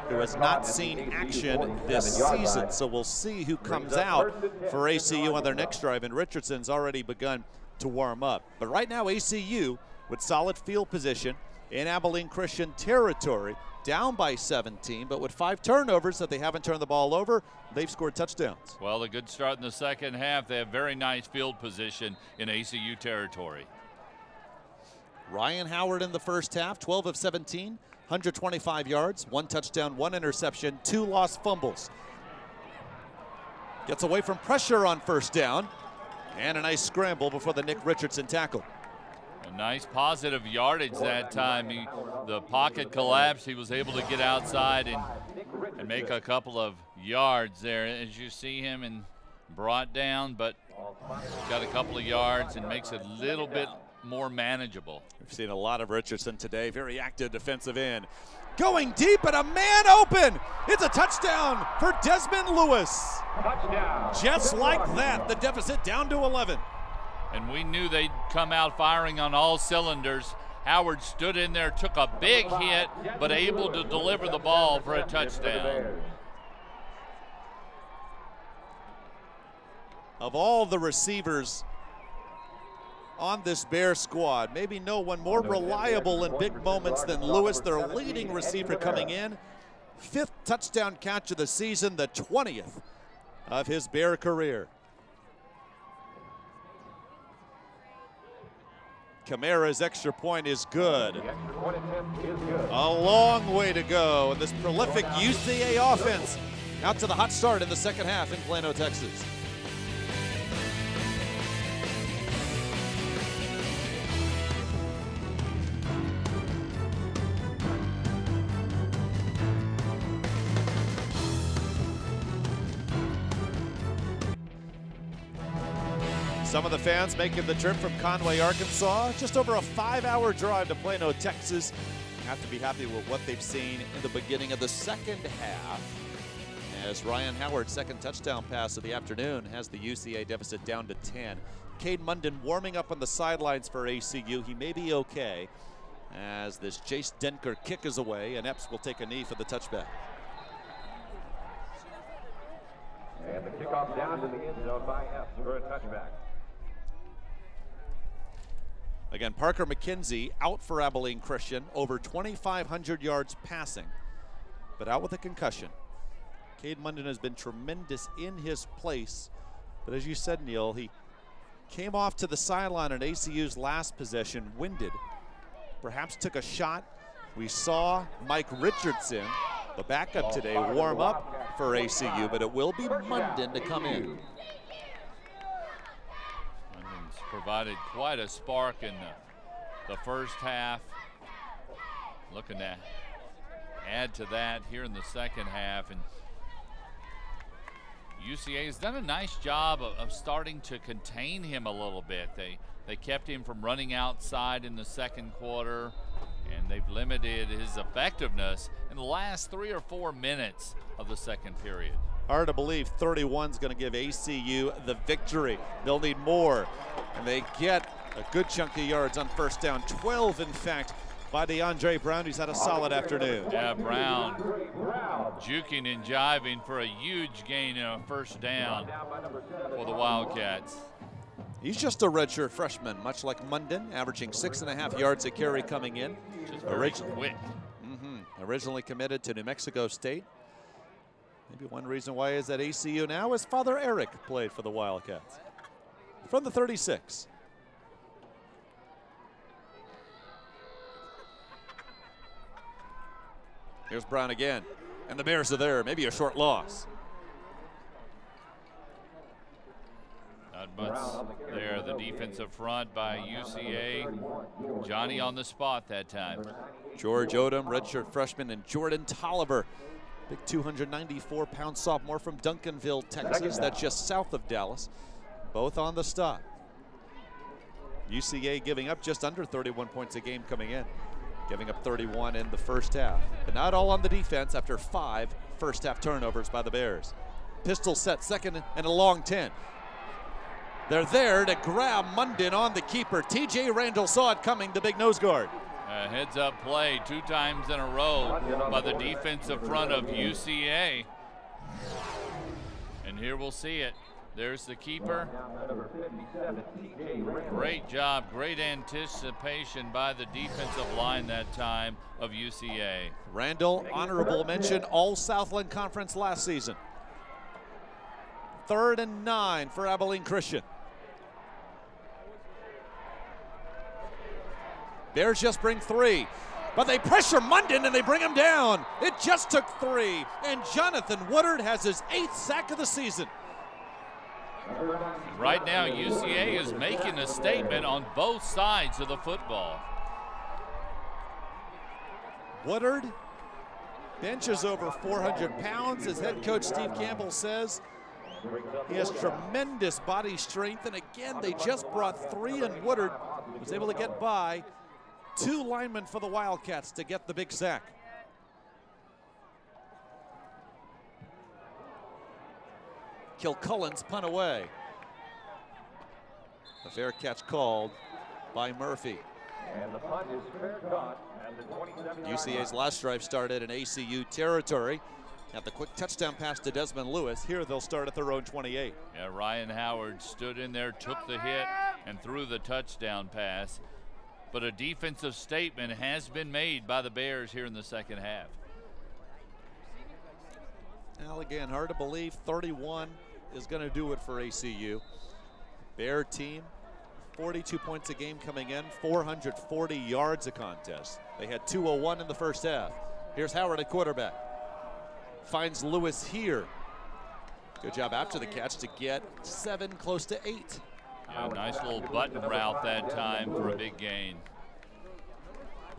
who has not seen action this season. So we'll see who comes out for ACU on their next drive, and Richardson's already begun to warm up. But right now, ACU with solid field position in Abilene Christian territory, down by 17, but with 5 turnovers that they haven't turned the ball over, they've scored touchdowns. Well, a good start in the second half. They have very nice field position in ACU territory. Ryan Howard in the first half, 12 of 17, 125 yards, 1 touchdown, 1 interception, 2 lost fumbles. Gets away from pressure on first down, and a nice scramble before the Nick Richardson tackle. A nice positive yardage that time. The pocket collapsed. He was able to get outside and make a couple of yards there. As you see him and brought down, but got a couple of yards and makes it a little bit more manageable. We've seen a lot of Richardson today. Very active defensive end. Going deep and a man open. It's a touchdown for Desmond Lewis. Touchdown. Just like that, the deficit down to 11. And we knew they'd come out firing on all cylinders. Howard stood in there, took a big hit, but able to deliver the ball for a touchdown. Of all the receivers on this Bear squad, maybe no one more reliable in big moments than Lewis, their leading receiver coming in. 5th touchdown catch of the season, the 20th of his Bear career. Kamara's extra point is good. A long way to go in this prolific UCA offense. Out to the hot start in the second half in Plano, Texas. Some of the fans making the trip from Conway, Arkansas, just over a 5-hour drive to Plano, Texas, have to be happy with what they've seen in the beginning of the second half, as Ryan Howard's second touchdown pass of the afternoon has the UCA deficit down to 10. Cade Munden warming up on the sidelines for ACU. He may be okay as this Jace Denker kick is away, and Epps will take a knee for the touchback. And the kickoff down to the end zone by Epps for a touchback. Again, Parker McKenzie out for Abilene Christian, over 2,500 yards passing, but out with a concussion. Cade Munden has been tremendous in his place, but as you said, Neil, he came off to the sideline on ACU's last possession, winded, perhaps took a shot We saw Mike Richardson, the backup today, warm up for ACU, but it will be Munden to come in. Munden's provided quite a spark in the first half. Looking to add to that here in the second half. And UCA has done a nice job of starting to contain him a little bit. They kept him from running outside in the second quarter, and they've limited his effectiveness in the last 3 or 4 minutes of the second period. Hard to believe 31 is going to give ACU the victory. They'll need more, and they get a good chunk of yards on first down. 12, in fact, by DeAndre Brown. He's had a solid afternoon. Yeah, Brown juking and jiving for a huge gain and a first down for the Wildcats. He's just a redshirt freshman, much like Munden, averaging 6.5 yards a carry coming in. Just very quick. Originally committed to New Mexico State. Maybe one reason why is that ACU now is Father Eric played for the Wildcats. From the 36. Here's Brown again, and the Bears are there. Maybe a short loss. Not much there. The defensive front by UCA. Johnny on the spot that time. George Odom, redshirt freshman, and Jordan Tolliver, big 294-pound sophomore from Duncanville, Texas. That's just south of Dallas. Both on the stop. UCA giving up just under 31 points a game coming in, giving up 31 in the first half. But not all on the defense after 5 first-half turnovers by the Bears. Pistol set, second and a long 10. They're there to grab Munden on the keeper. TJ Randall saw it coming, the big nose guard. A heads-up play 2 times in a row by the defensive front of UCA. And here we'll see it. There's the keeper. Great job, great anticipation by the defensive line that time of UCA. Randall, honorable mention, all Southland Conference last season. 3rd and 9 for Abilene Christian. Bears just bring 3, but they pressure Munden and they bring him down. It just took 3, and Jonathan Woodard has his 8th sack of the season. Right now, UCA is making a statement on both sides of the football. Woodard benches over 400 pounds, as head coach Steve Campbell says. He has tremendous body strength, and again, they just brought 3, and Woodard was able to get by 2 linemen for the Wildcats to get the big sack. Kilcullen's punt away. The fair catch called by Murphy. And the punt is fair caught. And the 27 UCA's last drive started in ACU territory. At the quick touchdown pass to Desmond Lewis. Here they'll start at their own 28. Yeah, Ryan Howard stood in there, took the hit, and threw the touchdown pass. But a defensive statement has been made by the Bears here in the second half. Well, again, hard to believe 31 is going to do it for ACU. Bear team, 42 points a game coming in, 440 yards a contest. They had 201 in the first half. Here's Howard at quarterback. Finds Lewis here. Good job after the catch to get 7, close to 8. Yeah, nice little button route that time for a big gain.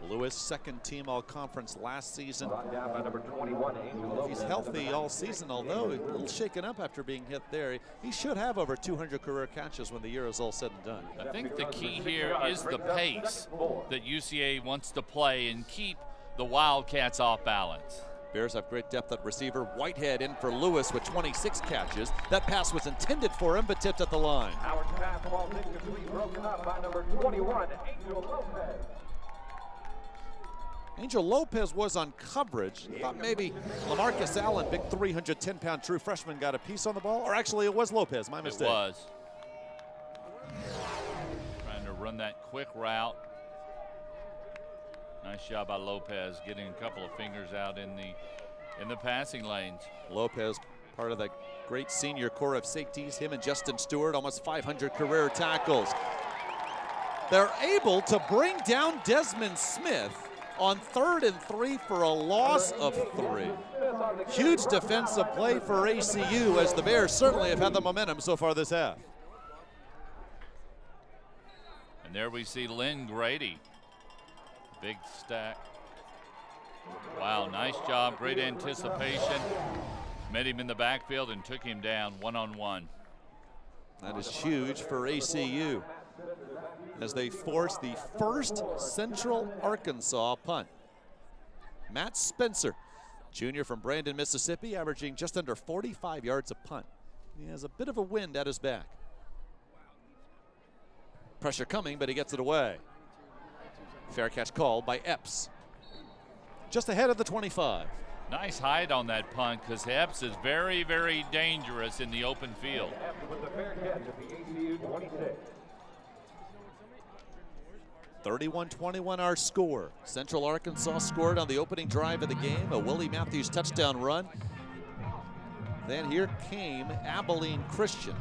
Lewis, second team all-conference last season. If he's healthy all season, although a little shaken up after being hit there, he should have over 200 career catches when the year is all said and done. I think the key here is the pace that UCA wants to play and keep the Wildcats off balance. Bears have great depth at receiver. Whitehead in for Lewis with 26 catches. That pass was intended for him, but tipped at the line. Howard's fastball is incomplete, broken up by number 21, Angel Lopez. Angel Lopez was on coverage. Thought maybe LaMarcus Allen, big 310-pound true freshman, got a piece on the ball. Or actually, it was Lopez, my mistake. It was. Trying to run that quick route. Nice job by Lopez, getting a couple of fingers out in the passing lanes. Lopez, part of that great senior core of safeties. Him and Justin Stewart, almost 500 career tackles. They're able to bring down Desmond Smith, on 3rd and 3 for a loss of 3. Huge defensive play for ACU, as the Bears certainly have had the momentum so far this half. And there we see Lynn Grady. Big stack. Wow, nice job, great anticipation. Met him in the backfield and took him down one-on-one. That is huge for ACU as they force the first Central Arkansas punt. Matt Spencer, junior from Brandon, Mississippi, averaging just under 45 yards a punt. He has a bit of a wind at his back. Pressure coming, but he gets it away. Fair catch called by Epps. Just ahead of the 25. Nice hide on that punt, because Epps is very, very dangerous in the open field. 31-21 our score. Central Arkansas scored on the opening drive of the game, a Willie Matthews touchdown run. Then here came Abilene Christian.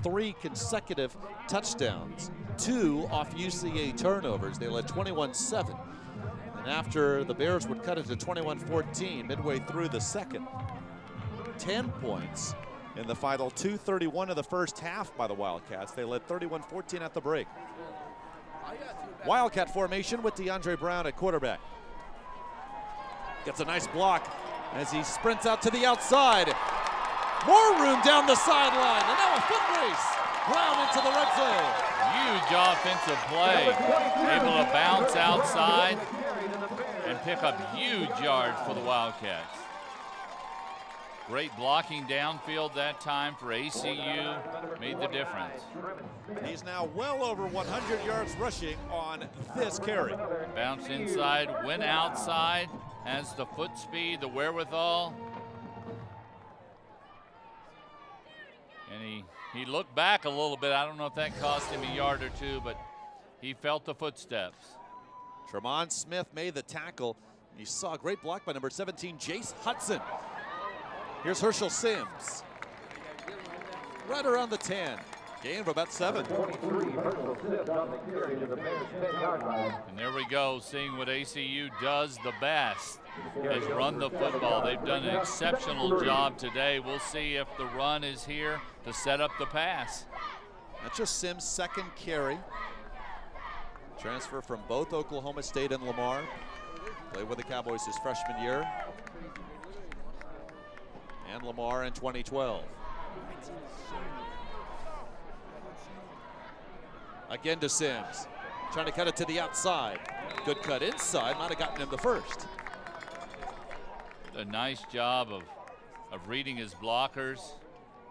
3 consecutive touchdowns, 2 off UCA turnovers. They led 21-7. And after the Bears would cut it to 21-14 midway through the second, 10 points in the final 2:31 of the first half by the Wildcats. They led 31-14 at the break. Wildcat formation with DeAndre Brown at quarterback. Gets a nice block as he sprints out to the outside. More room down the sideline, and now a foot race. Brown into the red zone. Huge offensive play. Able to bounce outside and pick up huge yards for the Wildcats. Great blocking downfield that time for ACU. Made the difference. He's now well over 100 yards rushing on this carry. Bounce inside, went outside, has the foot speed, the wherewithal. And he looked back a little bit. I don't know if that cost him a yard or two, but he felt the footsteps. Tremont Smith made the tackle. You saw a great block by number 17, Jace Hudson. Here's Herschel Sims. Right around the 10. Gain of about 7. And there we go, seeing what ACU does the best, is run the football. They've done an exceptional job today. We'll see if the run is here to set up the pass. That's just Sims' second carry. Transfer from both Oklahoma State and Lamar. Played with the Cowboys his freshman year. And Lamar in 2012. Again to Sims. Trying to cut it to the outside. Good cut inside, might have gotten him the first. A nice job of reading his blockers,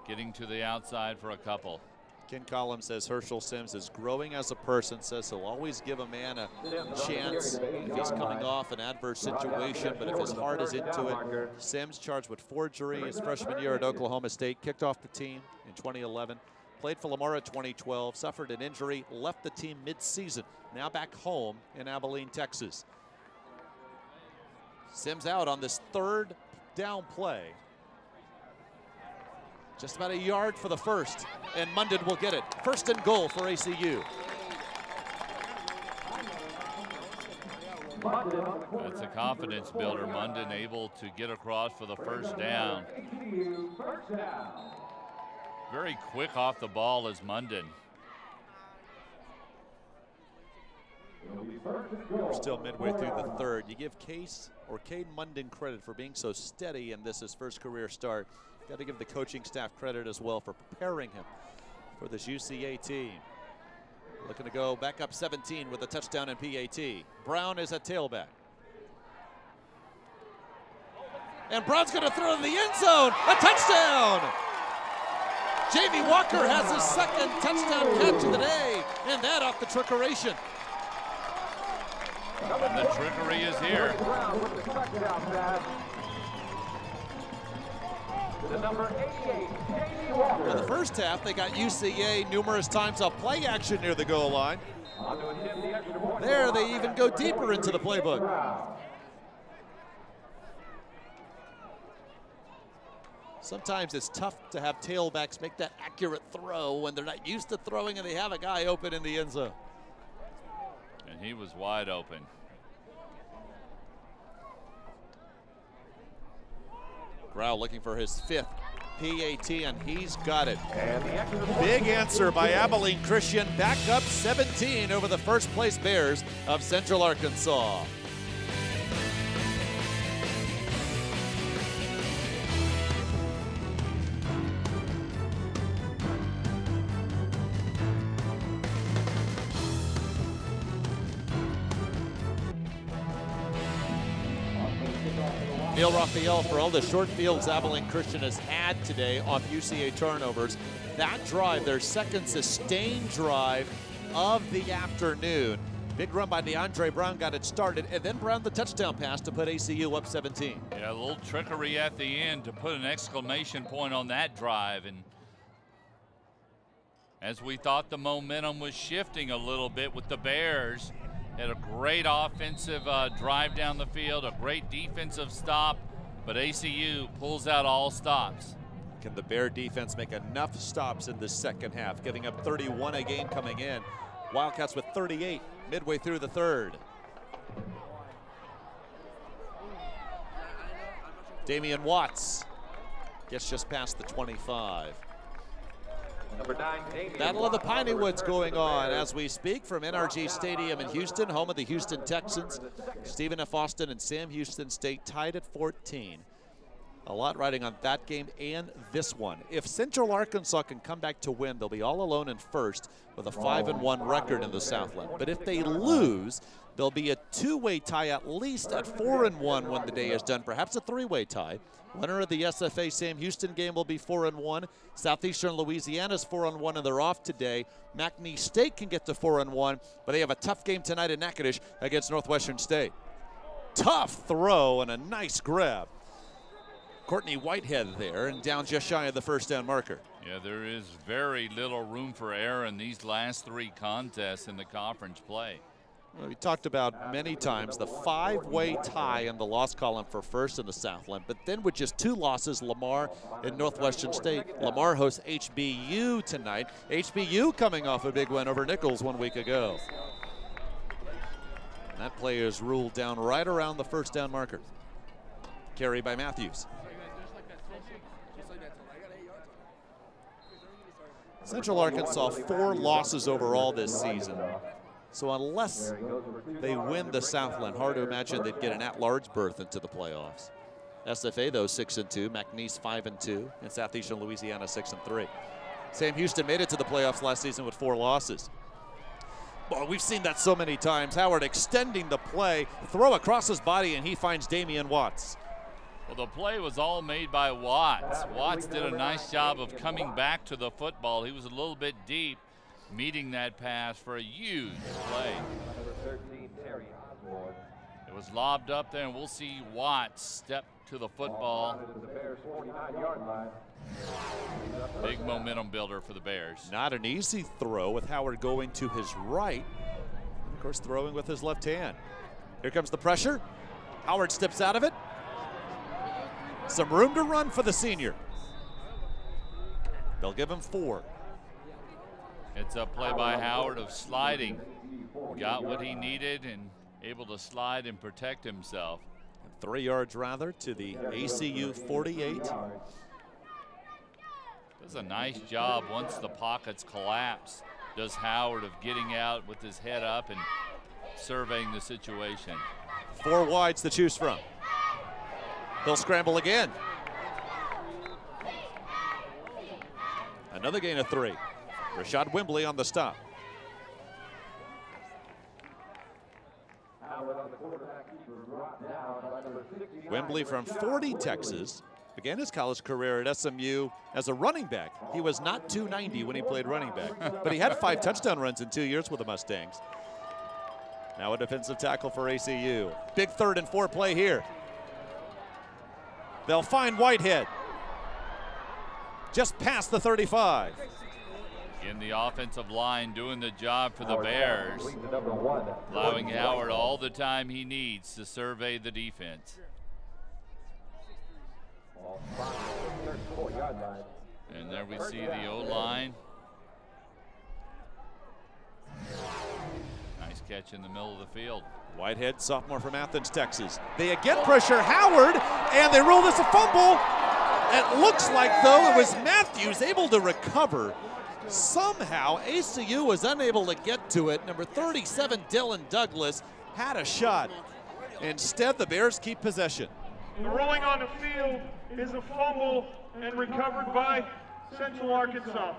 getting to the outside for a couple. Ken Collins says Herschel Sims is growing as a person, says he'll always give a man a chance if he's coming off an adverse situation, but if his heart is into it. Sims charged with forgery his freshman year at Oklahoma State, kicked off the team in 2011, played for Lamar at 2012, suffered an injury, left the team mid-season, now back home in Abilene, Texas. Sims out on this 3rd down play. Just about a yard for the first, and Munden will get it. 1st and goal for ACU. That's a confidence builder. Munden able to get across for the first down. Very quick off the ball is Munden. We're still midway through the 3rd. You give Cade Munden credit for being so steady in this, his first career start. Got to give the coaching staff credit as well for preparing him for this UCA team. Looking to go back up 17 with a touchdown in PAT. Brown is at tailback. And Brown's going to throw in the end zone. A touchdown! Jamie Walker has his 2nd touchdown catch of the day, and that off the trickeration. And the trickery is here. In the first half, they got UCA numerous times off play action near the goal line. There, they even go deeper into the playbook. Sometimes it's tough to have tailbacks make that accurate throw when they're not used to throwing and they have a guy open in the end zone. And he was wide open. Grau looking for his 5th PAT, and he's got it. Big answer by Abilene Christian, back up 17 over the first place Bears of Central Arkansas. Neil Raphael, for all the short fields Abilene Christian has had today off UCA turnovers, that drive, their second sustained drive of the afternoon. Big run by DeAndre Brown got it started, and then Brown the touchdown pass to put ACU up 17. Yeah, a little trickery at the end to put an exclamation point on that drive. And as we thought the momentum was shifting a little bit with the Bears, had a great offensive drive down the field, a great defensive stop, but ACU pulls out all stops. Can the Bear defense make enough stops in the second half, giving up 31 a game coming in? Wildcats with 38 midway through the third. Damian Watts gets just past the 25. Battle of the Piney Woods going on as we speak from NRG Stadium in Houston, home of the Houston Texans. Stephen F. Austin and Sam Houston State tied at 14. A lot riding on that game and this one. If Central Arkansas can come back to win, they'll be all alone in first with a 5-1 record in the Southland. But if they lose, there'll be a two-way tie at least at 4-1 when the day is done, perhaps a three-way tie. Winner of the SFA Sam Houston game will be 4-1. Southeastern Louisiana's 4-1 and they're off today. McNeese State can get to 4-1, but they have a tough game tonight in Natchitoches against Northwestern State. Tough throw and a nice grab. Courtney Whitehead there and down just shy of the first down marker. Yeah, there is very little room for error in these last three contests in the conference play. Well, we talked about many times the five-way tie in the loss column for first in the Southland, but then with just two losses, Lamar and Northwestern State. Lamar hosts HBU tonight. HBU coming off a big win over Nichols 1 week ago. And that play is ruled down right around the first down marker. Carry by Matthews. Central Arkansas 4 losses overall this season. So unless they win the Southland, hard to imagine they'd get an at-large berth into the playoffs. SFA, though, 6-2. McNeese 5-2. And Southeastern Louisiana 6-3. Sam Houston made it to the playoffs last season with 4 losses. Well, we've seen that so many times. Howard extending the play, throw across his body, and he finds Damian Watts. Well, the play was all made by Watts. Watts did a nice job of coming back to the football. He was a little bit deep, meeting that pass for a huge play. It was lobbed up there, and we'll see Watts step to the football. Big momentum builder for the Bears. Not an easy throw with Howard going to his right. And of course, throwing with his left hand. Here comes the pressure. Howard steps out of it. Some room to run for the senior. They'll give him 4. It's a play by Howard of sliding. Got what he needed and able to slide and protect himself. 3 yards rather to the ACU 48. Does a nice job once the pockets collapse, does Howard, of getting out with his head up and surveying the situation. 4 wides to choose from. He'll scramble again. Another gain of 3. Rashad Wembley on the stop. Wembley from 40, Texas. Began his college career at SMU as a running back. He was not 290 when he played running back, but he had 5 touchdown runs in 2 years with the Mustangs. Now a defensive tackle for ACU. Big 3rd and 4 play here. They'll find Whitehead. Just past the 35. In the offensive line doing the job for the Bears, allowing Howard all the time he needs to survey the defense. And there we see the O-line. Nice catch in the middle of the field. Whitehead, sophomore from Athens, Texas. They again pressure Howard, and they rule this a fumble. It looks like, though, it was Matthews able to recover. Somehow, ACU was unable to get to it. Number 37, Dylan Douglas, had a shot. Instead, the Bears keep possession. The rolling on the field is a fumble and recovered by Central Arkansas.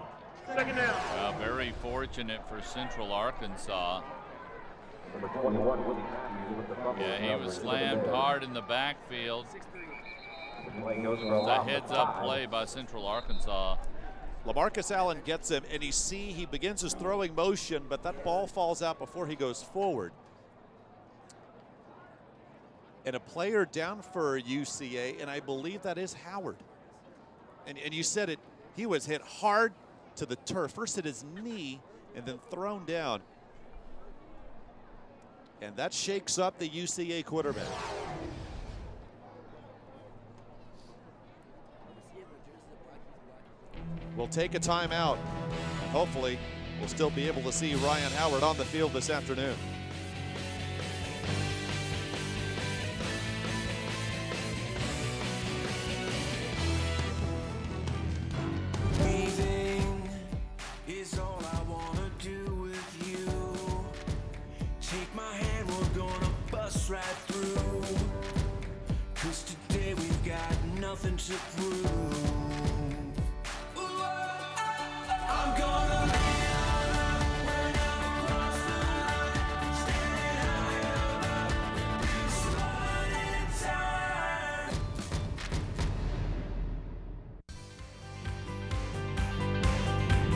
Second down. Well, very fortunate for Central Arkansas. Yeah, he was slammed hard in the backfield. The heads-up play by Central Arkansas. LaMarcus Allen gets him, and he begins his throwing motion, but that ball falls out before he goes forward. And a player down for UCA, and I believe that is Howard. And you said it, he was hit hard to the turf. First at his knee, and then thrown down. And that shakes up the UCA quarterback. We'll take a timeout, and hopefully we'll still be able to see Ryan Howard on the field this afternoon. Leaving is all I wanna do with you. Take my hand, we're gonna bust right through. 'Cause today we've got nothing to prove. I'm gonna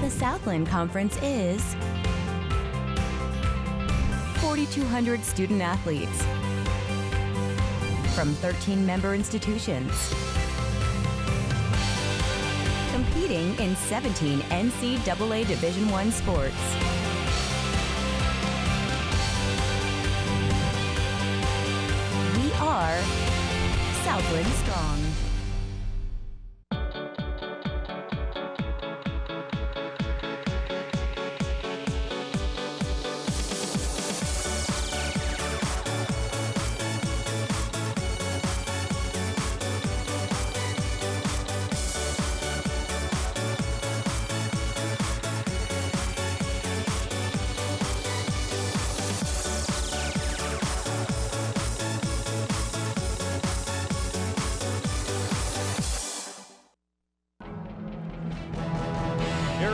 The Southland Conference is 4,200 student athletes from 13 member institutions, competing in 17 NCAA Division I sports. We are Southland Strong.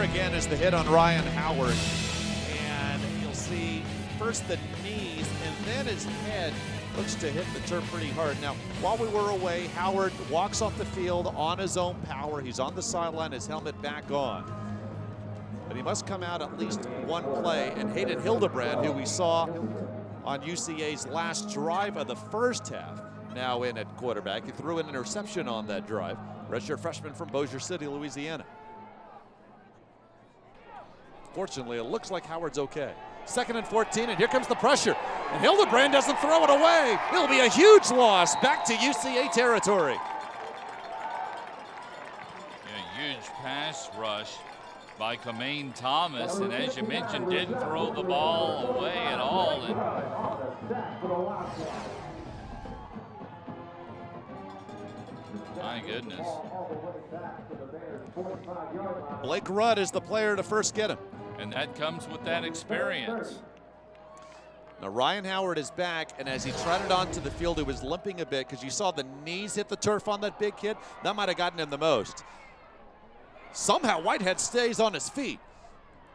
Again is the hit on Ryan Howard, and you'll see first the knees and then his head looks to hit the turf pretty hard. Now, while we were away, Howard walks off the field on his own power. He's on the sideline, his helmet back on. But he must come out at least one play, and Hayden Hildebrand, who we saw on UCA's last drive of the first half, now in at quarterback. He threw an interception on that drive. Redshirt freshman from Bossier City, Louisiana. Fortunately, it looks like Howard's okay. 2nd and 14, and here comes the pressure. And Hildebrand doesn't throw it away. It'll be a huge loss back to UCA territory. Yeah, huge pass rush by Kamaine Thomas, and as you mentioned, didn't throw the ball away at all. And my goodness. Blake Rudd is the player to first get him. And that comes with that experience. Now Ryan Howard is back, and as he trotted onto the field, he was limping a bit because you saw the knees hit the turf on that big kid. That might have gotten him the most. Somehow Whitehead stays on his feet.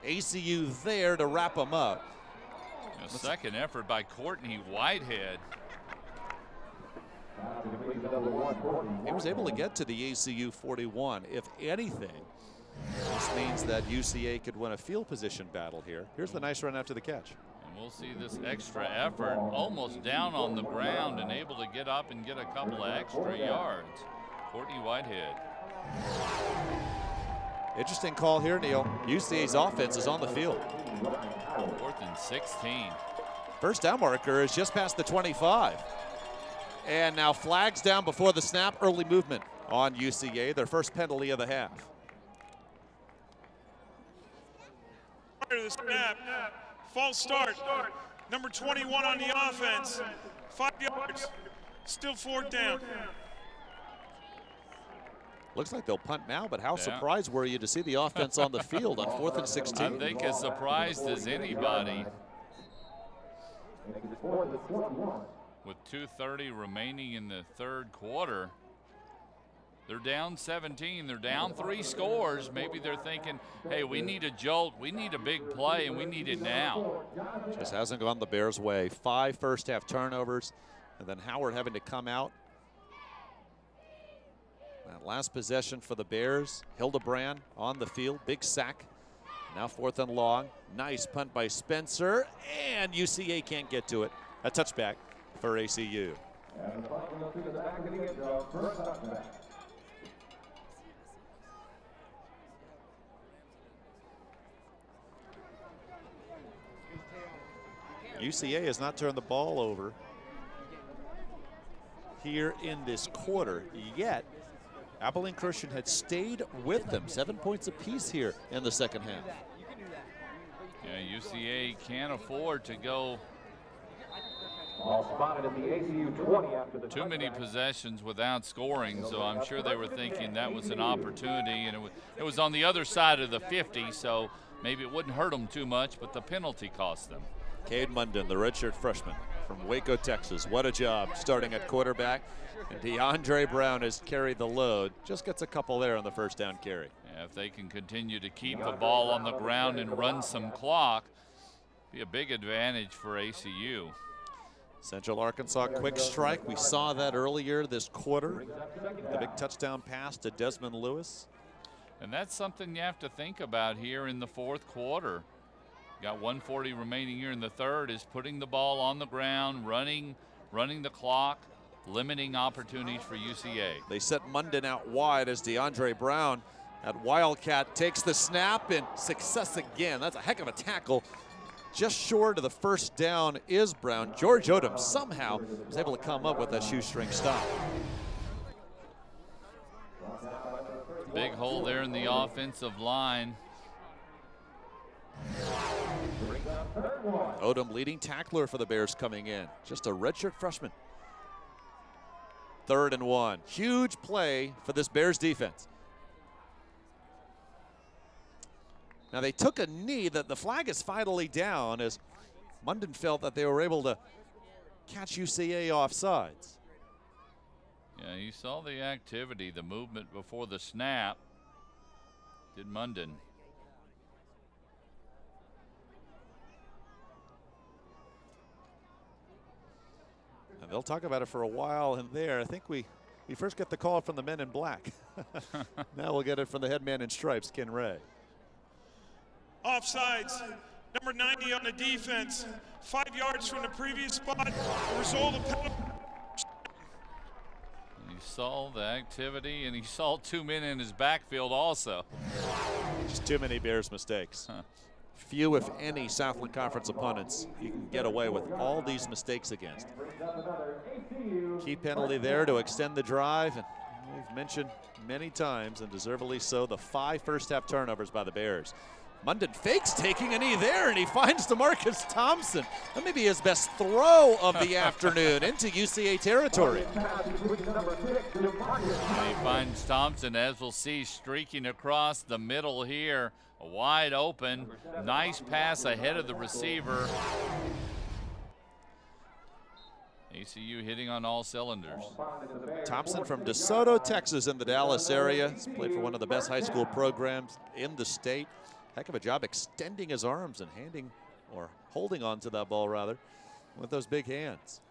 ACU there to wrap him up. A second effort by Courtney Whitehead. He was able to get to the ACU 41. If anything, this means that UCA could win a field position battle here. Here's the nice run after the catch. And we'll see this extra effort, almost down on the ground and able to get up and get a couple of extra yards. Courtney Whitehead. Interesting call here, Neil. UCA's offense is on the field. 4th and 16. First down marker is just past the 25. And now flags down before the snap, early movement on UCA, their first penalty of the half. Prior to the snap, false start. Number 21 on the offense, 5 yards, still 4th down. Looks like they'll punt now, but how surprised were you to see the offense on the field on 4th and 16? I think as surprised as anybody. With 2:30 remaining in the third quarter, they're down 17. They're down 3 scores. Maybe they're thinking, hey, we need a jolt. We need a big play, and we need it now. Just hasn't gone the Bears' way. 5 first-half turnovers, and then Howard having to come out. That last possession for the Bears, Hildebrand on the field, big sack. Now 4th and long. Nice punt by Spencer, and UCA can't get to it. A touchback for ACU. UCA has not turned the ball over here in this quarter yet. Abilene Christian had stayed with them, 7 points apiece here in the second half. Yeah, UCA can't afford to go spotted at the ACU 20 after the too many possessions without scoring, so I'm sure they were thinking that was an opportunity, and it was on the other side of the 50, so maybe it wouldn't hurt them too much, but the penalty cost them. Cade Munden, the redshirt freshman from Waco, Texas. What a job starting at quarterback. And DeAndre Brown has carried the load. Just gets a couple there on the first down carry. Yeah, if they can continue to keep the ball on the ground and run some clock, be a big advantage for ACU. Central Arkansas quick strike. We saw that earlier this quarter. The big touchdown pass to Desmond Lewis. And that's something you have to think about here in the fourth quarter. Got 1:40 remaining here in the third, is putting the ball on the ground, running the clock, limiting opportunities for UCA. They set Munden out wide as DeAndre Brown at Wildcat takes the snap, and success again. That's a heck of a tackle. Just short of the first down is Brown. George Odom somehow was able to come up with a shoestring stop. Big hole there in the offensive line. Odom leading tackler for the Bears coming in. Just a redshirt freshman. 3rd and 1. Huge play for this Bears defense. Now they took a knee. That the flag is finally down as Munden felt that they were able to catch UCA offsides. Yeah, you saw the activity, the movement before the snap. Did Munden. And they'll talk about it for a while in there. I think we first get the call from the men in black. Now we'll get it from the head man in stripes, Ken Ray. Offsides, number 90 on the defense, 5 yards from the previous spot. The result of penalty. You saw the activity, and he saw 2 men in his backfield also. Just too many Bears mistakes. Few, if any, Southland Conference opponents you can get away with all these mistakes against. Key penalty there to extend the drive, and we've mentioned many times, and deservedly so, the 5 first-half turnovers by the Bears. Munden fakes taking a knee there, and he finds DeMarcus Thompson. That may be his best throw of the afternoon into UCA territory. And he finds Thompson, as we'll see, streaking across the middle here. Wide open. Nice pass ahead of the receiver. ACU hitting on all cylinders. Thompson from DeSoto, Texas, in the Dallas area. He's played for one of the best high school programs in the state. Heck of a job extending his arms and holding on to that ball, rather, with those big hands.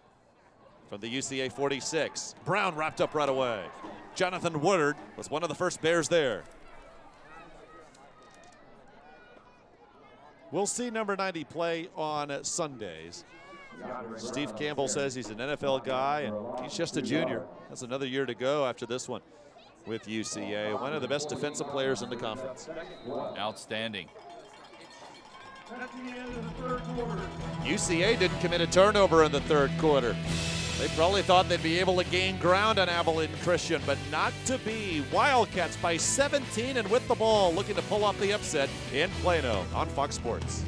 From the UCA 46, Brown wrapped up right away. Jonathan Woodard was one of the first Bears there. We'll see number 90 play on Sundays. Steve Campbell says he's an NFL guy, and he's just a junior. That's another year to go after this one with UCA. One of the best defensive players in the conference. Outstanding. UCA didn't commit a turnover in the third quarter. They probably thought they'd be able to gain ground on Abilene Christian, but not to be. Wildcats by 17 and with the ball, looking to pull off the upset in Plano on Fox Sports.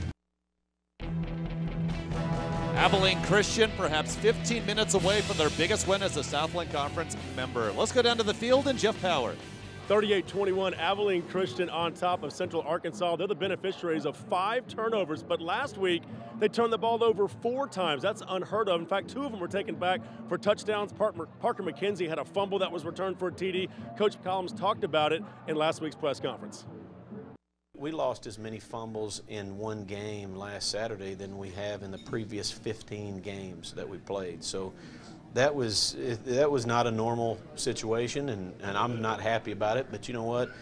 Abilene Christian perhaps 15 minutes away from their biggest win as a Southland Conference member. Let's go down to the field and Jeff Power. 38-21, Abilene Christian on top of Central Arkansas. They're the beneficiaries of 5 turnovers, but last week they turned the ball over 4 times. That's unheard of. In fact, 2 of them were taken back for touchdowns. Parker McKenzie had a fumble that was returned for a TD. Coach Collins talked about it in last week's press conference. We lost as many fumbles in one game last Saturday than we have in the previous 15 games that we played. So that was not a normal situation, and I'm not happy about it. But you know what?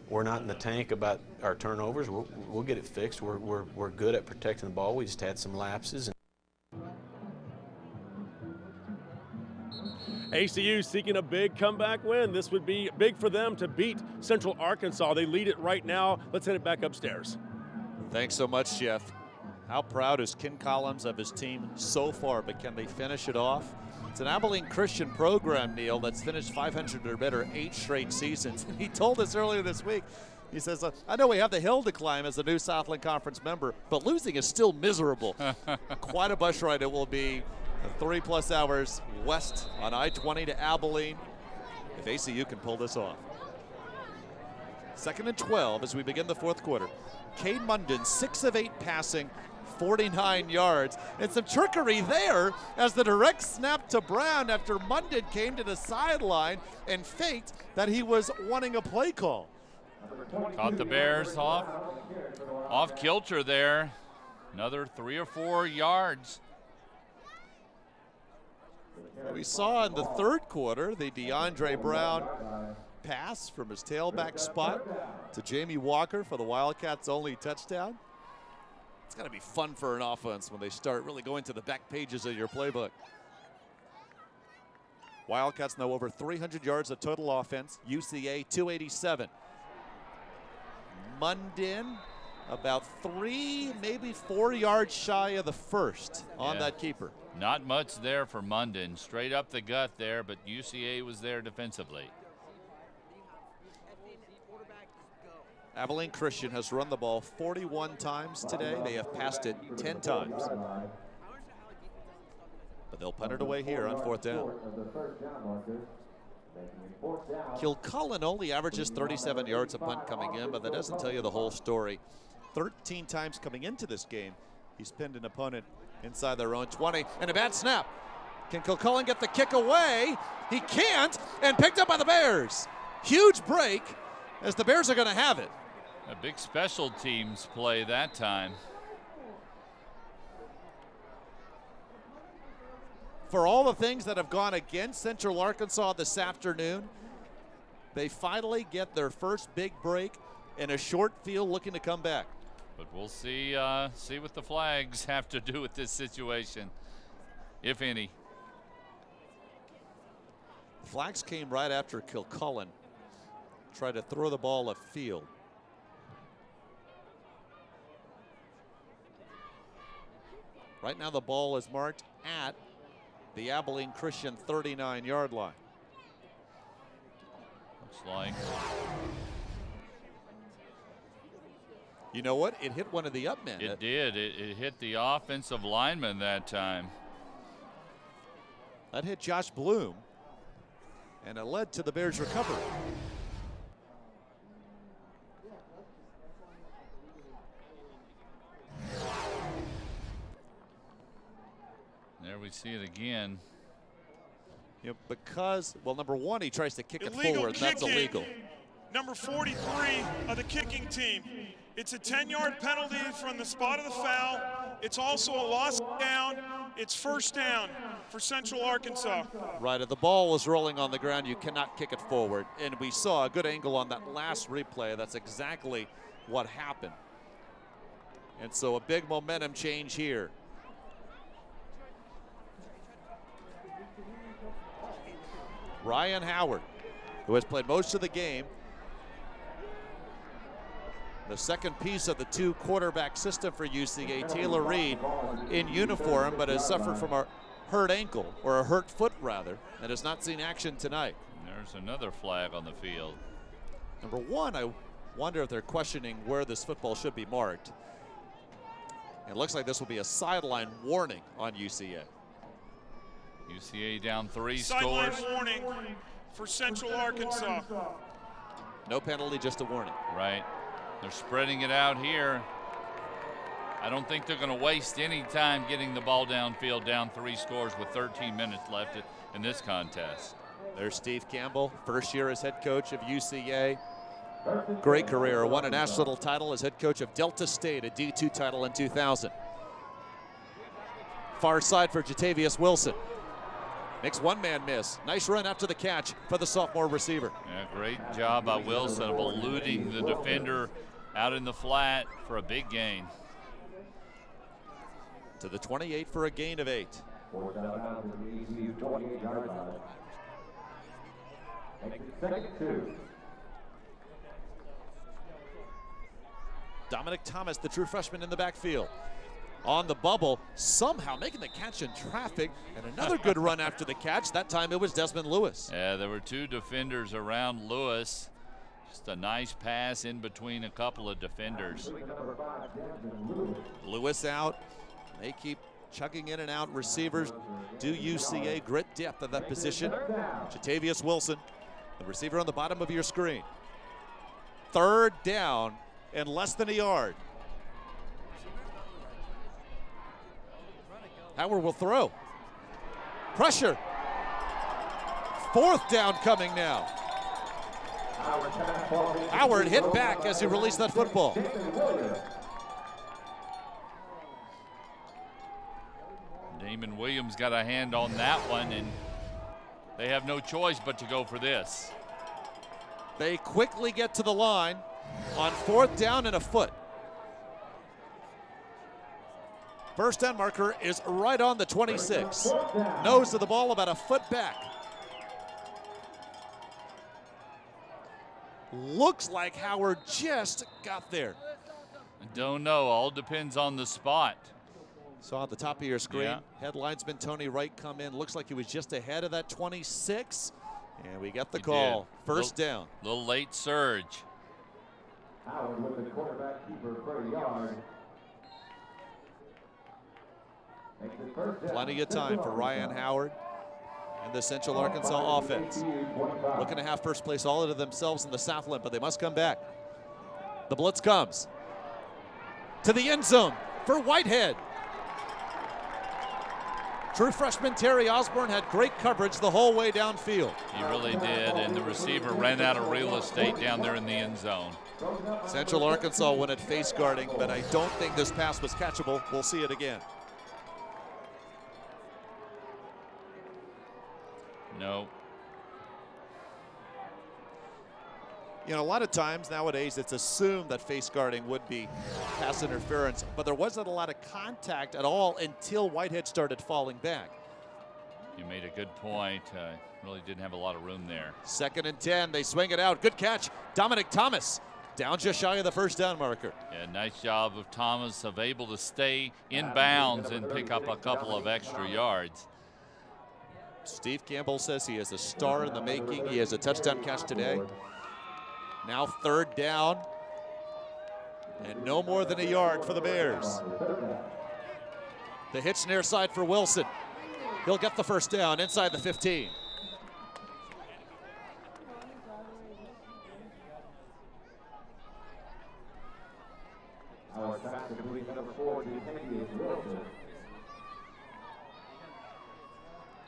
We're not in the tank about our turnovers. We'll get it fixed. We're good at protecting the ball. We just had some lapses. ACU seeking a big comeback win. This would be big for them to beat Central Arkansas. They lead it right now. Let's head it back upstairs. Thanks so much, Jeff. How proud is Ken Collins of his team so far, but can they finish it off? It's an Abilene Christian program, Neil, that's finished 500 or better 8 straight seasons. And he told us earlier this week, he says, I know we have the hill to climb as a new Southland Conference member, but losing is still miserable. Quite a bus ride it will be. 3+ hours west on I-20 to Abilene, if ACU can pull this off. 2nd and 12 as we begin the 4th quarter. Cade Munden, 6 of 8 passing, 49 yards. And some trickery there as the direct snap to Brown after Munden came to the sideline and faked that he was wanting a play call. Caught the Bears off kilter there. Another 3 or 4 yards. We saw in the 3rd quarter the DeAndre Brown pass from his tailback spot to Jamie Walker for the Wildcats' only touchdown. It's going to be fun for an offense when they start really going to the back pages of your playbook. Wildcats now over 300 yards of total offense. UCA 287. Munden about 3, maybe 4 yards shy of the first on that keeper. Not much there for Munden. Straight up the gut there, but UCA was there defensively. Abilene Christian has run the ball 41 times today. They have passed it 10 times. But they'll punt it away here on 4th down. Kilcullen only averages 37 yards a punt coming in, but that doesn't tell you the whole story. 13 times coming into this game, he's pinned an opponent inside their own 20, and a bad snap. Can Kilcullen get the kick away? He can't, and picked up by the Bears. Huge break as the Bears are going to have it. A big special teams play that time. For all the things that have gone against Central Arkansas this afternoon, they finally get their first big break in a short field looking to come back. But we'll see what the flags have to do with this situation, if any. Flags came right after Kilcullen tried to throw the ball upfield. Right now the ball is marked at the Abilene Christian 39-yard line. Looks like. You know what? It hit one of the up men. It did. It hit the offensive lineman that time. That hit Josh Bloom, and it led to the Bears' recovery. There we see it again. You know, because, well, number one, he tries to kick it Illegal forward. That's kicking. illegal. Number 43 of the kicking team. It's a 10-yard penalty from the spot of the foul. It's also a loss down. It's 1st down for Central Arkansas. Right, if the ball was rolling on the ground, you cannot kick it forward. And we saw a good angle on that last replay. That's exactly what happened. And so a big momentum change here. Ryan Howard, who has played most of the game, the second piece of the 2-quarterback system for UCA. Taylor Reed in uniform, but has suffered from a hurt ankle, or a hurt foot rather, and has not seen action tonight. There's another flag on the field. Number one, I wonder if they're questioning where this football should be marked. It looks like this will be a sideline warning on UCA. UCA down 3 Sideline scores. warning for Central Arkansas. No penalty, just a warning. Right. They're spreading it out here. I don't think they're going to waste any time getting the ball downfield, down 3 scores with 13 minutes left in this contest. There's Steve Campbell, first year as head coach of UCA. Great career, won a national title as head coach of Delta State, a D2 title in 2000. Far side for Jatavius Wilson. Makes one man miss. Nice run after the catch for the sophomore receiver. Yeah, great job by Wilson of eluding the defender out in the flat for a big gain. To the 28 for a gain of 8. Dominic Thomas, the true freshman in the backfield. On the bubble, somehow making the catch in traffic, and another good run after the catch. That time it was Desmond Lewis. Yeah, there were 2 defenders around Lewis. Just a nice pass in between a couple of defenders. Lewis out. They keep chugging in and out. Receivers do UCA grit depth at that position. Jatavius Wilson, the receiver on the bottom of your screen. 3rd down and less than a yard. Howard will throw. Pressure. 4th down coming now. Howard hit back as he released that football. Damon Williams got a hand on that one, and they have no choice but to go for this. They quickly get to the line on 4th down and a foot. First down marker is right on the 26. Nose of the ball about a foot back. Looks like Howard just got there. Don't know, all depends on the spot. Saw at the top of your screen, Yeah. headlinesman Tony Wright come in. Looks like he was just ahead of that 26. And we got the call. First down. Little late surge. Howard with the quarterback keeper for a yard. Plenty of time for Ryan Howard and the Central Arkansas offense. Looking to have first place all to themselves in the Southland, but they must come back. The blitz comes to the end zone for Whitehead. True freshman Terry Osborne had great coverage the whole way downfield. He really did, and the receiver ran out of real estate down there in the end zone. Central Arkansas won at face guarding, but I don't think this pass was catchable. We'll see it again. No. You know, a lot of times nowadays it's assumed that face guarding would be pass interference, but there wasn't a lot of contact at all until Whitehead started falling back. You made a good point. Really didn't have a lot of room there. 2nd and 10, they swing it out. Good catch, Dominic Thomas. Down just shy of the first down marker. Yeah, nice job of Thomas of able to stay in bounds and pick up a couple of extra yards. Steve Campbell says he is a star in the making. He has a touchdown catch today. Now 3rd down, and no more than a yard for the Bears. The hitch near side for Wilson. He'll get the first down inside the 15.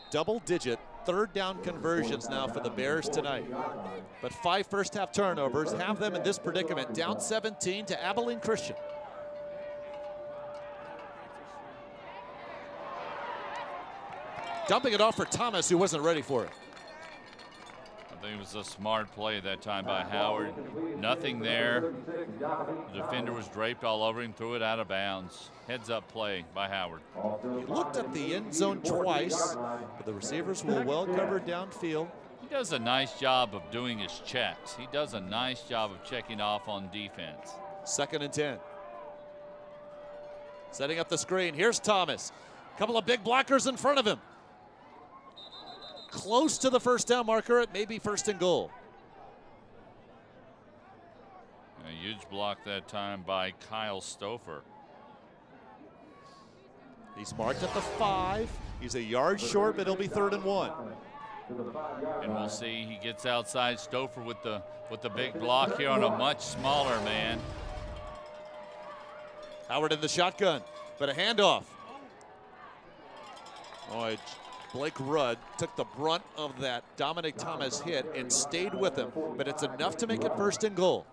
Double-digit 3rd down conversions now for the Bears tonight. But 5 first-half turnovers have them in this predicament, down 17 to Abilene Christian. Dumping it off for Thomas, who wasn't ready for it. I think it was a smart play that time by Howard. Nothing there. The defender was draped all over him, threw it out of bounds. Heads-up play by Howard. He looked at the end zone twice, but the receivers were well covered downfield. He does a nice job of doing his checks. He does a nice job of checking off on defense. 2nd and 10. Setting up the screen. Here's Thomas. A couple of big blockers in front of him. Close to the first down marker. It may be 1st and goal. A huge block that time by Kyle Stouffer. He's marked at the 5. He's a yard short, but he'll be 3rd and 1. And we'll see, he gets outside. Stouffer with the big block here on a much smaller man. Howard in the shotgun, but a handoff. Boy, Blake Rudd took the brunt of that Dominic Thomas hit and stayed with him, but it's enough to make it 1st and goal.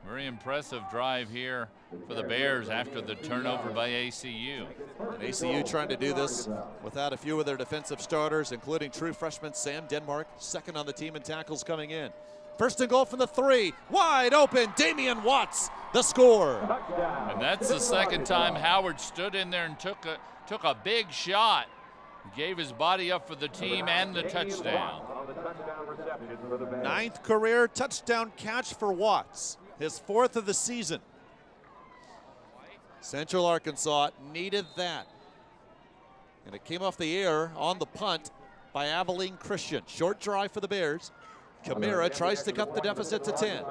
Very impressive drive here for the Bears after the turnover by ACU. And ACU trying to do this without a few of their defensive starters, including true freshman Sam Denmark, 2nd on the team in tackles coming in. 1st and goal from the 3, wide open, Damian Watts, the score. And that's the 2nd time Howard stood in there and took a big shot. Gave his body up for the team and the touchdown. 9th career touchdown catch for Watts, his 4th of the season. Central Arkansas needed that. And it came off the air on the punt by Abilene Christian. Short drive for the Bears. Kamara tries to cut the deficit to 10.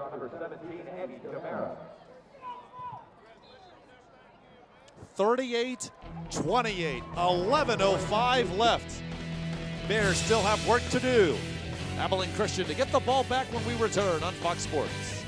38-28, 11:05 left. Bears still have work to do. Abilene Christian to get the ball back when we return on Fox Sports.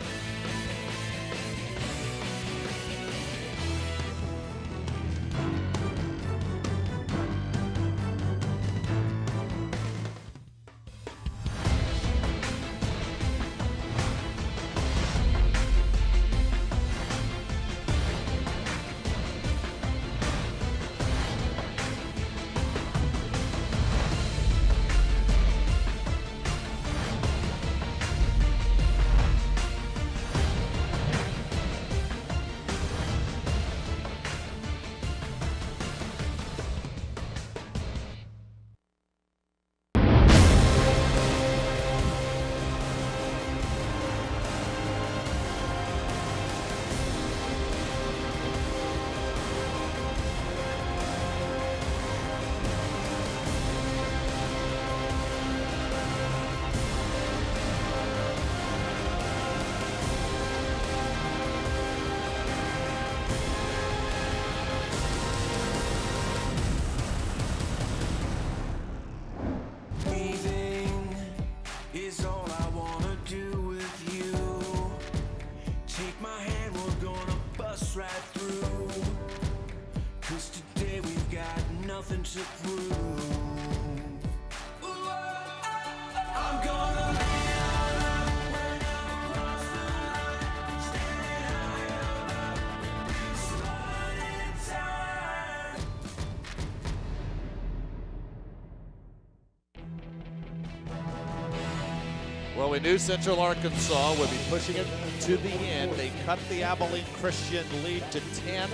nothing to prove. I'm gonna lay out when I'm across the line, standing high above, slowing in time. Well, we knew Central Arkansas would be pushing it to the end. They cut the Abilene Christian lead to 10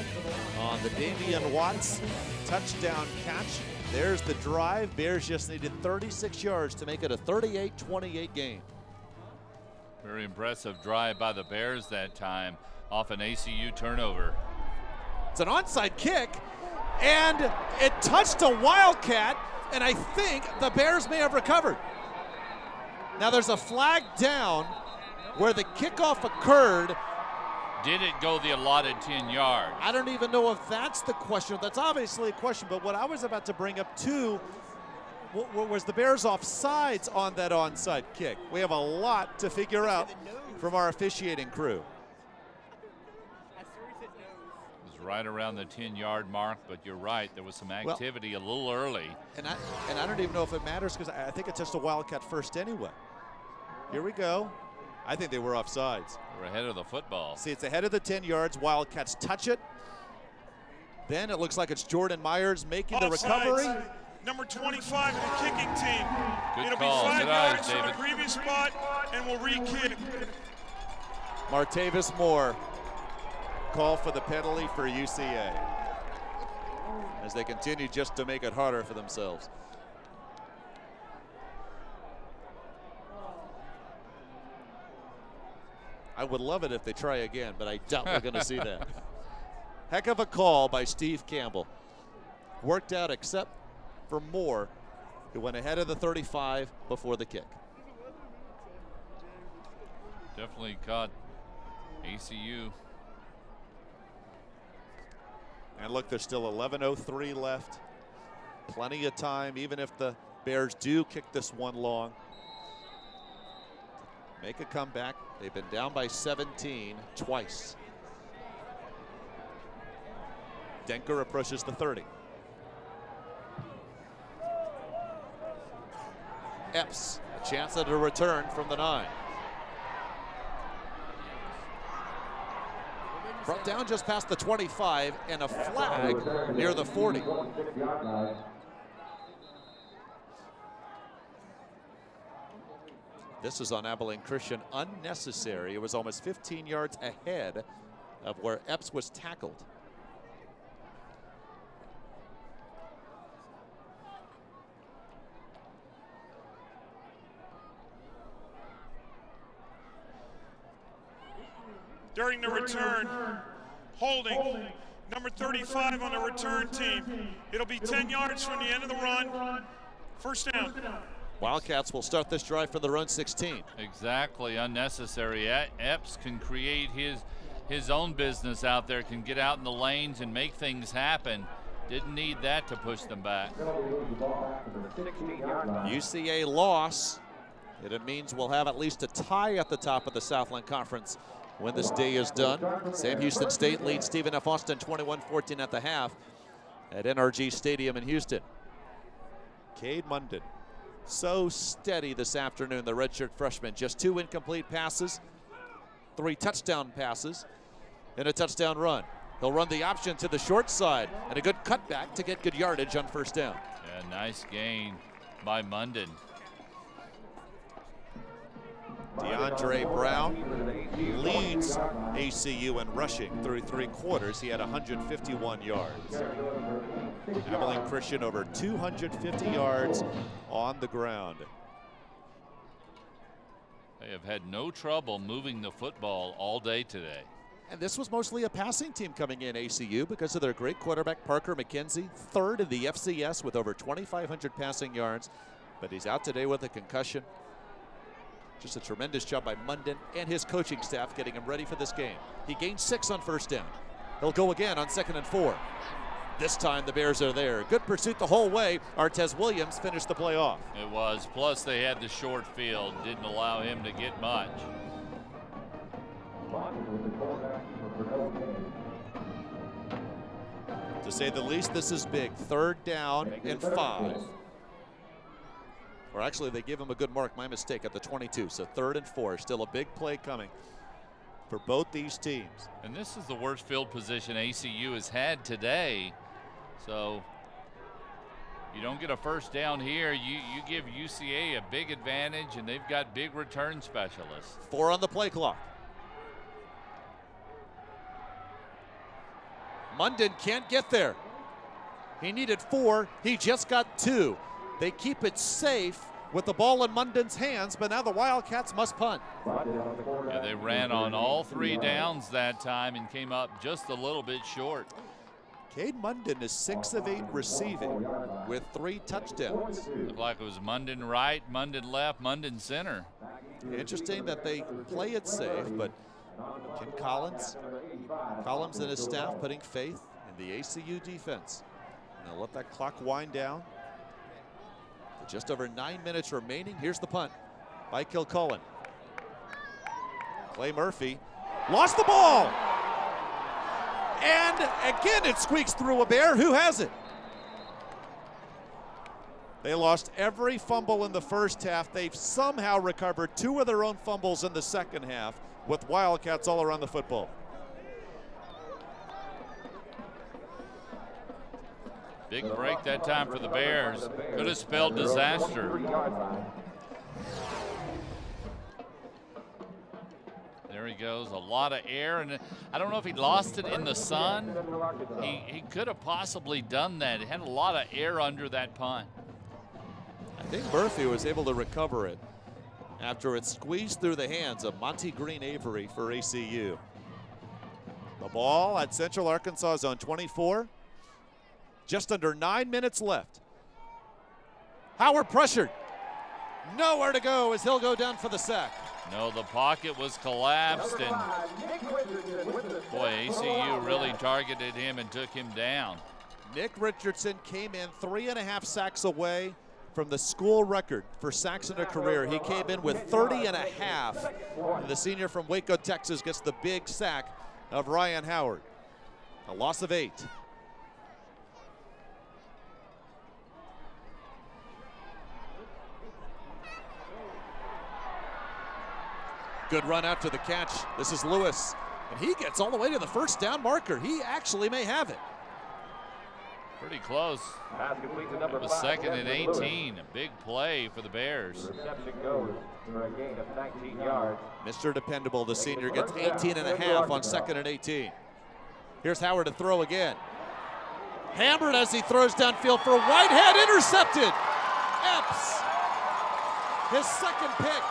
on the Damian Watts touchdown catch. There's the drive. Bears just needed 36 yards to make it a 38-28 game. Very impressive drive by the Bears that time off an ACU turnover. It's an onside kick, and it touched a Wildcat, and I think the Bears may have recovered. Now there's a flag down where the kickoff occurred. Did it go the allotted 10 yards? I don't even know if that's the question. That's obviously a question, but what I was about to bring up too was the Bears offsides on that onside kick. We have a lot to figure out from our officiating crew. It was right around the 10-yard mark, but you're right, there was some activity a little early. And I don't even know if it matters because I think it's just a Wildcat first anyway. Here we go. I think they were offsides. We're ahead of the football. See, it's ahead of the 10 yards. Wildcats touch it. Then it looks like it's Jordan Myers making the recovery. Number 25 in the kicking team. Good It'll call. be 5 Good yards eyes, from David. the previous spot, and we'll re-kick. Martavis Moore call for the penalty for UCA as they continue just to make it harder for themselves. I would love it if they try again, but I doubt we're going to see that. Heck of a call by Steve Campbell. Worked out except for Moore, who went ahead of the 35 before the kick. Definitely caught ACU. And look, there's still 11:03 left. Plenty of time, even if the Bears do kick this one long. Make a comeback. They've been down by 17 twice. Denker approaches the 30. Epps, a chance at a return from the 9. Brought down just past the 25 and a flag near the 40. This is on Abilene Christian, unnecessary. It was almost 15 yards ahead of where Epps was tackled. During the return, holding, number 35 on the return team. It'll be 10 yards from the end of the run. First down. Wildcats will start this drive from their own 16. Exactly, unnecessary. Epps can create his own business out there, can get out in the lanes and make things happen. Didn't need that to push them back. UCA loss, and it means we'll have at least a tie at the top of the Southland Conference when this day is done. Sam Houston State leads Stephen F. Austin 21-14 at the half at NRG Stadium in Houston. Cade Munden, so steady this afternoon, the redshirt freshman. Just 2 incomplete passes, 3 touchdown passes, and a touchdown run. He'll run the option to the short side and a good cutback to get good yardage on first down. Yeah, nice gain by Munden. DeAndre Brown leads ACU in rushing through 3 quarters. He had 151 yards. Abilene Christian over 250 yards on the ground. They have had no trouble moving the football all day today. And this was mostly a passing team coming in, ACU, because of their great quarterback, Parker McKenzie, 3rd in the FCS with over 2,500 passing yards. But he's out today with a concussion. Just a tremendous job by Munden and his coaching staff getting him ready for this game. He gained 6 on first down. He'll go again on 2nd and 4. This time the Bears are there. Good pursuit the whole way. Artez Williams finished the play off. It was. Plus they had the short field. Didn't allow him to get much. To say the least, this is big. 3rd down and 5. Or actually, they give him a good mark. My mistake at the 22. So 3rd and 4. Still a big play coming for both these teams. And this is the worst field position ACU has had today. So you don't get a first down here. You give UCA a big advantage, and they've got big return specialists. 4 on the play clock. Munden can't get there. He needed 4. He just got 2. They keep it safe with the ball in Munden's hands, but now the Wildcats must punt. Yeah, they ran on all 3 downs that time and came up just a little bit short. Cade Munden is 6 of 8 receiving with 3 touchdowns. Looked like it was Munden right, Munden left, Munden center. Interesting that they play it safe, but Ken Collins and his staff putting faith in the ACU defense. And they'll let that clock wind down. With just over 9 minutes remaining. Here's the punt by Kilcullen. Clay Murphy lost the ball. And again, it squeaks through a Bear. Who has it? They lost every fumble in the first half. They've somehow recovered 2 of their own fumbles in the second half with Wildcats all around the football. Big break that time for the Bears. Could have spelled disaster. There he goes, a lot of air, and I don't know if he lost it in the sun. He could have possibly done that. He had a lot of air under that punt. I think Murphy was able to recover it after it squeezed through the hands of Monty Green Avery for ACU. The ball at Central Arkansas zone 24. Just under 9 minutes left. Howard pressured. Nowhere to go as he'll go down for the sack. No, the pocket was collapsed, and boy, ACU really targeted him and took him down. Nick Richardson came in 3.5 sacks away from the school record for sacks in a career. He came in with 30 and a half. And the senior from Waco, Texas gets the big sack of Ryan Howard. A loss of 8. Good run out to the catch. This is Lewis. And he gets all the way to the first down marker. He actually may have it. Pretty close. It was 2nd and 18. A big play for the Bears. Reception goes for a gain of 19 yards. Mr. Dependable, the senior, gets 18 and a half on 2nd and 18. Here's Howard to throw again. Hammered as he throws downfield for Whitehead, intercepted. Epps, his second pick.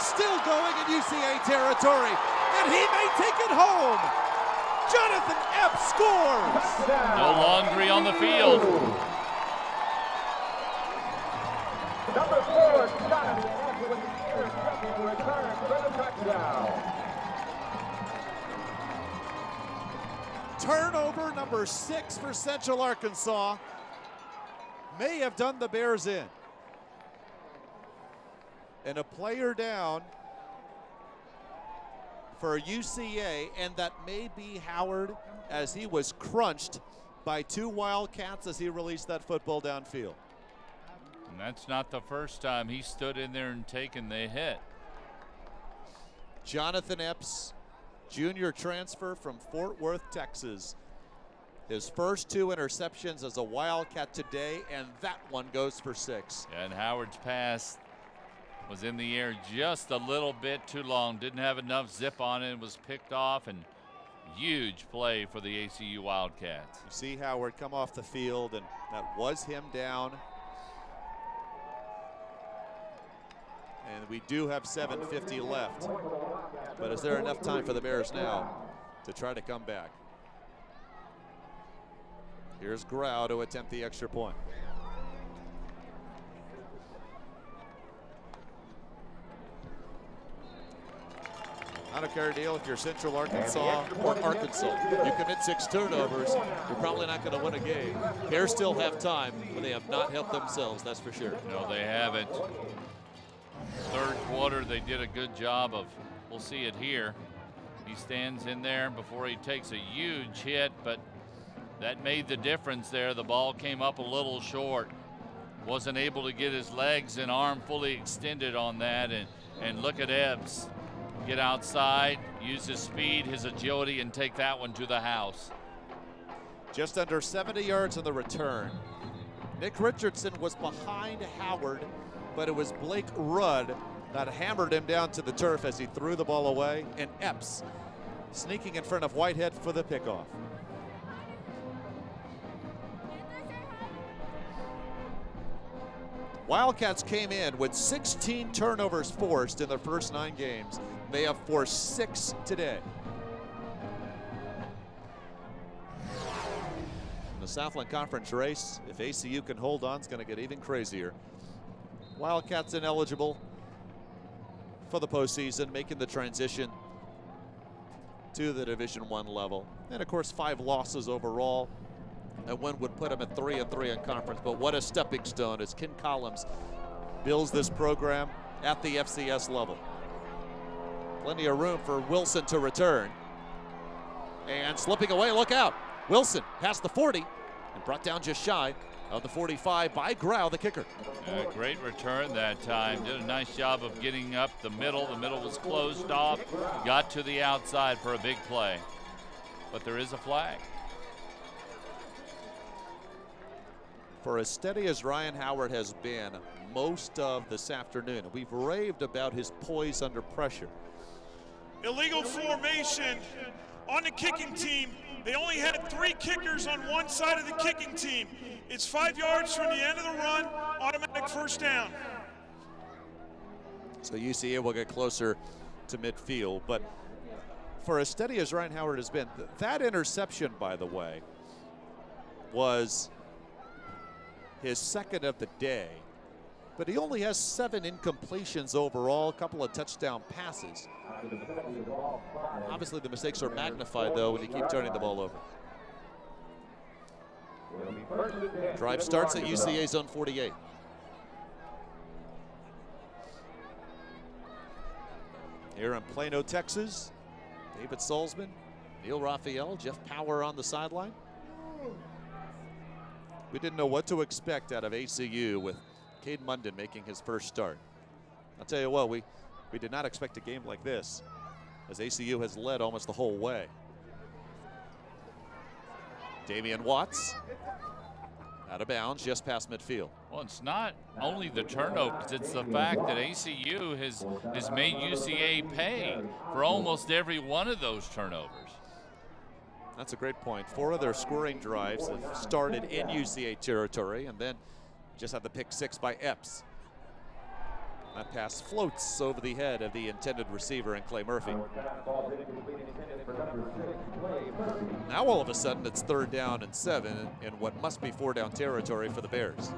Still going in UCA territory, and he may take it home. Jonathan Epps scores. No laundry on the field. Number 4, Jonathan Epps with the interception return for the touchdown. Turnover number 6 for Central Arkansas. May have done the Bears in. And a player down for UCA, and that may be Howard, as he was crunched by 2 Wildcats as he released that football downfield. And that's not the first time he stood in there and taken the hit. Jonathan Epps, junior transfer from Fort Worth, Texas. His first 2 interceptions as a Wildcat today, and that one goes for 6. And Howard's pass was in the air just a little bit too long. Didn't have enough zip on it. Was picked off, and huge play for the ACU Wildcats. You see Howard come off the field, and that was him down. And we do have 7:50 left. But is there enough time for the Bears now to try to come back? Here's Grau to attempt the extra point. I don't care, Dale, if you're Central Arkansas or Arkansas. You commit 6 turnovers, you're probably not going to win a game. Bears still have time, but they have not helped themselves, that's for sure. No, they haven't. Third quarter, they did a good job of, we'll see it here. He stands in there before he takes a huge hit, but that made the difference there. The ball came up a little short. Wasn't able to get his legs and arm fully extended on that, and look at Ebbs. Get outside, use his speed, his agility, and take that one to the house. Just under 70 yards on the return. Nick Richardson was behind Howard, but it was Blake Rudd that hammered him down to the turf as he threw the ball away, and Epps sneaking in front of Whitehead for the pickoff. Wildcats came in with 16 turnovers forced in their first 9 games. They have forced 6 today. In the Southland Conference race, if ACU can hold on, it's going to get even crazier. Wildcats ineligible for the postseason, making the transition to the Division I level. And of course, 5 losses overall. And one would put them at 3-3 in conference. But what a stepping stone as Ken Collins builds this program at the FCS level. Plenty of room for Wilson to return. And slipping away, look out. Wilson past the 40 and brought down just shy of the 45 by Grau, the kicker. Great return that time. Did a nice job of getting up the middle. The middle was closed off. Got to the outside for a big play. But there is a flag. For as steady as Ryan Howard has been most of this afternoon, we've raved about his poise under pressure. Illegal formation on the kicking team. They only had 3 kickers on one side of the kicking team. It's 5 yards from the end of the run, automatic first down. So UCA will get closer to midfield, but for as steady as Ryan Howard has been, that interception, by the way, was his second of the day, but he only has 7 incompletions overall, a couple of touchdown passes. Obviously the mistakes are magnified though when you keep turning the ball over. Drive starts at UCA zone 48. Here in Plano, Texas, David Salzman, Neil Raphael, Jeff Power on the sideline. We didn't know what to expect out of ACU with Cade Munden making his first start. I'll tell you what, we did not expect a game like this, as ACU has led almost the whole way. Damian Watts, out of bounds, just past midfield. Well, it's not only the turnovers, it's the fact that ACU has made UCA pay for almost every one of those turnovers. That's a great point. 4 of their scoring drives have started in UCA territory, and then just had the pick 6 by Epps. That pass floats over the head of the intended receiver and Clay Murphy. Now all of a sudden it's 3rd down and 7 in what must be 4-down territory for the Bears.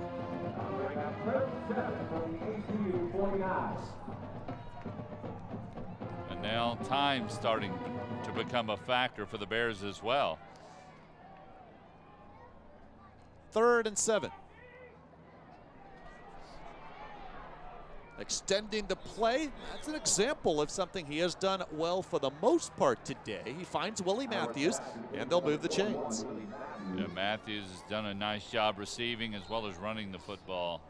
And now time starting to become a factor for the Bears as well. 3rd and 7. Extending the play, that's an example of something he has done well for the most part today. He finds Willie Matthews, and they'll move the chains. Yeah, Matthews has done a nice job receiving as well as running the football.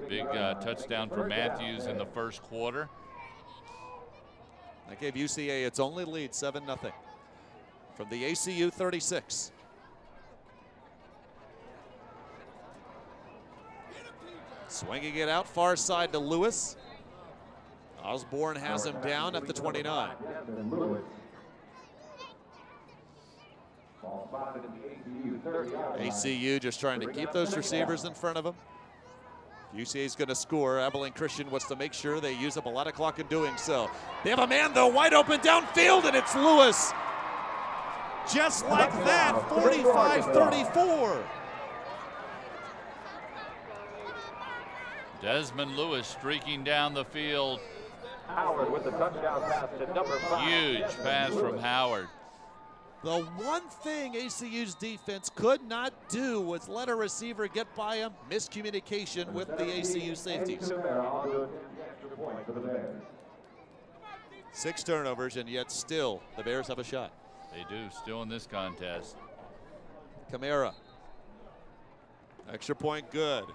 Big touchdown for Matthews in the first quarter. That gave UCA its only lead, 7-0, from the ACU 36. Swinging it out far side to Lewis. Osborne has him down at the 29. ACU just trying to keep those receivers in front of him. UCA is going to score. Abilene Christian wants to make sure they use up a lot of clock in doing so. They have a man, though, wide open downfield, and it's Lewis. Just like that, 45-34. Desmond Lewis streaking down the field. Howard with the touchdown pass to number 5. Huge pass from Howard. The one thing ACU's defense could not do was let a receiver get by him. Miscommunication with the ACU safeties. 6 turnovers, and yet still the Bears have a shot. They do, still in this contest. Camara. Extra point good.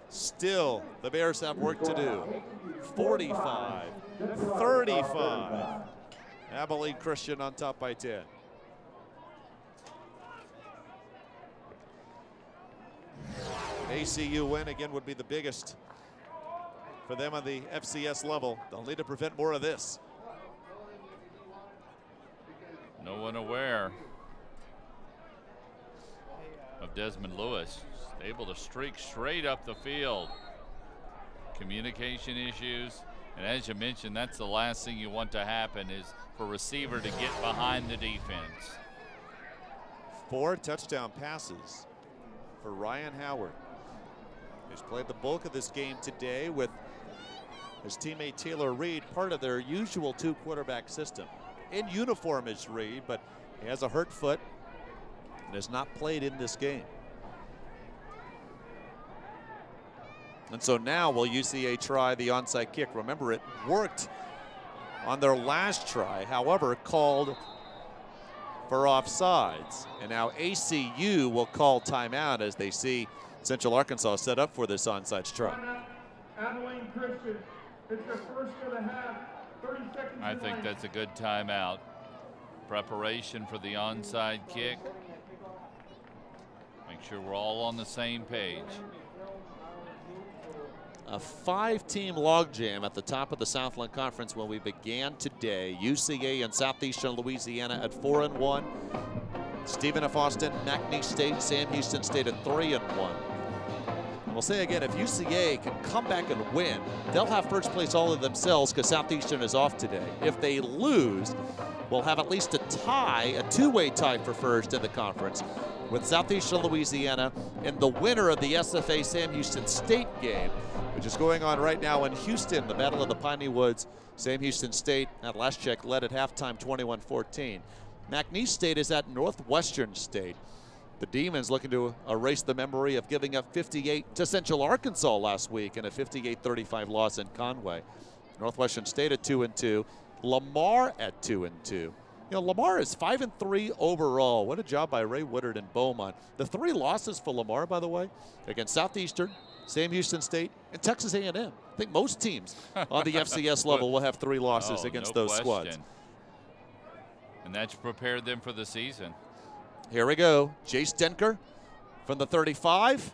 Still, the Bears have work to do. 45-35. Abilene Christian on top by 10. An ACU win again would be the biggest for them on the FCS level. They'll need to prevent more of this. No one aware of Desmond Lewis. Able to streak straight up the field. Communication issues. And as you mentioned, that's the last thing you want to happen is for receiver to get behind the defense. 4 touchdown passes for Ryan Howard, who's played the bulk of this game today with his teammate Taylor Reed, part of their usual 2-quarterback system. In uniform is Reed, but he has a hurt foot and has not played in this game. And so now will UCA try the onside kick? Remember, it worked on their last try, however, called for offsides. And now ACU will call timeout as they see Central Arkansas set up for this onside try. Abilene Christian, it's their first of the half, 30 seconds. I think that's a good timeout. Preparation for the onside kick. Make sure we're all on the same page. A 5-team logjam at the top of the Southland Conference when we began today. UCA and Southeastern Louisiana at 4-1. Stephen F. Austin, McNeese State, Sam Houston State at 3-1. And we'll say again, if UCA can come back and win, they'll have first place all of themselves because Southeastern is off today. If they lose, we'll have at least a tie, a 2-way tie for first in the conference, with Southeastern Louisiana and the winner of the SFA Sam Houston State game, which is going on right now in Houston, the Battle of the Piney Woods. Sam Houston State, at last check, led at halftime 21-14. McNeese State is at Northwestern State. The Demons looking to erase the memory of giving up 58 to Central Arkansas last week in a 58-35 loss in Conway. Northwestern State at 2-2. Lamar at 2-2. You know, Lamar is 5-3 overall. What a job by Ray Woodard and Beaumont. The 3 losses for Lamar, by the way, against Southeastern, Sam Houston State, and Texas A&M. I think most teams on the FCS level will have 3 losses against those squads. And that's prepared them for the season. Here we go. Jace Denker from the 35.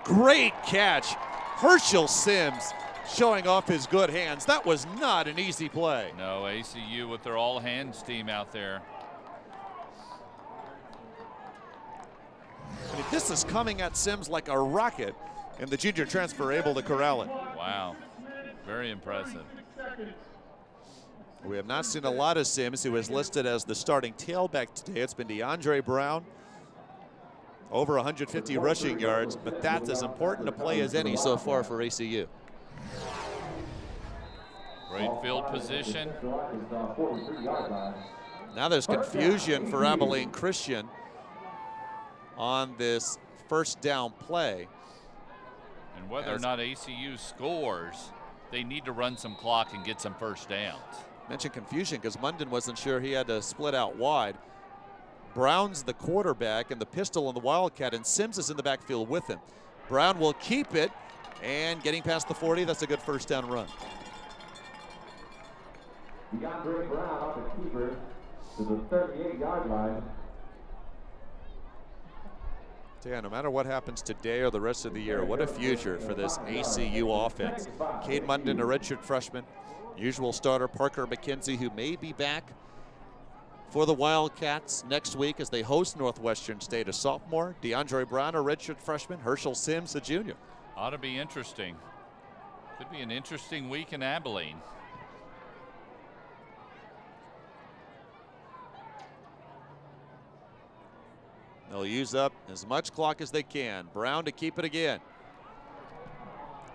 Great catch. Herschel Sims showing off his good hands. That was not an easy play. No, ACU with their all-hands team out there. I mean, this is coming at Sims like a rocket, and the junior transfer able to corral it. Wow, very impressive. We have not seen a lot of Sims, who is listed as the starting tailback today. It's been DeAndre Brown, over 150 rushing yards, but that's as important a play as any so far for ACU. Great field position. Now there's confusion for Abilene Christian on this first down play. And whether or not ACU scores, they need to run some clock and get some first downs. Mentioned confusion because Munden wasn't sure he had to split out wide. Brown's the quarterback and the pistol on the Wildcat, and Sims is in the backfield with him. Brown will keep it, and getting past the 40, that's a good first down run. DeAndre Brown off the keeper to the 38-yard line. So yeah, no matter what happens today or the rest of the year, what a future for this ACU offense. Cade Munden, a redshirt freshman. Usual starter Parker McKenzie, who may be back for the Wildcats next week as they host Northwestern State, a sophomore. DeAndre Brown, a redshirt freshman. Herschel Sims, a junior. Ought to be interesting. Could be an interesting week in Abilene. They'll use up as much clock as they can. Brown to keep it again.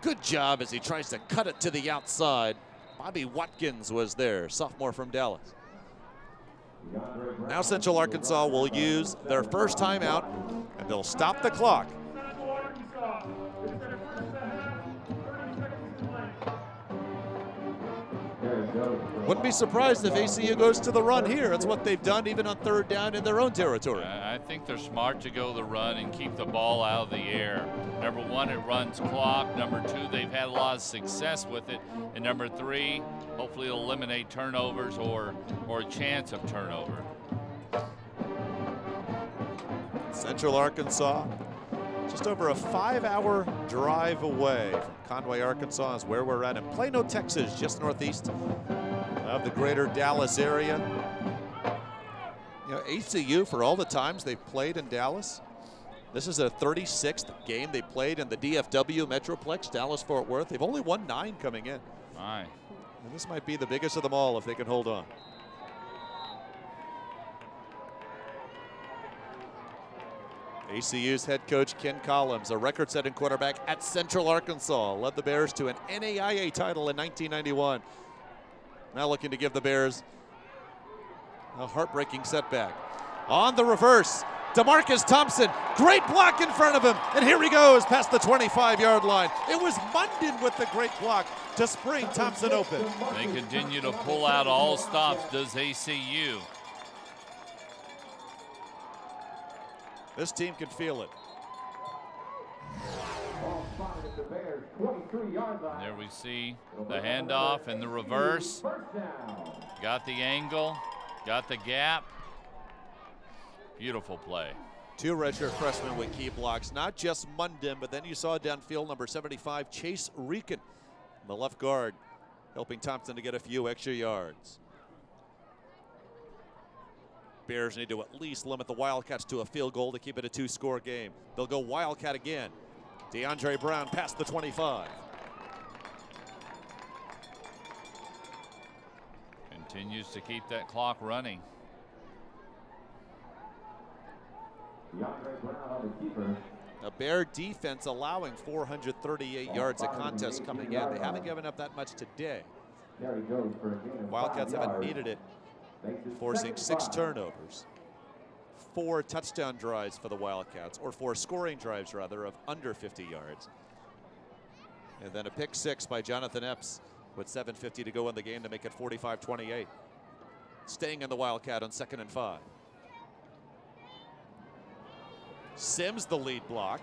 Good job as he tries to cut it to the outside. Bobby Watkins was there, sophomore from Dallas. Now Central Arkansas will use their first timeout, and they'll stop the clock. Wouldn't be surprised if ACU goes to the run here. That's what they've done even on third down in their own territory. I think they're smart to go the run and keep the ball out of the air. Number 1, it runs clock. Number 2, they've had a lot of success with it. And number 3, hopefully it'll eliminate turnovers or a chance of turnover. Central Arkansas, just over a 5-hour drive away from Conway, Arkansas is where we're at in Plano, Texas, just northeast of the greater Dallas area. You know, ACU, for all the times they've played in Dallas, this is their 36th game they played in the DFW Metroplex, Dallas-Fort Worth. They've only won 9 coming in. My. And this might be the biggest of them all if they can hold on. ACU's head coach Ken Collins, a record-setting quarterback at Central Arkansas, led the Bears to an NAIA title in 1991. Now looking to give the Bears a heartbreaking setback. On the reverse, DeMarcus Thompson, great block in front of him, and here he goes past the 25-yard line. It was Munden with the great block to spring Thompson open. They continue to pull out all stops, does ACU. This team can feel it. There we see the handoff and the reverse. Got the angle, got the gap. Beautiful play. 2 redshirt freshmen with key blocks, not just Munden, but then you saw downfield number 75, Chase Rieken, the left guard, helping Thompson to get a few extra yards. Bears need to at least limit the Wildcats to a field goal to keep it a 2-score game. They'll go Wildcat again. DeAndre Brown past the 25. Continues to keep that clock running. A Bear defense allowing 438 yards a contest coming in. They haven't given up that much today. Wildcats haven't needed it forcing 6 turnovers, 4 touchdown drives for the Wildcats, or 4 scoring drives rather, of under 50 yards. And then a pick 6 by Jonathan Epps with 7:50 to go in the game to make it 45-28. Staying in the Wildcat on 2nd and 5. Sims the lead block.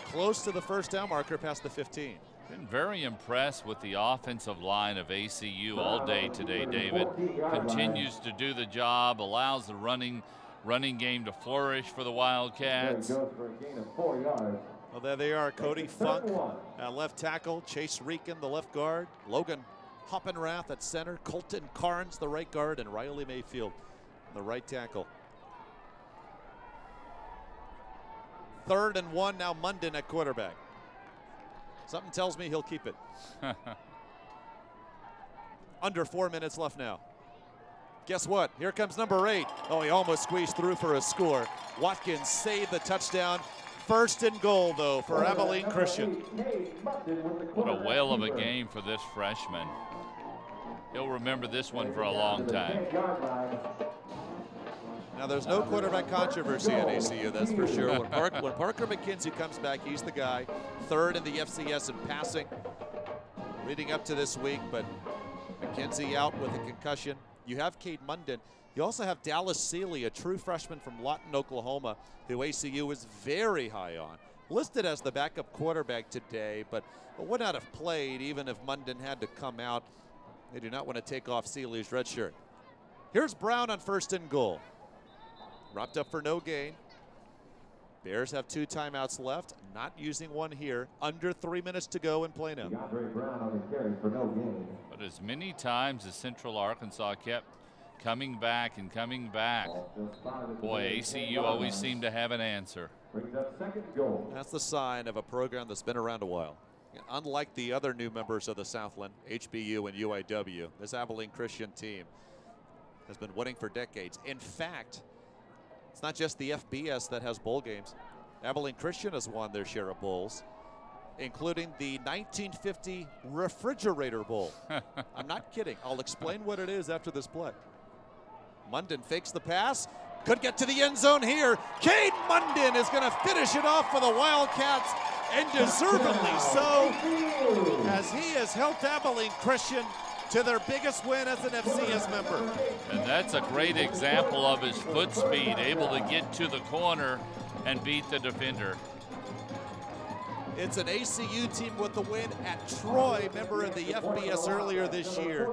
Close to the first down marker past the 15. Been very impressed with the offensive line of ACU all day today, David. Continues to do the job, allows the running game to flourish for the Wildcats. Well, there they are. Cody Funk at left tackle, Chase Reekin, the left guard, Logan Hoppenrath at center, Colton Carnes, the right guard, and Riley Mayfield, the right tackle. 3rd and 1 now. Munden at quarterback. Something tells me he'll keep it. Under 4 minutes left now. Guess what? Here comes number 8. Oh, he almost squeezed through for a score. Watkins saved the touchdown. 1st and goal, though, for Abilene Christian. What a whale of a game for this freshman. He'll remember this one for a long time. Now, there's no quarterback controversy at ACU, that's for sure. When Parker McKenzie comes back, he's the guy. 3rd in the FCS in passing leading up to this week, but McKenzie out with a concussion. You have Cade Munden. You also have Dallas Seeley, a true freshman from Lawton, Oklahoma, who ACU is very high on. Listed as the backup quarterback today, but would not have played even if Munden had to come out. They do not want to take off Seeley's red shirt. Here's Brown on 1st and goal. Wrapped up for no gain. Bears have 2 timeouts left, not using one here. Under 3 minutes to go in Plano. But as many times as Central Arkansas kept coming back and coming back, boy, ACU always seemed to have an answer. That's the sign of a program that's been around a while. Unlike the other new members of the Southland, HBU and UIW, this Abilene Christian team has been winning for decades. In fact, it's not just the FBS that has bowl games. Abilene Christian has won their share of bowls, including the 1950 Refrigerator Bowl. I'm not kidding. I'll explain what it is after this play. Munden fakes the pass. Could get to the end zone here. Cade Munden is going to finish it off for the Wildcats, and deservedly so, as he has helped Abilene Christian to their biggest win as an FCS member. And that's a great example of his foot speed, able to get to the corner and beat the defender. It's an ACU team with the win at Troy, member of the FBS earlier this year.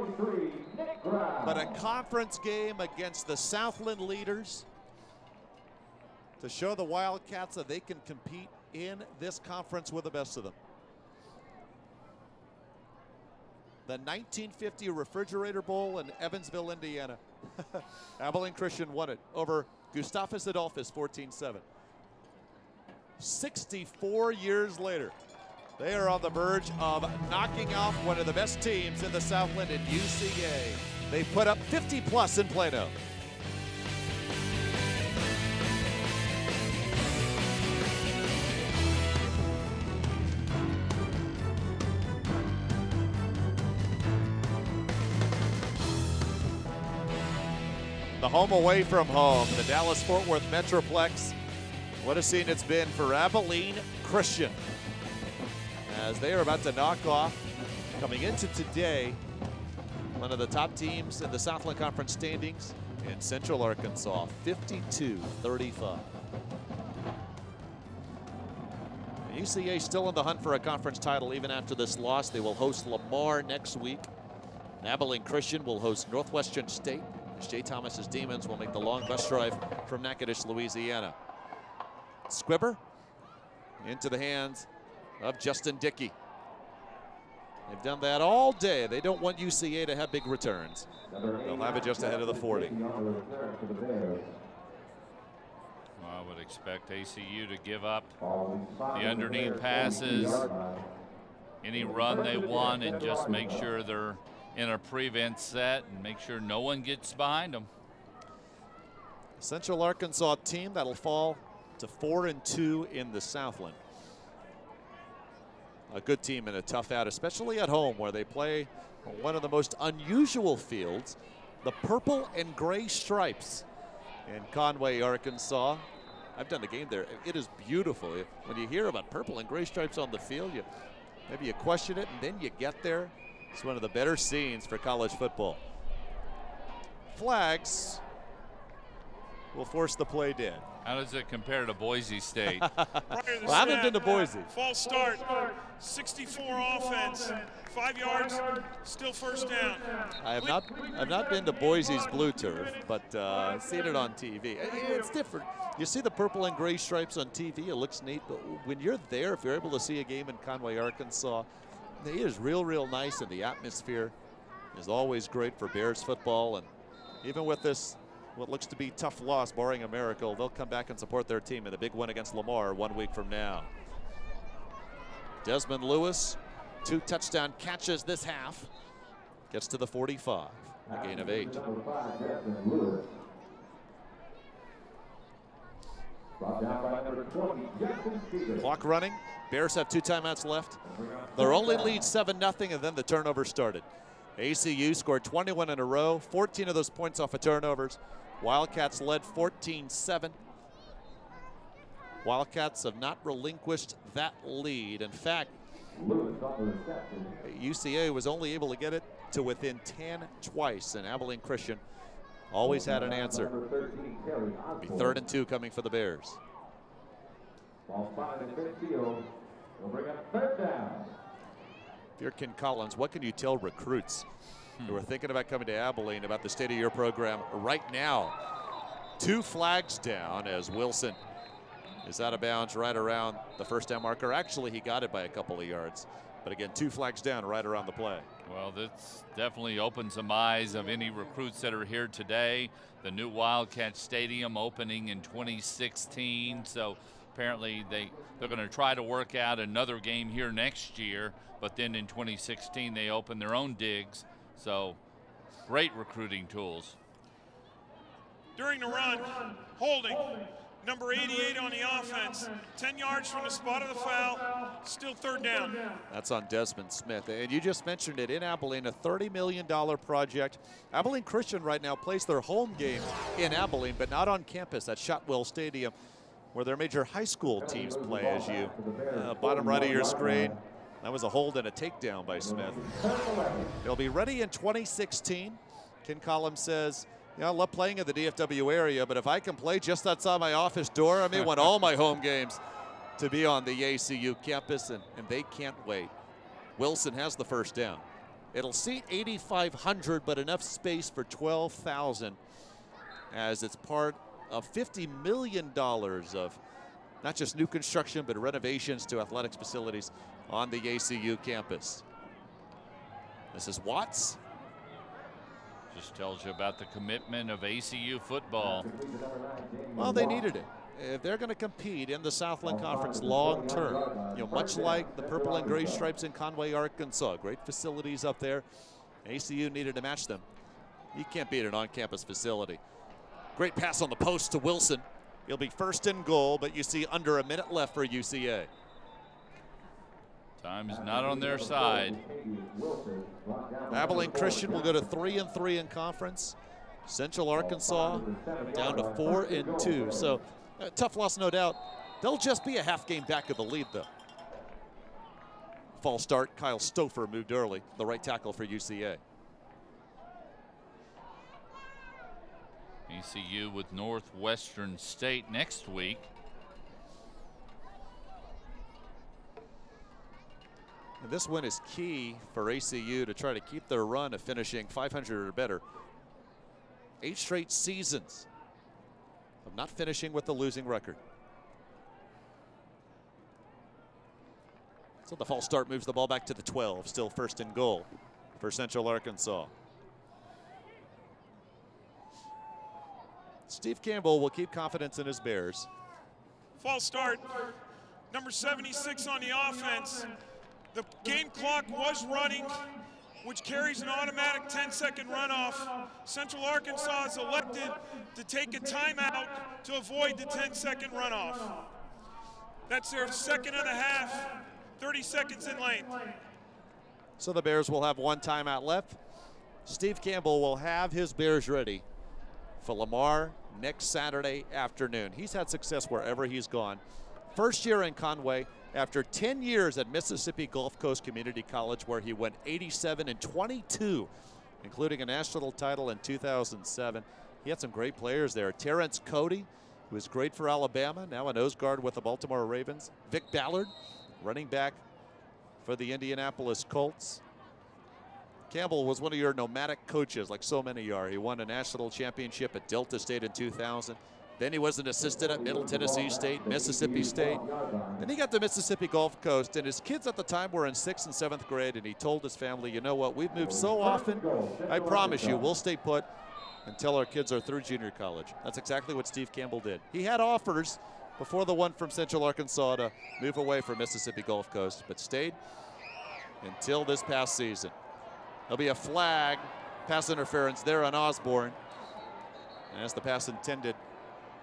But a conference game against the Southland leaders to show the Wildcats that they can compete in this conference with the best of them. The 1950 Refrigerator Bowl in Evansville, Indiana. Abilene Christian won it over Gustavus Adolphus 14-7. 64 years later, they are on the verge of knocking off one of the best teams in the Southland in UCA. They put up 50+ in Plano. The home away from home, the Dallas-Fort Worth Metroplex. What a scene it's been for Abilene Christian, as they are about to knock off, coming into today, one of the top teams in the Southland Conference standings in Central Arkansas, 52-35. UCA still in the hunt for a conference title even after this loss. They will host Lamar next week. And Abilene Christian will host Northwestern State. Jay Thomas's Demons will make the long bus drive from Natchitoches, Louisiana. Squibber into the hands of Justin Dickey. They've done that all day. They don't want UCA to have big returns. They'll have it just ahead of the 40. I would expect ACU to give up the underneath passes, any run they want, and just make sure they're in a prevent set and make sure no one gets behind them. Central Arkansas team that'll fall to 4-2 in the Southland. a good team in a tough out, especially at home where they play on one of the most unusual fields, the purple and gray stripes in Conway, Arkansas. I've done the game there. It is beautiful. When you hear about purple and gray stripes on the field, maybe you question it, and then you get there. It's one of the better scenes for college football. Flags will force the play dead. How does it compare to Boise State? Well, I haven't been to Boise. False start, 64 offense, 5 yards, still first down. I've not been to Boise's blue turf, but seen it on TV. It's different. You see the purple and gray stripes on TV, it looks neat, but when you're there, if you're able to see a game in Conway, Arkansas, it is real nice, and the atmosphere is always great for Bears football. And even with this, what looks to be tough loss, barring a miracle, they'll come back and support their team in the big one against Lamar 1 week from now. Desmond Lewis, 2 touchdown catches this half, gets to the 45, a gain of 8. Clock running. Bears have 2 timeouts left. Their only lead 7-0, and then the turnover started. ACU scored 21 in a row, 14 of those points off of turnovers. Wildcats led 14-7. Wildcats have not relinquished that lead. In fact, UCA was only able to get it to within 10 twice, and Abilene Christian always had an answer. It'll be 3rd and 2 coming for the Bears. If you're Ken Collins, what can you tell recruits who are thinking about coming to Abilene about the state of your program right now? 2 flags down as Wilson is out of bounds right around the first down marker. Actually, he got it by a couple of yards. But again, 2 flags down right around the play. Well, this definitely opens some eyes of any recruits that are here today. The new Wildcat Stadium opening in 2016. So apparently they're going to try to work out another game here next year. But then in 2016, they open their own digs. So great recruiting tools. During the run, holding. Number 88 on the offense, 10 yards from the spot of the foul, still 3rd down. That's on Desmond Smith. And you just mentioned it, in Abilene, a $30 million project. Abilene Christian right now plays their home game in Abilene, but not on campus at Shotwell Stadium, where their major high school teams play, as you bottom right of your screen. That was a hold and a takedown by Smith. They'll be ready in 2016. Ken Collins says, I love playing in the DFW area, but if I can play just outside my office door, I may want all my home games to be on the ACU campus, and they can't wait. Wilson has the first down. It'll seat 8,500, but enough space for 12,000, as it's part of $50 million of not just new construction, but renovations to athletics facilities on the ACU campus. This is Watts. Just tells you about the commitment of ACU football. Well, they needed it. If they're going to compete in the Southland Conference long term, much like the purple and gray stripes in Conway, Arkansas, great facilities up there. ACU needed to match them. You can't beat an on-campus facility. Great pass on the post to Wilson. He'll be 1st and goal, but you see under a minute left for UCA. Time is not on their side. Abilene Christian will go to 3-3 in conference. Central Arkansas down to 4-2. So tough loss, no doubt. They'll just be a half game back of the lead, though. False start. Kyle Stouffer moved early, the right tackle for UCA. ACU with Northwestern State next week. And this win is key for ACU to try to keep their run of finishing 500 or better. 8 straight seasons of not finishing with a losing record. So the false start moves the ball back to the 12, still 1st and goal for Central Arkansas. Steve Campbell will keep confidence in his Bears. False start, number 76 on the offense. The game clock was running, which carries an automatic 10-second runoff. Central Arkansas has elected to take a timeout to avoid the 10-second runoff. That's their 2nd and a half. 30 seconds in length. So the Bears will have one timeout left. Steve Campbell will have his Bears ready for Lamar next Saturday afternoon. He's had success wherever he's gone. First year in Conway after 10 years at Mississippi Gulf Coast Community College, where he went 87-22, including a national title in 2007. He had some great players there. Terrence Cody, who was great for Alabama, now a nose guard with the Baltimore Ravens. Vic Ballard, running back for the Indianapolis Colts. Campbell was one of your nomadic coaches, like so many are. He won a national championship at Delta State in 2000. Then he was an assistant at Middle Tennessee State, Mississippi State. Then he got to Mississippi Gulf Coast, and his kids at the time were in 6th and 7th grade, and he told his family, you know what, we've moved so often, I promise you, we'll stay put until our kids are through junior college. That's exactly what Steve Campbell did. He had offers before the one from Central Arkansas to move away from Mississippi Gulf Coast, but stayed until this past season. There'll be a flag, pass interference there on Osborne, as the pass intended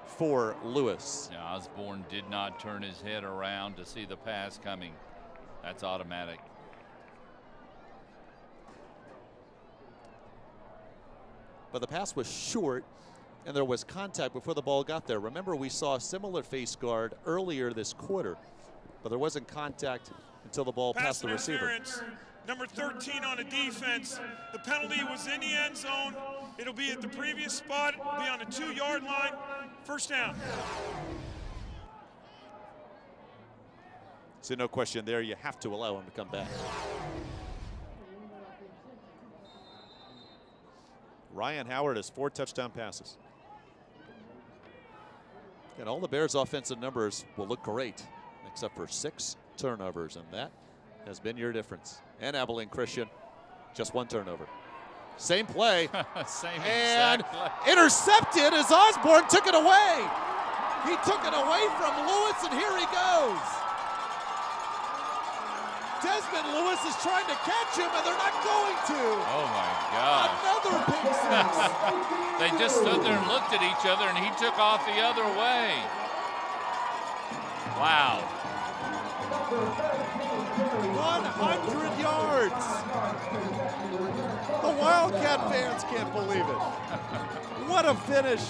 for Lewis. Yeah, Osborne did not turn his head around to see the pass coming. That's automatic. But the pass was short, and there was contact before the ball got there. Remember, we saw a similar face guard earlier this quarter, but there wasn't contact until the ball passed the receiver. Number 13 on the defense. The penalty was in the end zone. It'll be at the previous spot. It'll be on the 2-yard line. First down. So no question there, you have to allow him to come back. Ryan Howard has 4 touchdown passes. And all the Bears' offensive numbers will look great, except for 6 turnovers, and that has been your difference. And Abilene Christian, just 1 turnover. Same play. Same and exact play. Intercepted as Osborne took it away. He took it away from Lewis, and here he goes. Desmond Lewis is trying to catch him, and they're not going to. Oh my God. Another pick six. They just stood there and looked at each other, and he took off the other way. Wow. 100 yards. The Wildcat fans can't believe it. What a finish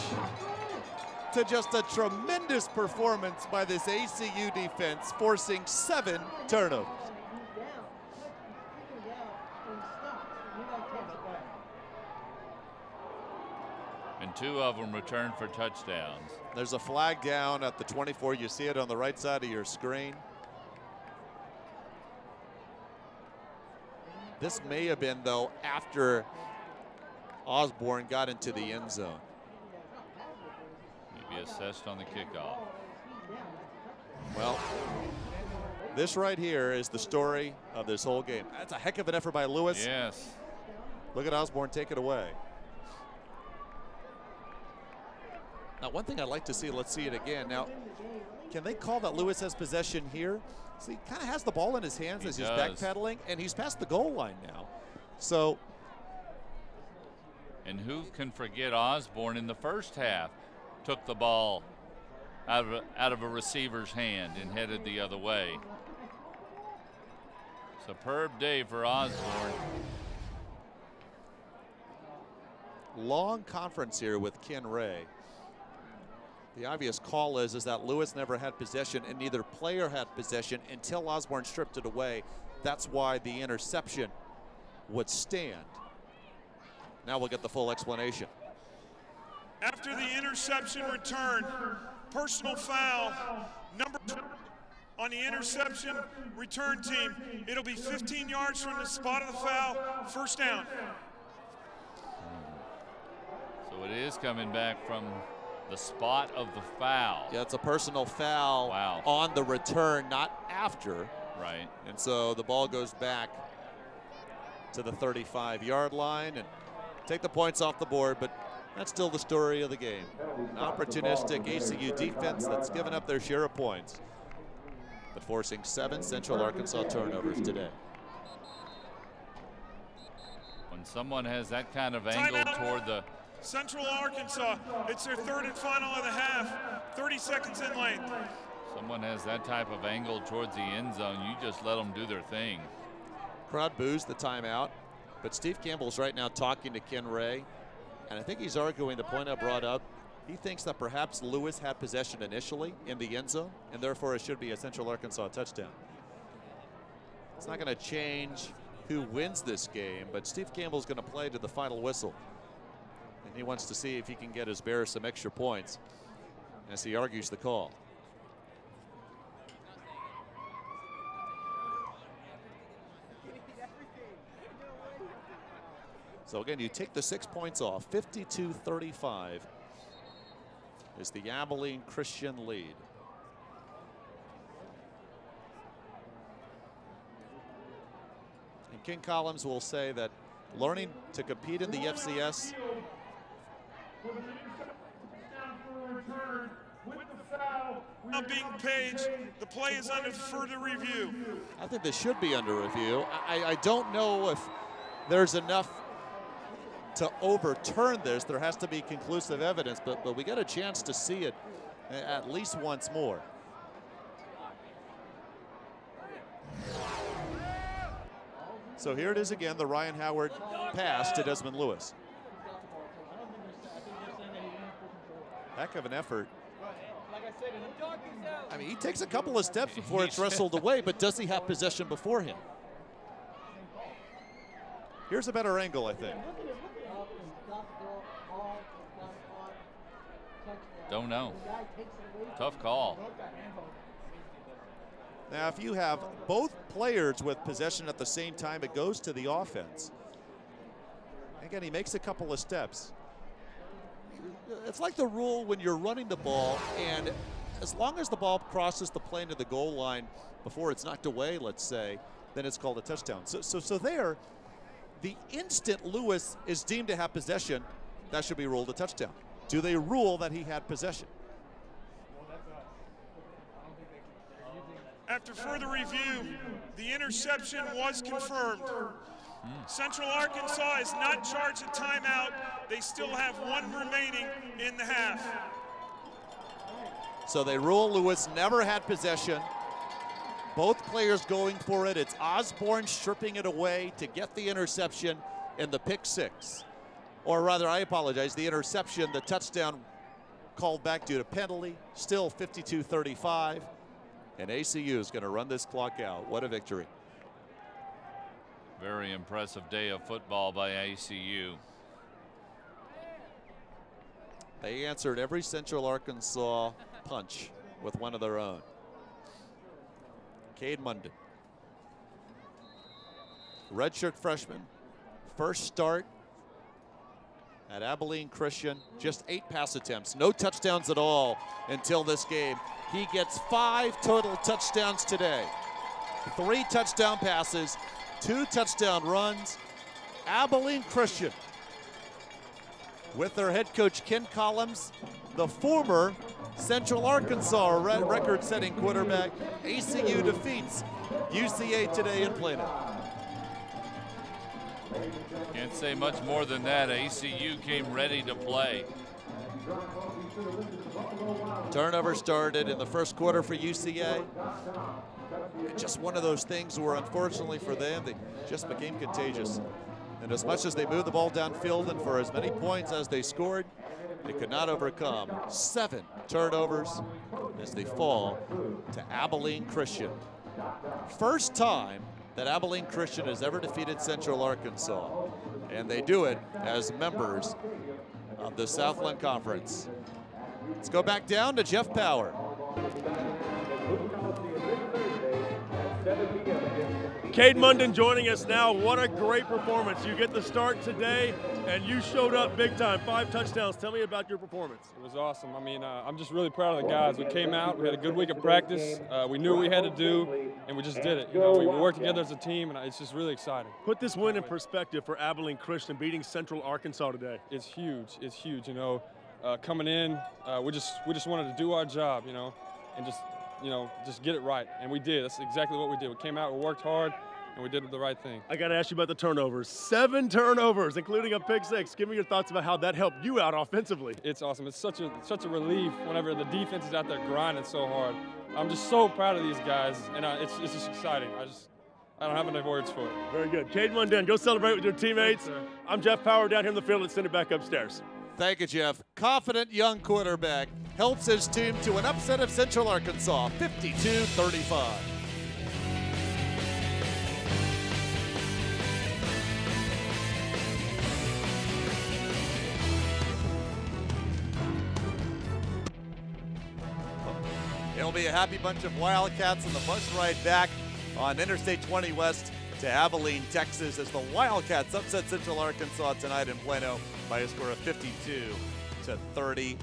to just a tremendous performance by this ACU defense, forcing 7 turnovers. And 2 of them returned for touchdowns. There's a flag down at the 24. You see it on the right side of your screen. This may have been, though, after Osborne got into the end zone. Maybe assessed on the kickoff. Well, this right here is the story of this whole game. That's a heck of an effort by Lewis. Yes. Look at Osborne take it away. Now, one thing I'd like to see, let's see it again. Now, can they call that Lewis has possession here? So he kind of has the ball in his hands as he's backpedaling, and he's past the goal line now. So. And who can forget Osborne in the first half? Took the ball out of a receiver's hand and headed the other way. Superb day for Osborne. Long conference here with Ken Ray. The obvious call is that Lewis never had possession, and neither player had possession until Osborne stripped it away. That's why the interception would stand. Now we'll get the full explanation. After the interception return, personal foul, number 2 on the interception return team. It'll be 15 yards from the spot of the foul, first down. So it is coming back from the spot of the foul. Yeah, it's a personal foul on the return, not after. Right. And so the ball goes back to the 35-yard line and take the points off the board, but that's still the story of the game. An opportunistic ACU defense that's given up their share of points, but forcing 7 Central Arkansas turnovers today. When someone has that kind of angle toward the Central Arkansas, it's their 3rd and final of the half. 30 seconds in length. Someone has that type of angle towards the end zone, you just let them do their thing. Crowd boos the timeout, but Steve Campbell's right now talking to Ken Ray, and I think he's arguing the point I brought up. He thinks that perhaps Lewis had possession initially in the end zone, and therefore it should be a Central Arkansas touchdown. It's not going to change who wins this game, but Steve Campbell's going to play to the final whistle. And he wants to see if he can get his Bears some extra points as he argues the call. So again, you take the 6 points off. 52-35 is the Abilene Christian lead. And King Collins will say that learning to compete in the FCS Now being Page, the play is under further review. I think this should be under review. I don't know if there's enough to overturn this. There has to be conclusive evidence, but we get a chance to see it at least once more. So here it is again, the Ryan Howard pass to Desmond Lewis. Heck of an effort. I mean, he takes a couple of steps before it's wrestled away, but does he have possession before him? Here's a better angle, I think. Don't know. Tough call. Now, if you have both players with possession at the same time, it goes to the offense. Again, he makes a couple of steps. It's like the rule when you're running the ball, and as long as the ball crosses the plane to the goal line before it's knocked away, let's say, then it's called a touchdown. So there, the instant Lewis is deemed to have possession, that should be ruled a touchdown. Do they rule that he had possession? After further review, the interception was confirmed. Central Arkansas is not charged a timeout. They still have one remaining in the half. So they rule Lewis never had possession. Both players going for it. It's Osborne stripping it away to get the interception and the pick six. Or rather, I apologize, the interception, the touchdown called back due to penalty. Still 52-35. And ACU is going to run this clock out. What a victory. Very impressive day of football by ACU. They answered every Central Arkansas punch with one of their own. Cade Munden, redshirt freshman, first start at Abilene Christian, just 8 pass attempts, no touchdowns at all until this game. He gets 5 total touchdowns today. 3 touchdown passes, 2 touchdown runs. Abilene Christian, with their head coach Ken Collins, the former Central Arkansas record-setting quarterback. ACU defeats UCA today in Plano. Can't say much more than that. ACU came ready to play. Turnover started in the first quarter for UCA. Just one of those things where, unfortunately for them, they just became contagious. And as much as they moved the ball downfield and for as many points as they scored, they could not overcome 7 turnovers as they fall to Abilene Christian. First time that Abilene Christian has ever defeated Central Arkansas. And they do it as members of the Southland Conference. Let's go back down to Jeff Power. Cade Munden joining us now. What a great performance. You get the start today, and you showed up big time. 5 touchdowns. Tell me about your performance. It was awesome. I mean, I'm just really proud of the guys. We came out, we had a good week of practice. We knew what we had to do, and we just did it. You know, we worked together as a team, and it's just really exciting. Put this win in perspective for Abilene Christian beating Central Arkansas today. It's huge. It's huge. You know, coming in, we just wanted to do our job, you know, and just get it right, and we did. That's exactly what we did. We came out, we worked hard, and we did the right thing. I got to ask you about the turnovers. 7 turnovers, including a pick 6. Give me your thoughts about how that helped you out offensively. It's awesome. It's such a relief whenever the defense is out there grinding so hard. I'm just so proud of these guys, and it's just exciting. I don't have enough words for it. Very good. Cade Munden, go celebrate with your teammates. Thanks, I'm Jeff Power down here in the field. Let's send it back upstairs. Thank you, Jeff. Confident young quarterback helps his team to an upset of Central Arkansas, 52-35. It'll be a happy bunch of Wildcats on the bus ride back on Interstate 20 West to Abilene, Texas, as the Wildcats upset Central Arkansas tonight in Plano by a score of 52-35.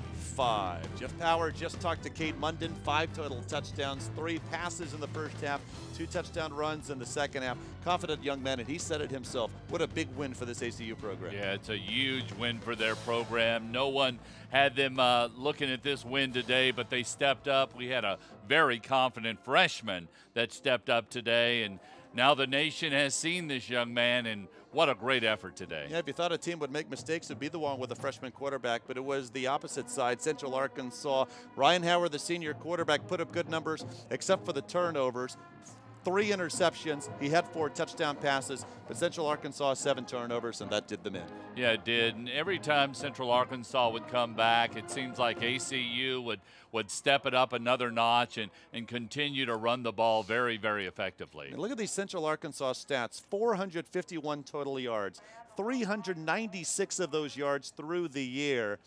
Jeff Power just talked to Cade Munden, 5 total touchdowns, 3 passes in the first half, 2 touchdown runs in the second half. Confident young man, and he said it himself. What a big win for this ACU program. Yeah, it's a huge win for their program. No one had them looking at this win today, but they stepped up. We had a very confident freshman that stepped up today, and now the nation has seen this young man, and what a great effort today. Yeah, if you thought a team would make mistakes, it'd be the one with a freshman quarterback, but it was the opposite side. Central Arkansas, Ryan Howard, the senior quarterback, put up good numbers except for the turnovers. 3 interceptions. He had 4 touchdown passes, but Central Arkansas 7 turnovers, and that did them in. Yeah, it did. And every time Central Arkansas would come back, it seems like ACU would step it up another notch and continue to run the ball very, very effectively. And look at these Central Arkansas stats. 451 total yards, 396 of those yards through the year.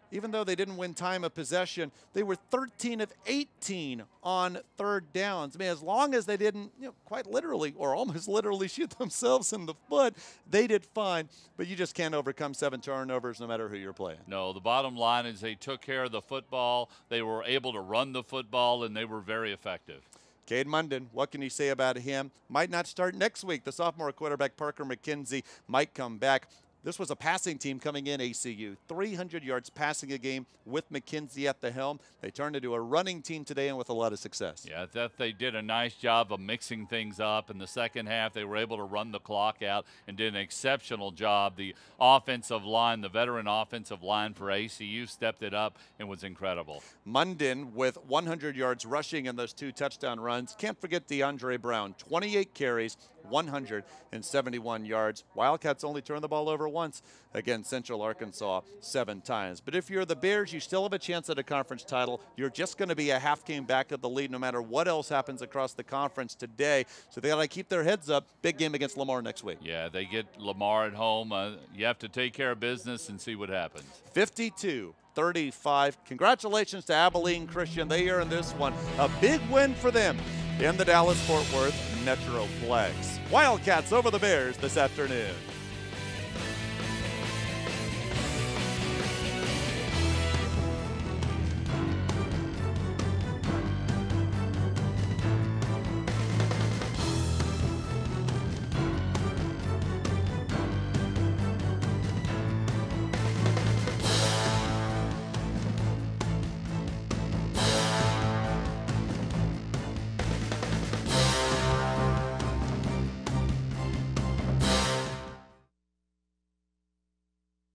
Even though they didn't win time of possession, they were 13 of 18 on third downs. I mean, as long as they didn't, quite literally or almost literally shoot themselves in the foot, they did fine. But you just can't overcome 7 turnovers no matter who you're playing. No, the bottom line is they took care of the football. They were able to run the football, and they were very effective. Cade Munden, what can you say about him? Might not start next week. The sophomore quarterback, Parker McKenzie, might come back. This was a passing team coming in, ACU. 300 yards passing a game with McKenzie at the helm. They turned into a running team today and with a lot of success. Yeah, they did a nice job of mixing things up. In the second half, they were able to run the clock out and did an exceptional job. The offensive line, the veteran offensive line for ACU stepped it up and was incredible. Munden with 100 yards rushing in those 2 touchdown runs. Can't forget DeAndre Brown, 28 carries, 171 yards. Wildcats only turned the ball over once against Central Arkansas 7 times. But if you're the Bears, you still have a chance at a conference title. You're just going to be a half game back of the lead no matter what else happens across the conference today. So they got to keep their heads up. Big game against Lamar next week. Yeah, they get Lamar at home. You have to take care of business and see what happens. 52-35. Congratulations to Abilene Christian. They earned this one. A big win for them in the Dallas-Fort Worth Metroplex. Wildcats over the Bears this afternoon.